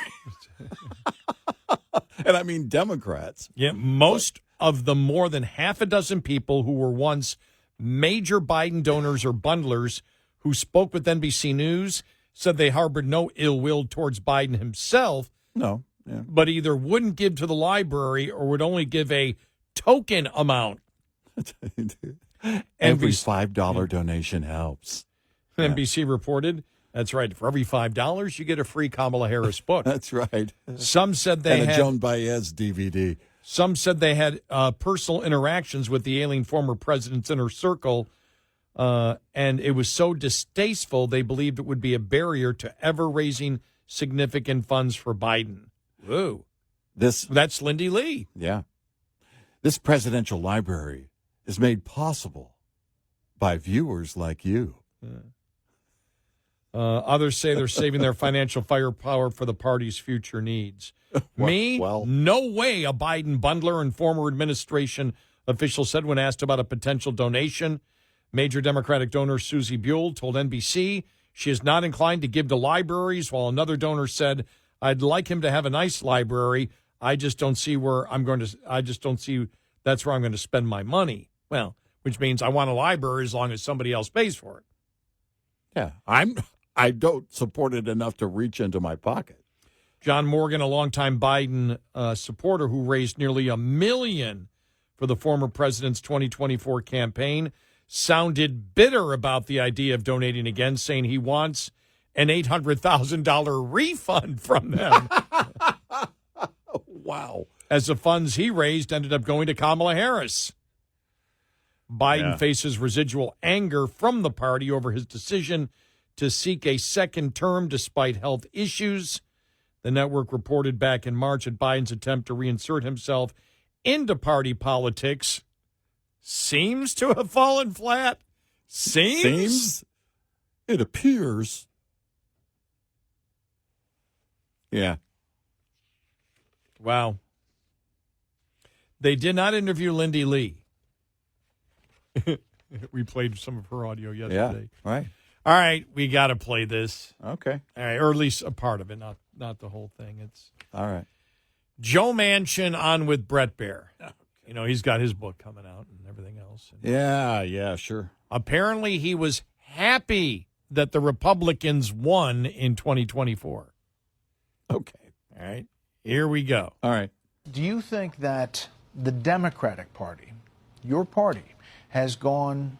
And I mean Democrats. Yeah, most of the more than half a dozen people who were once major Biden donors or bundlers who spoke with NBC News said they harbored no ill will towards Biden himself. No. Yeah. But either wouldn't give to the library or would only give a token amount. Every $5 donation helps. NBC reported, that's right, for every $5, you get a free Kamala Harris book. That's right. Some said they had had a Joan Baez DVD. Some said they had personal interactions with the ailing former president's inner circle, and it was so distasteful they believed it would be a barrier to ever raising significant funds for Biden. Whoa. That's Lindy Lee. Yeah. This presidential library is made possible by viewers like you. Others say they're saving their financial firepower for the party's future needs. No way, a Biden bundler and former administration official said when asked about a potential donation. Major Democratic donor Susie Buell told NBC she is not inclined to give to libraries, while another donor said, I'd like him to have a nice library. I just don't see that's where I'm going to spend my money. Well, which means I want a library as long as somebody else pays for it. Yeah, I don't support it enough to reach into my pocket. John Morgan, a longtime Biden supporter who raised nearly $1 million for the former president's 2024 campaign, sounded bitter about the idea of donating again, saying he wants an $800,000 refund from them. Wow. As the funds he raised ended up going to Kamala Harris. Biden faces residual anger from the party over his decision to seek a second term despite health issues. The network reported back in March that Biden's attempt to reinsert himself into party politics seems to have fallen flat. Seems? It appears. Yeah. Wow. They did not interview Lindy Lee. We played some of her audio yesterday. Yeah, right. All right, we got to play this. Okay. All right, or at least a part of it, not the whole thing. It's all right. Joe Manchin on with Brett Baer. Okay. You know, he's got his book coming out and everything else. And yeah, sure. apparently he was happy that the Republicans won in 2024. Okay. All right, here we go. All right. Do you think that the Democratic Party, your party, has gone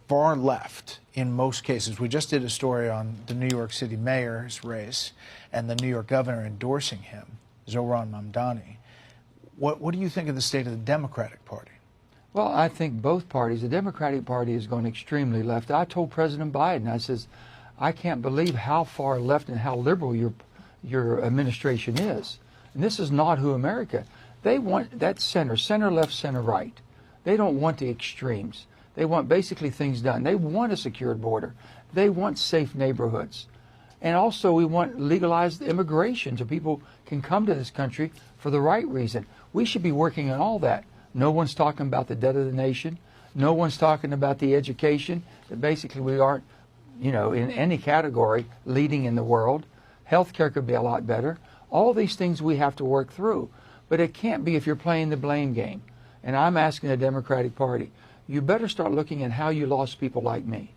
far left in most cases? We just did a story on the New York City mayor's race and the New York governor endorsing him, Zohran Mamdani. What do you think of the state of the Democratic Party? Well, I think both parties. The Democratic Party has gone extremely left. I told President Biden, I says, I can't believe how far left and how liberal your administration is. And this is not who America. They want that center left, center right. They don't want the extremes. They want basically things done. They want a secured border. They want safe neighborhoods. And also we want legalized immigration so people can come to this country for the right reason. We should be working on all that. No one's talking about the debt of the nation. No one's talking about the education. That basically we aren't, in any category leading in the world. Healthcare could be a lot better. All these things we have to work through. But it can't be if you're playing the blame game. And I'm asking the Democratic Party, you better start looking at how you lost people like me.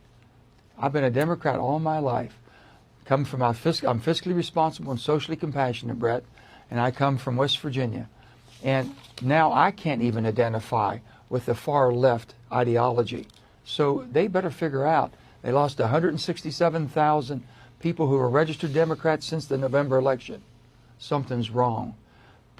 I've been a Democrat all my life. I'm fiscally responsible and socially compassionate, Brett, and I come from West Virginia. And now I can't even identify with the far left ideology. So they better figure out. They lost 167,000 people who are registered Democrats since the November election. Something's wrong.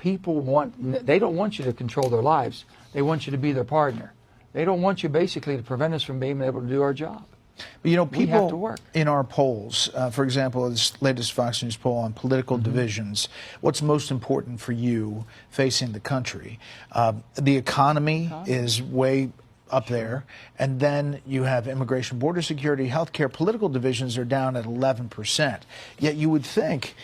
They don't want you to control their lives. They want you to be their partner. They don't want you basically to prevent us from being able to do our job. But we people have to work. In our polls, for example, this latest Fox News poll on political divisions, what's most important for you facing the country? The economy is way up there, and then you have immigration, border security, healthcare. Political divisions are down at 11%. Yet you would think,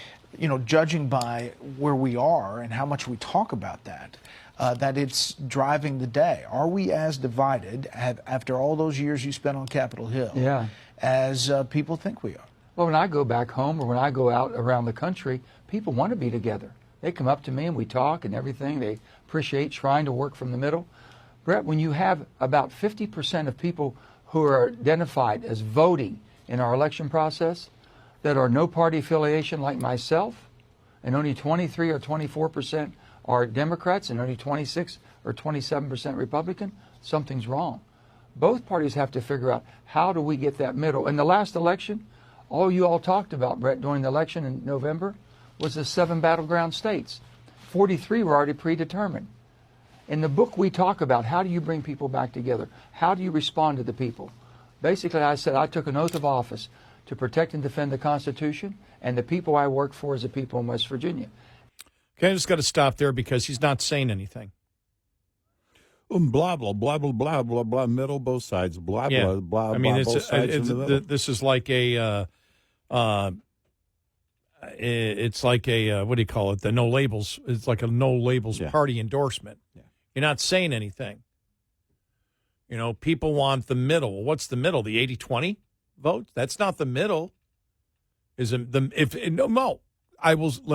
judging by where we are and how much we talk about that, that it's driving the day. Are we as divided, after all those years you spent on Capitol Hill, as people think we are? Well, when I go back home or when I go out around the country, people want to be together. They come up to me and we talk and everything. They appreciate trying to work from the middle. Brett, when you have about 50% of people who are identified as voting in our election process that are no party affiliation like myself, and only 23 or 24% are Democrats and only 26 or 27% Republican, something's wrong. Both parties have to figure out how do we get that middle. In the last election, all you all talked about, Brett, during the election in November was the 7 battleground states. 43 were already predetermined. In the book, we talk about how do you bring people back together? How do you respond to the people? Basically, I said I took an oath of office to protect and defend the Constitution and the people I work for as the people in West Virginia. Okay, I just got to stop there because he's not saying anything. Blah, blah, blah, blah, blah, blah, blah, middle, both sides, blah, blah, blah, I mean, blah, both sides in the middle. this is like it's like a what do you call it? The no labels. It's like a no labels party endorsement. Yeah. You're not saying anything. You know, people want the middle. What's the middle? The 80-20 vote? That's not the middle. Let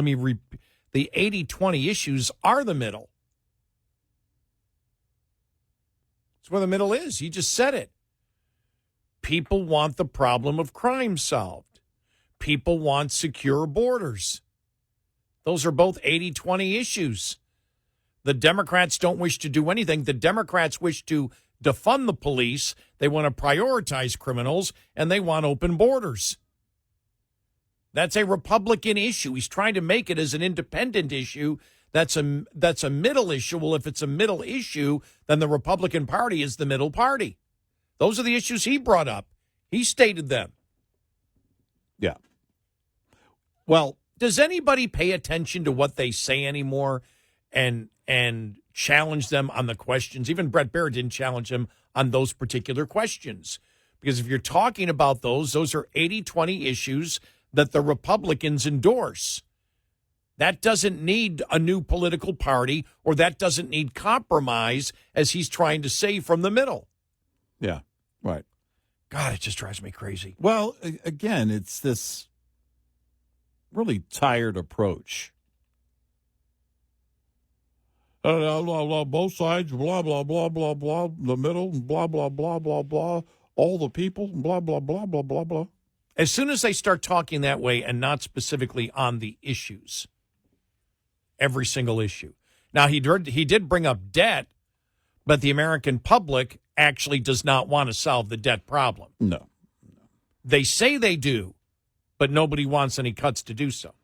me repeat. The 80-20 issues are the middle. It's where the middle is. You just said it. People want the problem of crime solved. People want secure borders. Those are both 80-20 issues. The Democrats don't wish to do anything. The Democrats wish to defund the police. They want to prioritize criminals, and they want open borders. That's a Republican issue. He's trying to make it as an independent issue. That's a middle issue. Well, if it's a middle issue, then the Republican Party is the middle party. Those are the issues he brought up. He stated them. Yeah. Well, does anybody pay attention to what they say anymore and challenge them on the questions? Even Brett Baer didn't challenge him on those particular questions. Because if you're talking about those are 80-20 issues that the Republicans endorse. That doesn't need a new political party, or that doesn't need compromise, as he's trying to say from the middle. Yeah, right. God, it just drives me crazy. Well, again, it's this really tired approach. Blah, blah, blah, both sides, blah, blah, blah, blah, blah, the middle, blah, blah, blah, blah, blah, all the people, blah, blah, blah, blah, blah, blah. As soon as they start talking that way and not specifically on the issues, every single issue. Now, he did bring up debt, but the American public actually does not want to solve the debt problem. No. They say they do, but nobody wants any cuts to do so.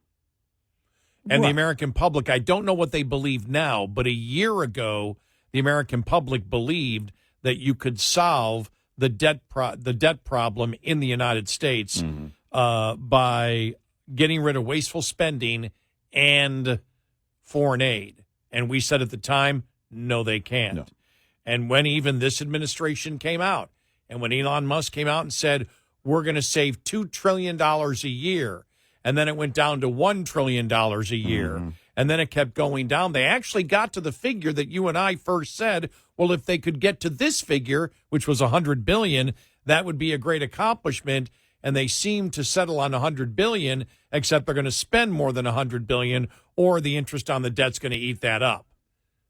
And the American public, I don't know what they believe now, but a year ago, the American public believed that you could solve the debt problem in the United States by getting rid of wasteful spending and foreign aid. And we said at the time, no, they can't. No. And when even this administration came out, and when Elon Musk came out and said, we're going to save $2 trillion a year, and then it went down to $1 trillion a year, and then it kept going down, they actually got to the figure that you and I first said, well, if they could get to this figure, which was $100 billion, that would be a great accomplishment. And they seem to settle on $100 billion, except they're going to spend more than $100 billion, or the interest on the debt's going to eat that up.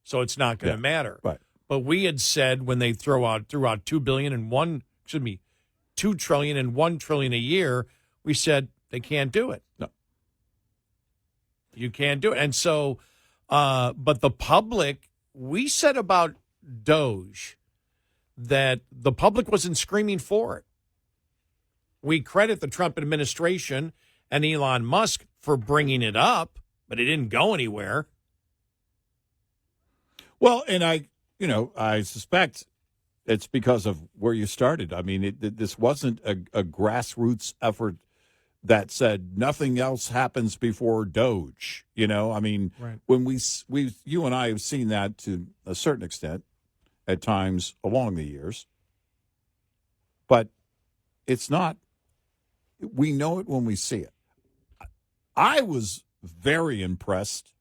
So it's not going to matter. Right. But we had said when they threw out $2 billion and $2 trillion and $1 trillion a year, we said they can't do it. No. You can't do it. And so, but the public, we said about Doge that the public wasn't screaming for it. We credit the Trump administration and Elon Musk for bringing it up, but it didn't go anywhere. Well, and I suspect it's because of where you started. I mean, this wasn't a grassroots effort that said nothing else happens before Doge. I mean, right. When you and I have seen that to a certain extent at times along the years, but it's not. We know it when we see it. I was very impressed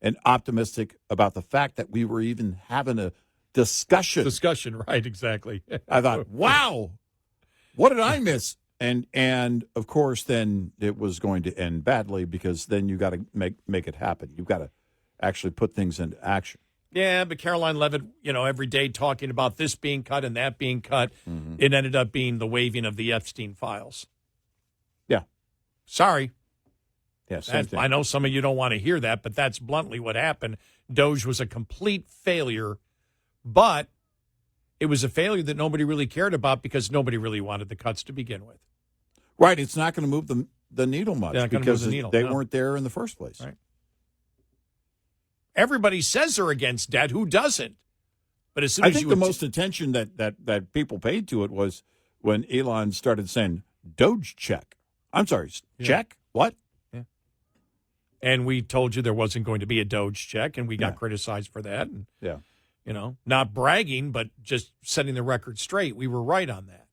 and optimistic about the fact that we were even having a discussion. Right, exactly. I thought, wow, what did I miss? And of course, then it was going to end badly, because then you got to make it happen. You've got to actually put things into action. Yeah, but Caroline Levitt, every day talking about this being cut and that being cut, it ended up being the waiving of the Epstein files. Yeah. Sorry. Yeah, same thing. I know some of you don't want to hear that, but that's bluntly what happened. Doge was a complete failure, but it was a failure that nobody really cared about because nobody really wanted the cuts to begin with. Right. It's not going to move the needle much because they no. weren't there in the first place. Right. Everybody says they're against debt. Who doesn't? But as soon as I think the most attention that people paid to it was when Elon started saying Doge check. I'm sorry, check? What? Yeah. And we told you there wasn't going to be a Doge check, and we got criticized for that. And Not bragging, but just setting the record straight. We were right on that.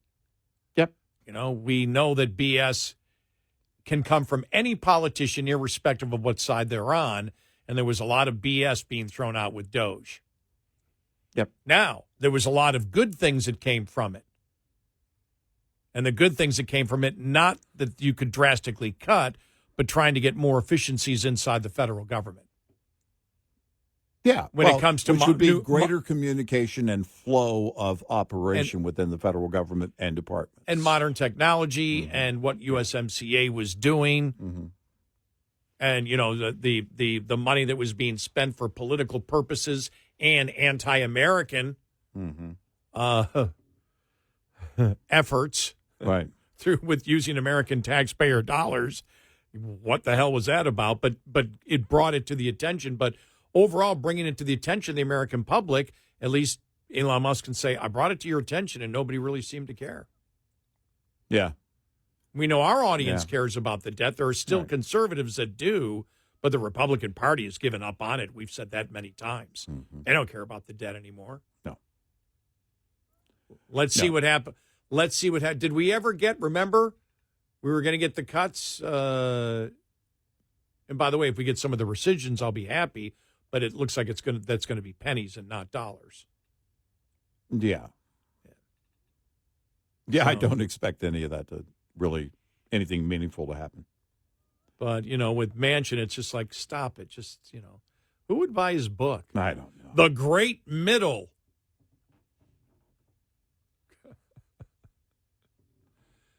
Yep. We know that BS can come from any politician, irrespective of what side they're on, and there was a lot of BS being thrown out with Doge. Yep. Now, there was a lot of good things that came from it. And the good things that came from it, not that you could drastically cut, but trying to get more efficiencies inside the federal government. Yeah, when it comes to which would be greater communication and flow of operation within the federal government and departments. And modern technology and what USMCA was doing. And, the money that was being spent for political purposes and anti-American efforts. Right. With using American taxpayer dollars. What the hell was that about? But it brought it to the attention. But overall, bringing it to the attention of the American public, at least Elon Musk can say, I brought it to your attention, and nobody really seemed to care. Yeah. We know our audience cares about the debt. There are still conservatives that do, but the Republican Party has given up on it. We've said that many times. They don't care about the debt anymore. No. Let's see what happened. Let's see what happened. Did we ever remember, we were going to get the cuts. And by the way, if we get some of the rescissions, I'll be happy. But it looks like that's going to be pennies and not dollars. Yeah. Yeah, I don't expect any of that to really, anything meaningful to happen. But, with Manchin, it's just like, stop it. Just, who would buy his book? I don't know. The Great Middle.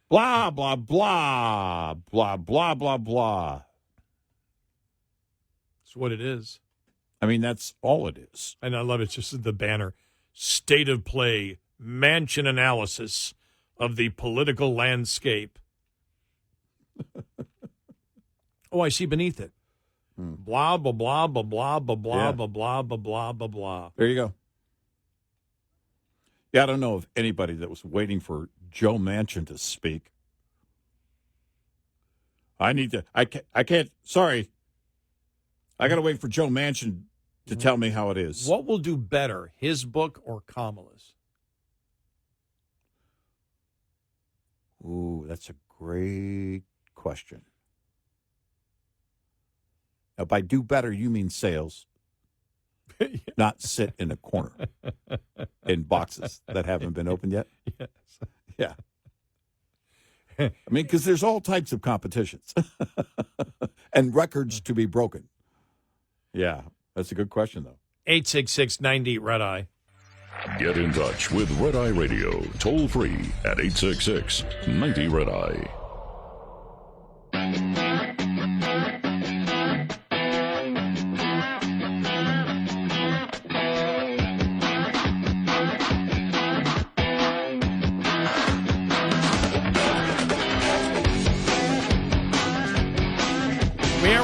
Blah, blah, blah, blah, blah, blah, blah. That's what it is. I mean, that's all it is. And I love it. It's just the banner. State of play, Manchin analysis of the political landscape. Oh, I see beneath it. Blah, blah, blah, blah, blah, blah, blah, blah, blah, blah, blah, blah, blah. There you go. Yeah, I don't know of anybody that was waiting for Joe Manchin to speak. I can't, sorry. I got to wait for Joe Manchin to tell me how it is. What will do better, his book or Kamala's? Ooh, that's a great question. Now, by do better, you mean sales, not sit in a corner in boxes that haven't been opened yet. Yes. Yeah. I mean, because there's all types of competitions and records to be broken. Yeah, that's a good question, though. 866-90-RED-EYE. Get in touch with Red Eye Radio, toll free at 866-90-RED-EYE.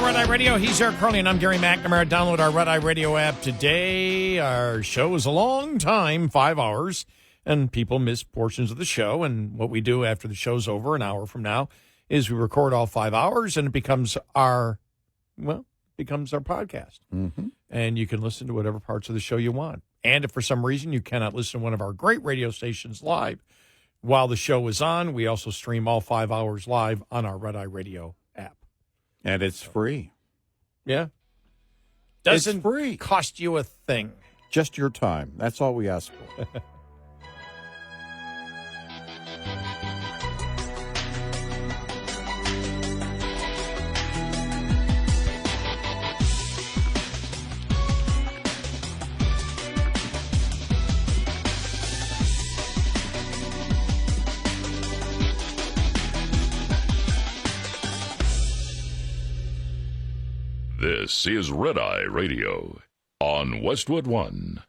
Red Eye Radio. He's Eric Harley, and I'm Gary McNamara. Download our Red Eye Radio app today. Our show is a long time, 5 hours, and people miss portions of the show. And what we do after the show's over, an hour from now, is we record all 5 hours, and it becomes our podcast. And you can listen to whatever parts of the show you want. And if for some reason you cannot listen to one of our great radio stations live while the show is on, we also stream all 5 hours live on our Red Eye Radio app. And it's free. Yeah. Doesn't it's free. Cost you a thing. Just your time. That's all we ask for. This is Red Eye Radio on Westwood One.